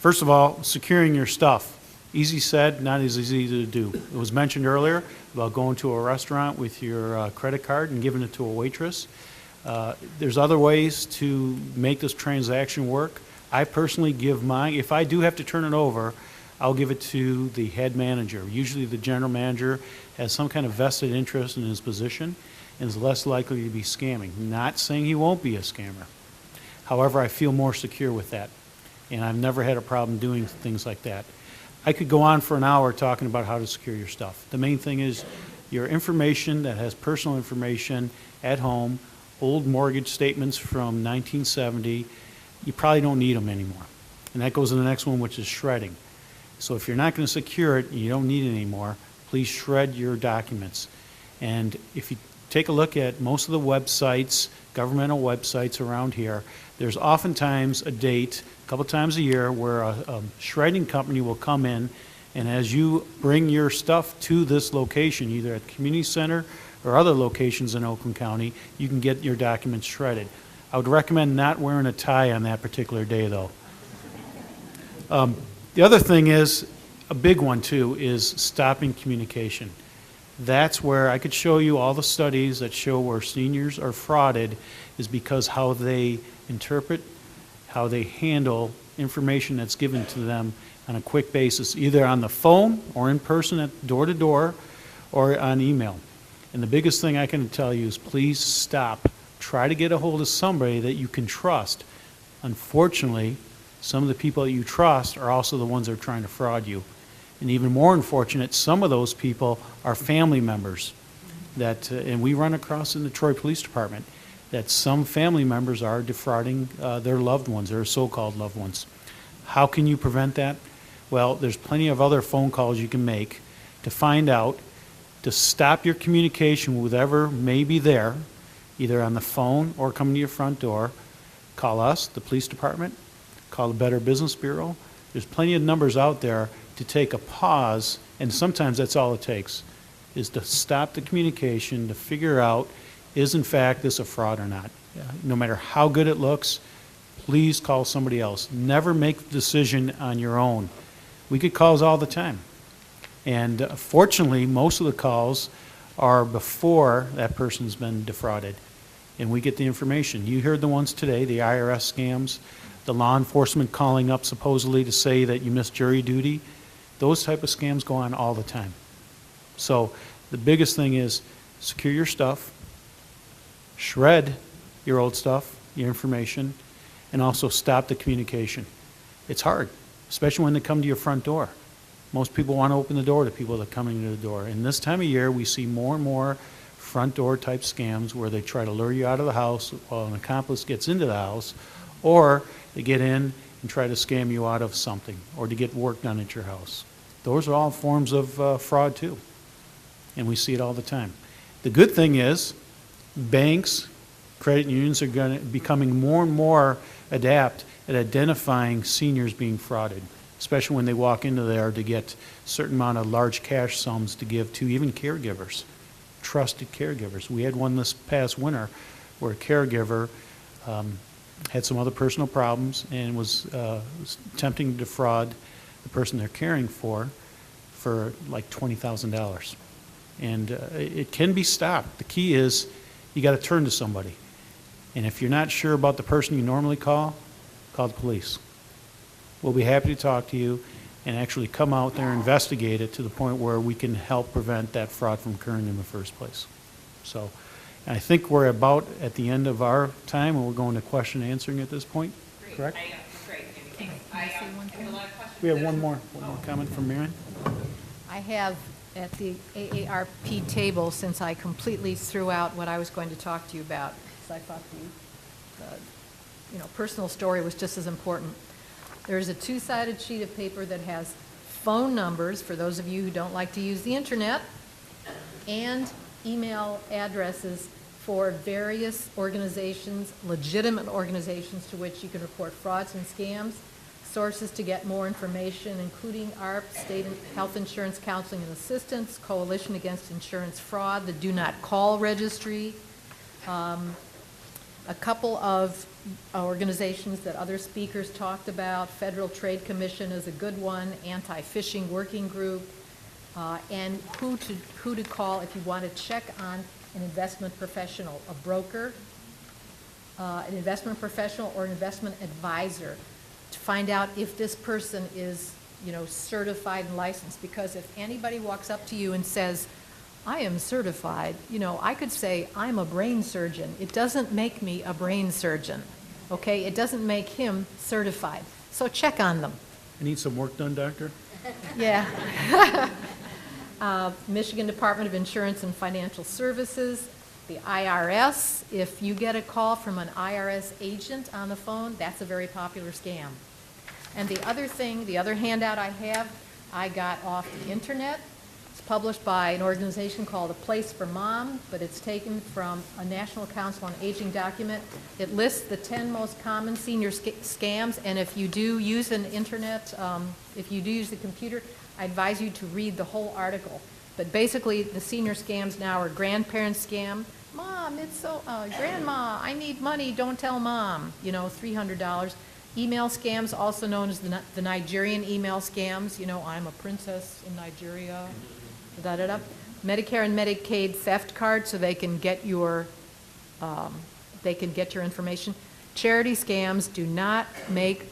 First of all, securing your stuff. Easy said, not as easy to do. It was mentioned earlier about going to a restaurant with your credit card and giving it to a waitress. There's other ways to make this transaction work. I personally give mine, if I do have to turn it over, I'll give it to the head manager. Usually the general manager has some kind of vested interest in his position and is less likely to be scamming. Not saying he won't be a scammer. However, I feel more secure with that, and I've never had a problem doing things like that. I could go on for an hour talking about how to secure your stuff. The main thing is your information that has personal information at home, old mortgage statements from 1970, you probably don't need them anymore. And that goes to the next one, which is shredding. So if you're not going to secure it and you don't need it anymore, please shred your documents. And if you take a look at most of the websites, governmental websites around here, there's oftentimes a date, a couple times a year, where a shredding company will come in, and as you bring your stuff to this location, either at the community center or other locations in Oakland County, you can get your documents shredded. I would recommend not wearing a tie on that particular day, though. The other thing is, a big one too, is stopping communication. That's where I could show you all the studies that show where seniors are frauded is because how they interpret, how they handle information that's given to them on a quick basis, either on the phone or in person at door to door or on email. And the biggest thing I can tell you is please stop. Try to get a hold of somebody that you can trust. Unfortunately, some of the people that you trust are also the ones that are trying to fraud you. And even more unfortunate, some of those people are family members that, and we run across in the Troy Police Department, that some family members are defrauding their loved ones, their so-called loved ones. How can you prevent that? Well, there's plenty of other phone calls you can make to find out to stop your communication with whoever may be there, either on the phone or coming to your front door. Call us, the police department, call the Better Business Bureau. There's plenty of numbers out there to take a pause, and sometimes that's all it takes, is to stop the communication, to figure out, is in fact this a fraud or not? No matter how good it looks, please call somebody else. Never make the decision on your own. We get calls all the time. And fortunately, most of the calls are before that person's been defrauded. And we get the information. You heard the ones today, the IRS scams, the law enforcement calling up supposedly to say that you missed jury duty. Those type of scams go on all the time. So the biggest thing is secure your stuff, shred your old stuff, your information, and also stop the communication. It's hard, especially when they come to your front door. Most people want to open the door to people that are coming to the door. And this time of year, we see more and more front door type scams where they try to lure you out of the house while an accomplice gets into the house, or they get in and try to scam you out of something, or to get work done at your house. Those are all forms of fraud too, and we see it all the time. The good thing is banks, credit unions are becoming more and more adept at identifying seniors being frauded, especially when they walk into there to get a certain amount of large cash sums to give to even caregivers, trusted caregivers. We had one this past winter where a caregiver had some other personal problems and was attempting to defraud the person they're caring for like $20,000. And it can be stopped. The key is you got to turn to somebody. And if you're not sure about the person you normally call the police. We'll be happy to talk to you and actually come out there and investigate it to the point where we can help prevent that fraud from occurring in the first place. So I think we're about at the end of our time, and we're going to question and answering at this point. Great. Correct? Great, Andy, thanks. I have a lot of questions. We have one more comment from Marion. I have at the AARP table, since I completely threw out what I was going to talk to you about, because I thought the personal story was just as important. There's a two-sided sheet of paper that has phone numbers for those of you who don't like to use the internet, and email addresses for various organizations, legitimate organizations to which you can report frauds and scams, sources to get more information, including AARP, State Health Insurance Counseling and Assistance, Coalition Against Insurance Fraud, the Do Not Call Registry, a couple of organizations that other speakers talked about. Federal Trade Commission is a good one, Anti-Phishing Working Group, and who to call if you want to check on an investment professional, a broker, an investment professional, or an investment advisor, to find out if this person is, certified and licensed. Because if anybody walks up to you and says, I am certified, I could say I'm a brain surgeon. It doesn't make me a brain surgeon, okay? It doesn't make him certified. So check on them. I need some work done, doctor. Yeah. Michigan Department of Insurance and Financial Services, the IRS. If you get a call from an IRS agent on the phone, that's a very popular scam. And the other thing, the other handout I have, I got off the internet. It's published by an organization called A Place for Mom, but it's taken from a National Council on Aging document. It lists the 10 most common senior scams, and if you do use an internet, if you do use the computer, I advise you to read the whole article. But basically, the senior scams now are grandparent scam. Mom, it's so, Grandma, I need money, don't tell Mom, $300. Email scams, also known as the Nigerian email scams, I'm a princess in Nigeria, da-da-da. Medicare and Medicaid theft card, so they can get your information. Charity scams do not make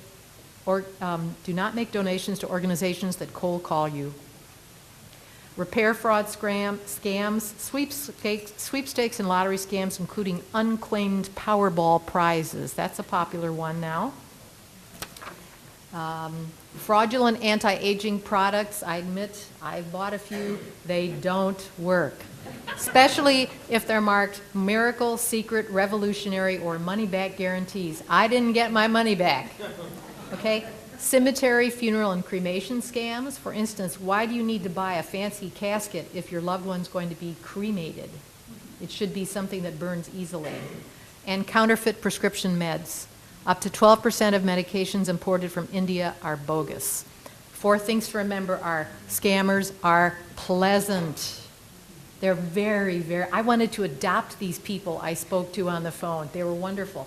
donations to organizations that cold call you. Repair fraud scams, sweepstakes and lottery scams, including unclaimed Powerball prizes. That's a popular one now. Fraudulent anti-aging products, I admit, I bought a few. They don't work, especially if they're marked miracle, secret, revolutionary, or money-back guarantees. I didn't get my money back, okay? Cemetery, funeral, and cremation scams. For instance, why do you need to buy a fancy casket if your loved one's going to be cremated? It should be something that burns easily. And counterfeit prescription meds. Up to 12% of medications imported from India are bogus. 4 things to remember are scammers are pleasant. They're very, very, I wanted to adopt these people I spoke to on the phone. They were wonderful.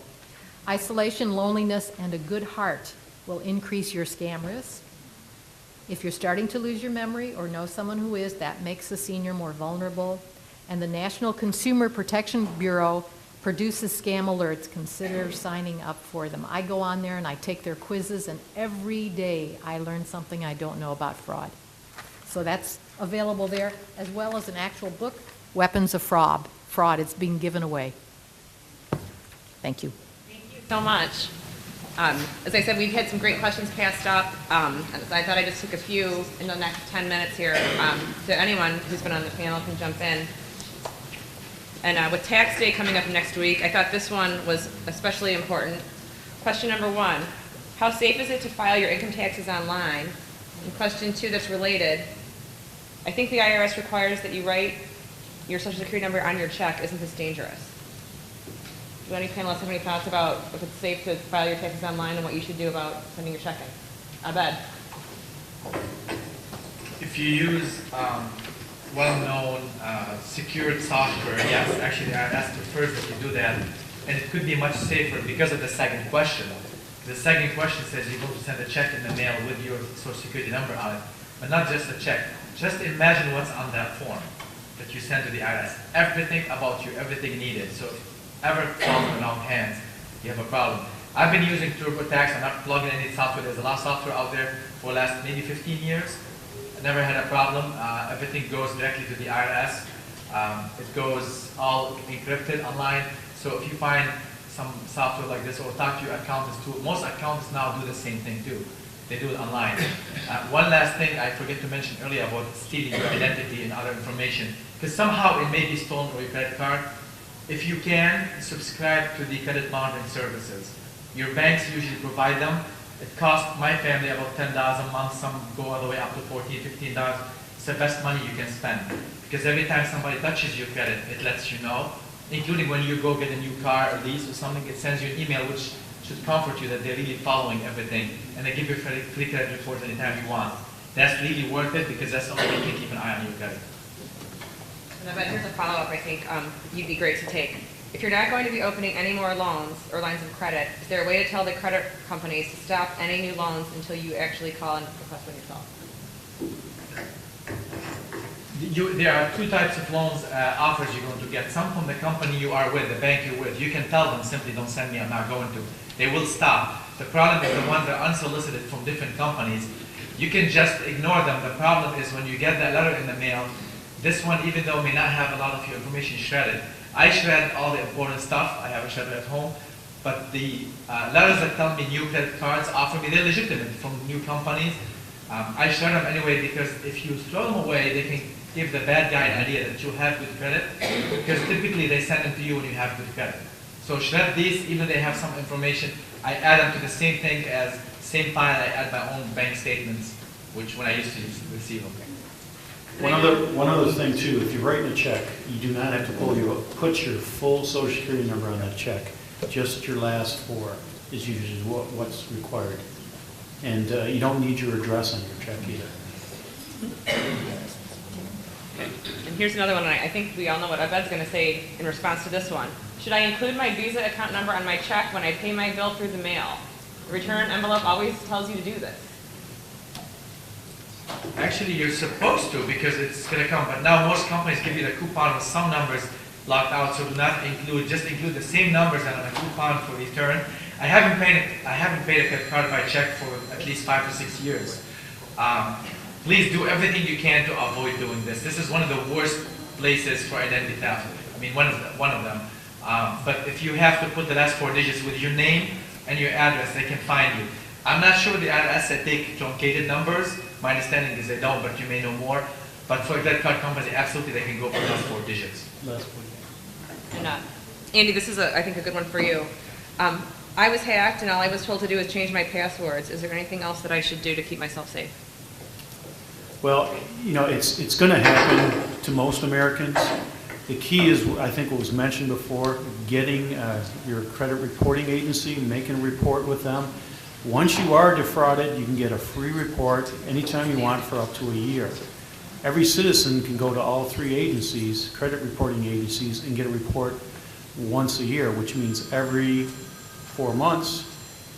Isolation, loneliness, and a good heart will increase your scam risk. If you're starting to lose your memory or know someone who is, that makes the senior more vulnerable. And the National Consumer Protection Bureau produces scam alerts. Consider signing up for them. I go on there and I take their quizzes, and every day I learn something I don't know about fraud. So that's available there, as well as an actual book, Weapons of Fraud. It's being given away. Thank you. Thank you so much. As I said, we've had some great questions passed up. And I thought I just took a few in the next 10 minutes here. To anyone who's been on the panel can jump in. And with tax day coming up next week, I thought this one was especially important. Question number 1, how safe is it to file your income taxes online? And question 2 that's related, I think the IRS requires that you write your Social Security number on your check. Isn't this dangerous? Do any panelists have any thoughts about if it's safe to file your taxes online and what you should do about sending your check in? Abed. If you use well-known secured software, yes, actually the IRS prefers that you do that, and it could be much safer because of the second question. The second question says you're going to send a check in the mail with your Social Security number on it, but not just a check. Just imagine what's on that form that you send to the IRS. Everything about you, everything needed. So if ever falls in the wrong hands, you have a problem. I've been using TurboTax. I'm not plugging any software. There's a lot of software out there for the last maybe 15 years. I never had a problem. Everything goes directly to the IRS. It goes all encrypted online. So if you find some software like this or talk to your accountants too, most accountants now do the same thing too. They do it online. One last thing I forget to mention earlier about stealing your identity and other information, because somehow it may be stolen or your credit card. If you can, subscribe to the credit monitoring services. Your banks usually provide them. It costs my family about $10 a month. Some go all the way up to $14, $15. It's the best money you can spend, because every time somebody touches your credit, it lets you know, including when you go get a new car or lease or something, it sends you an email which should comfort you that they're really following everything, and they give you free credit reports anytime you want. That's really worth it, because that's the only way you can keep an eye on your credit. And I bet here's a follow-up I think you'd be great to take. If you're not going to be opening any more loans or lines of credit, is there a way to tell the credit companies to stop any new loans until you actually call and request one yourself? There are 2 types of loans offers you're going to get. Some from the company you are with, the bank you're with. You can tell them simply, don't send me, I'm not going to. They will stop. The problem is the ones that are unsolicited from different companies. You can just ignore them. The problem is when you get that letter in the mail, this one, even though may not have a lot of your information shredded, I shred all the important stuff. I have a shredder at home. But the letters that tell me new credit cards offer me, they're legitimate from new companies. I shred them anyway, because if you throw them away, they can give the bad guy an idea that you have good credit, because typically they send them to you when you have good credit. So shred these, even if they have some information. I add them to the same thing as, same file, I add my own bank statements, which when I used to receive them. One other thing too, if you're writing a check, you do not have to put your full Social Security number on that check. Just your last 4 is usually what's required. And you don't need your address on your check either. Okay. And here's another one, and I think we all know what Abed's going to say in response to this one. Should I include my Visa account number on my check when I pay my bill through the mail? The return envelope always tells you to do this. Actually, you're supposed to, because it's going to come. But now most companies give you the coupon with some numbers locked out, so do not include, just include the same numbers on a coupon for return. I haven't paid a credit card by check for at least 5 to 6 years. Please do everything you can to avoid doing this. This is one of the worst places for identity theft. I mean, one of them. But if you have to put the last 4 digits with your name and your address, they can find you. I'm not sure the IRS that take truncated numbers. My understanding is they don't, but you may know more. But for credit card companies, absolutely they can go for the last 4 digits. And Andy, this is, I think, a good one for you. I was hacked and all I was told to do was change my passwords. Is there anything else that I should do to keep myself safe? Well, you know, it's going to happen to most Americans. The key is, I think what was mentioned before, getting your credit reporting agency, making a report with them. Once you are defrauded, you can get a free report anytime you want for up to a year. Every citizen can go to all 3 agencies, credit reporting agencies, and get a report once a year, which means every 4 months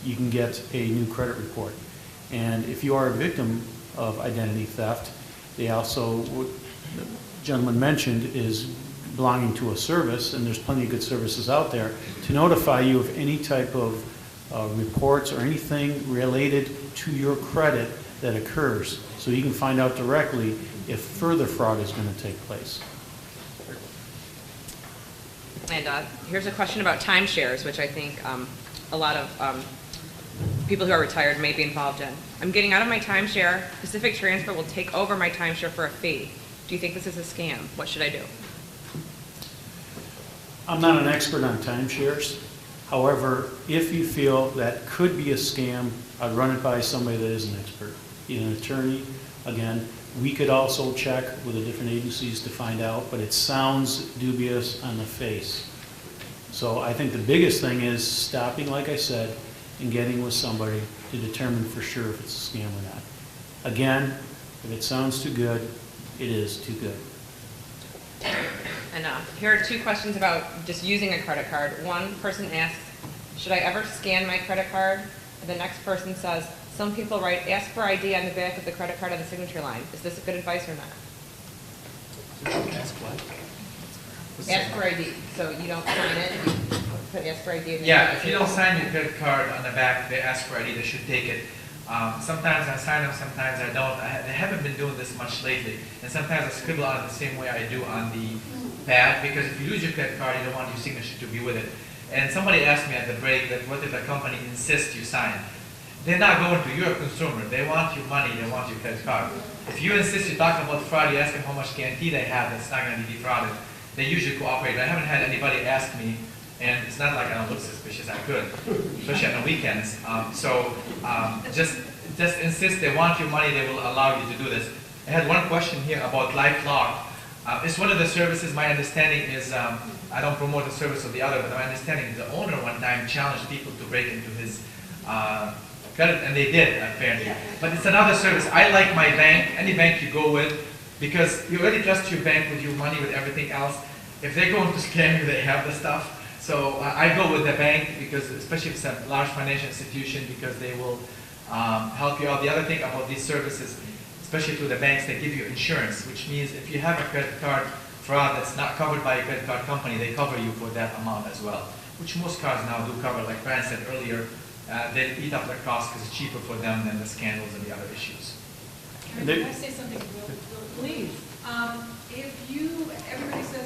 you can get a new credit report. And if you are a victim of identity theft, they also, what the gentleman mentioned, is belonging to a service, and there's plenty of good services out there, to notify you of any type of reports or anything related to your credit that occurs, so you can find out directly if further fraud is going to take place. And here's a question about timeshares, which I think a lot of people who are retired may be involved in. I'm getting out of my timeshare. Pacific Transfer will take over my timeshare for a fee. Do you think this is a scam? What should I do? I'm not an expert on timeshares. However, if you feel that could be a scam, I'd run it by somebody that is an expert, an attorney. Again, we could also check with the different agencies to find out, but it sounds dubious on the face. So I think the biggest thing is stopping, like I said, and getting with somebody to determine for sure if it's a scam or not. Again, if it sounds too good, it is too good. And here are 2 questions about just using a credit card. One person asks, should I ever scan my credit card? And the next person says, some people write, ask for ID on the back of the credit card on the signature line. Is this good advice or not? Ask what? Ask for ID. So you don't sign it, you put ask for ID. Yeah, if you don't sign your credit card on the back, they ask for ID, they should take it. Sometimes I sign them, sometimes I don't. They haven't been doing this much lately. And sometimes I scribble on it the same way I do on the pad, because if you lose your credit card, you don't want your signature to be with it. And somebody asked me at the break that what if the company insists you sign? They're not going to. You're a consumer. They want your money. They want your credit card. If you insist you're talking about fraud, you ask them how much guarantee they have that's not going to be defrauded. They usually cooperate. I haven't had anybody ask me, and it's not like I don't look suspicious. I could, especially on the weekends. Just insist they want your money. They will allow you to do this. I had one question here about LifeLock. It's one of the services. My understanding is, I don't promote the service of the other, but my understanding is the owner one time challenged people to break into his credit, and they did, apparently. But it's another service. I like my bank, any bank you go with, because you already trust your bank with your money, with everything else. If they're going to scam you, they have the stuff. So I go with the bank, because especially if it's a large financial institution, because they will help you out. The other thing about these services, especially through the banks, they give you insurance, which means if you have a credit card fraud that's not covered by a credit card company, they cover you for that amount as well, which most cards now do cover. Like Brian said earlier, they eat up their costs because it's cheaper for them than the scandals and the other issues. Can I say something real please? Everybody says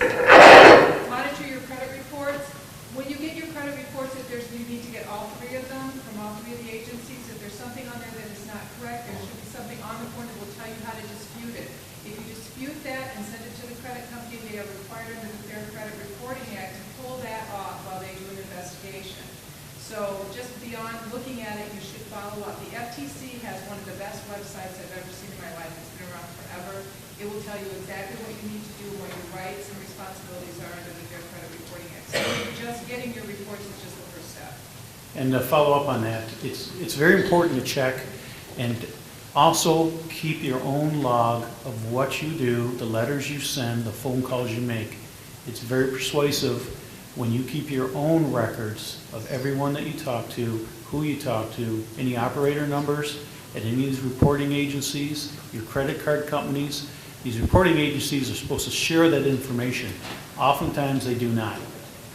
monitor your credit reports. When you get your credit reports, you need to get all 3 of them from all 3 of the agencies. If there's something on there that is not correct, there should be something on the form that will tell you how to dispute it. If you dispute that and send it to the credit company, they are required under the Fair Credit Reporting Act to pull that off while they do an investigation. So just beyond looking at it, you should follow up. The FTC has one of the best websites I've ever seen in my life. It's been around forever. It will tell you exactly what you need to do, what your rights and responsibilities are under the Fair Credit Reporting Act. So just getting your reports is just the first step. And to follow up on that, it's very important to check and also keep your own log of what you do, the letters you send, the phone calls you make. It's very persuasive when you keep your own records of everyone that you talk to, who you talk to, any operator numbers at any of these reporting agencies, your credit card companies. These reporting agencies are supposed to share that information. Oftentimes they do not.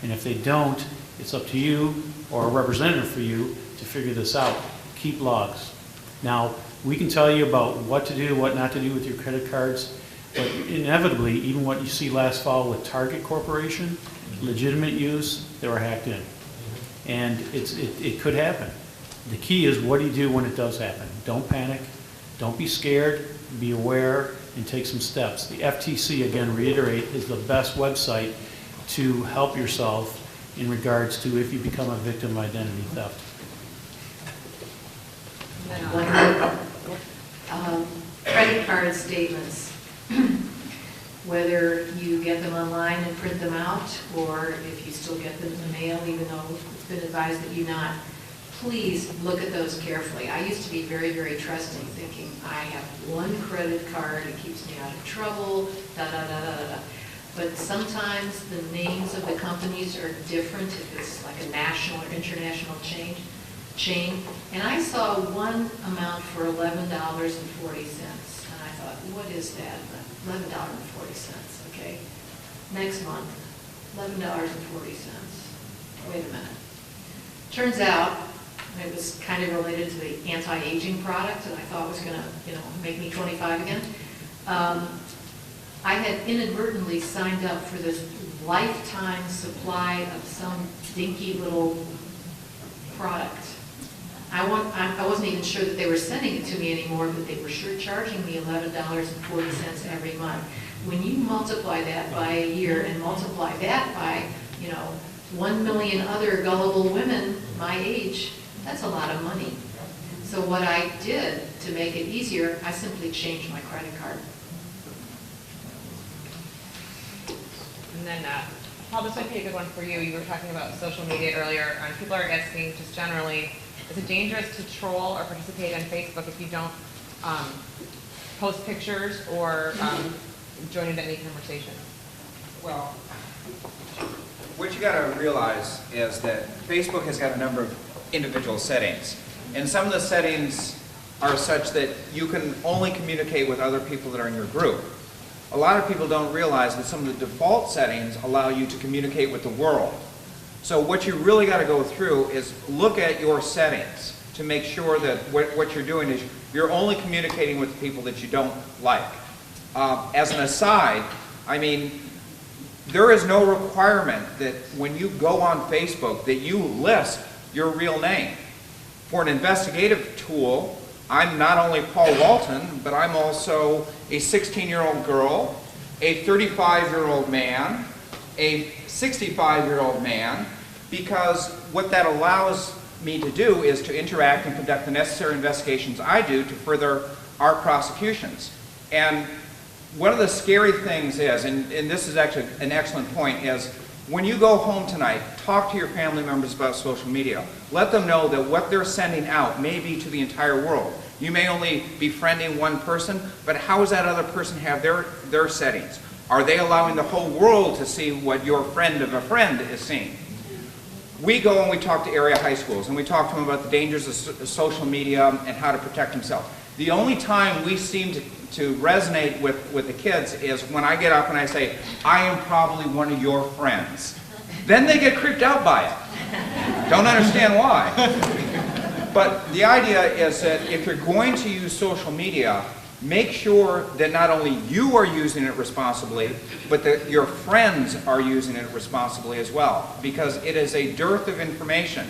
And if they don't, it's up to you or a representative for you to figure this out. Keep logs. Now, we can tell you about what to do, what not to do with your credit cards, but inevitably, even what you see last fall with Target Corporation, legitimate use, they were hacked in. And it could happen. The key is, what do you do when it does happen? Don't panic. Don't be scared. Be aware and take some steps. The FTC, again, reiterate, is the best website to help yourself in regards to if you become a victim of identity theft. Credit card statements, whether you get them online and print them out, or if you still get them in the mail, even though it's been advised that you not, please look at those carefully. I used to be very, very trusting, thinking, I have one credit card, it keeps me out of trouble, da-da-da-da-da. But sometimes the names of the companies are different, if it's like a national or international chain. And I saw one amount for $11.40, and I thought, what is that? $11.40, okay? Next month, $11.40. Wait a minute. Turns out, it was kind of related to the anti-aging product that I thought was gonna, make me 25 again. I had inadvertently signed up for this lifetime supply of some dinky little product. I wasn't even sure that they were sending it to me anymore, but they were sure charging me $11.40 every month. When you multiply that by a year and multiply that by, 1 million other gullible women my age, that's a lot of money. So what I did to make it easier, I simply changed my credit card. And then, Paul, this might be a good one for you. You were talking about social media earlier, and people are asking just generally, is it dangerous to troll or participate on Facebook if you don't post pictures or join into any conversation? Well, what you got to realize is that Facebook has got a number of individual settings. And some of the settings are such that you can only communicate with other people that are in your group. A lot of people don't realize that some of the default settings allow you to communicate with the world. So what you really got to go through is look at your settings to make sure that what you're doing is you're only communicating with people that you don't like. As an aside, I mean, there is no requirement that when you go on Facebook that you list your real name. For an investigative tool, I'm not only Paul Walton, but I'm also a 16-year-old girl, a 35-year-old man, a 65-year-old man, because what that allows me to do is to interact and conduct the necessary investigations I do to further our prosecutions. And one of the scary things is, and this is actually an excellent point, is when you go home tonight, talk to your family members about social media. Let them know that what they're sending out may be to the entire world. You may only be friending one person, but how does that other person have their settings? Are they allowing the whole world to see what your friend of a friend is seeing? We go and we talk to area high schools, and we talk to them about the dangers of social media and how to protect themselves. The only time we seem to resonate with the kids is when I get up and I say, I am probably one of your friends. Then they get creeped out by it. Don't understand why. But the idea is that if you're going to use social media, make sure that not only you are using it responsibly, but that your friends are using it responsibly as well, because it is a dearth of information.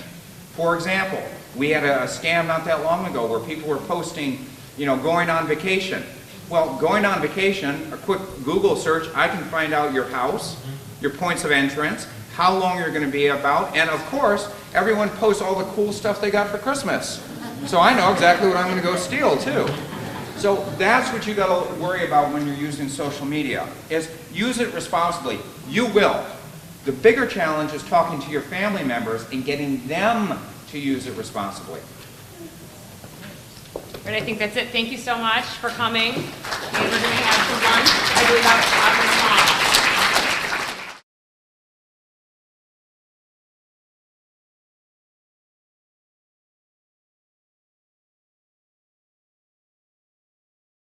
For example, we had a scam not that long ago where people were posting, going on vacation. Well, going on vacation, a quick Google search, I can find out your house, your points of entrance, how long you're going to be about, and of course, everyone posts all the cool stuff they got for Christmas. So I know exactly what I'm going to go steal too. So that's what you got to worry about when you're using social media, is use it responsibly. You will. The bigger challenge is talking to your family members and getting them to use it responsibly. And I think that's it. Thank you so much for coming. And we're going to have some lunch, I believe,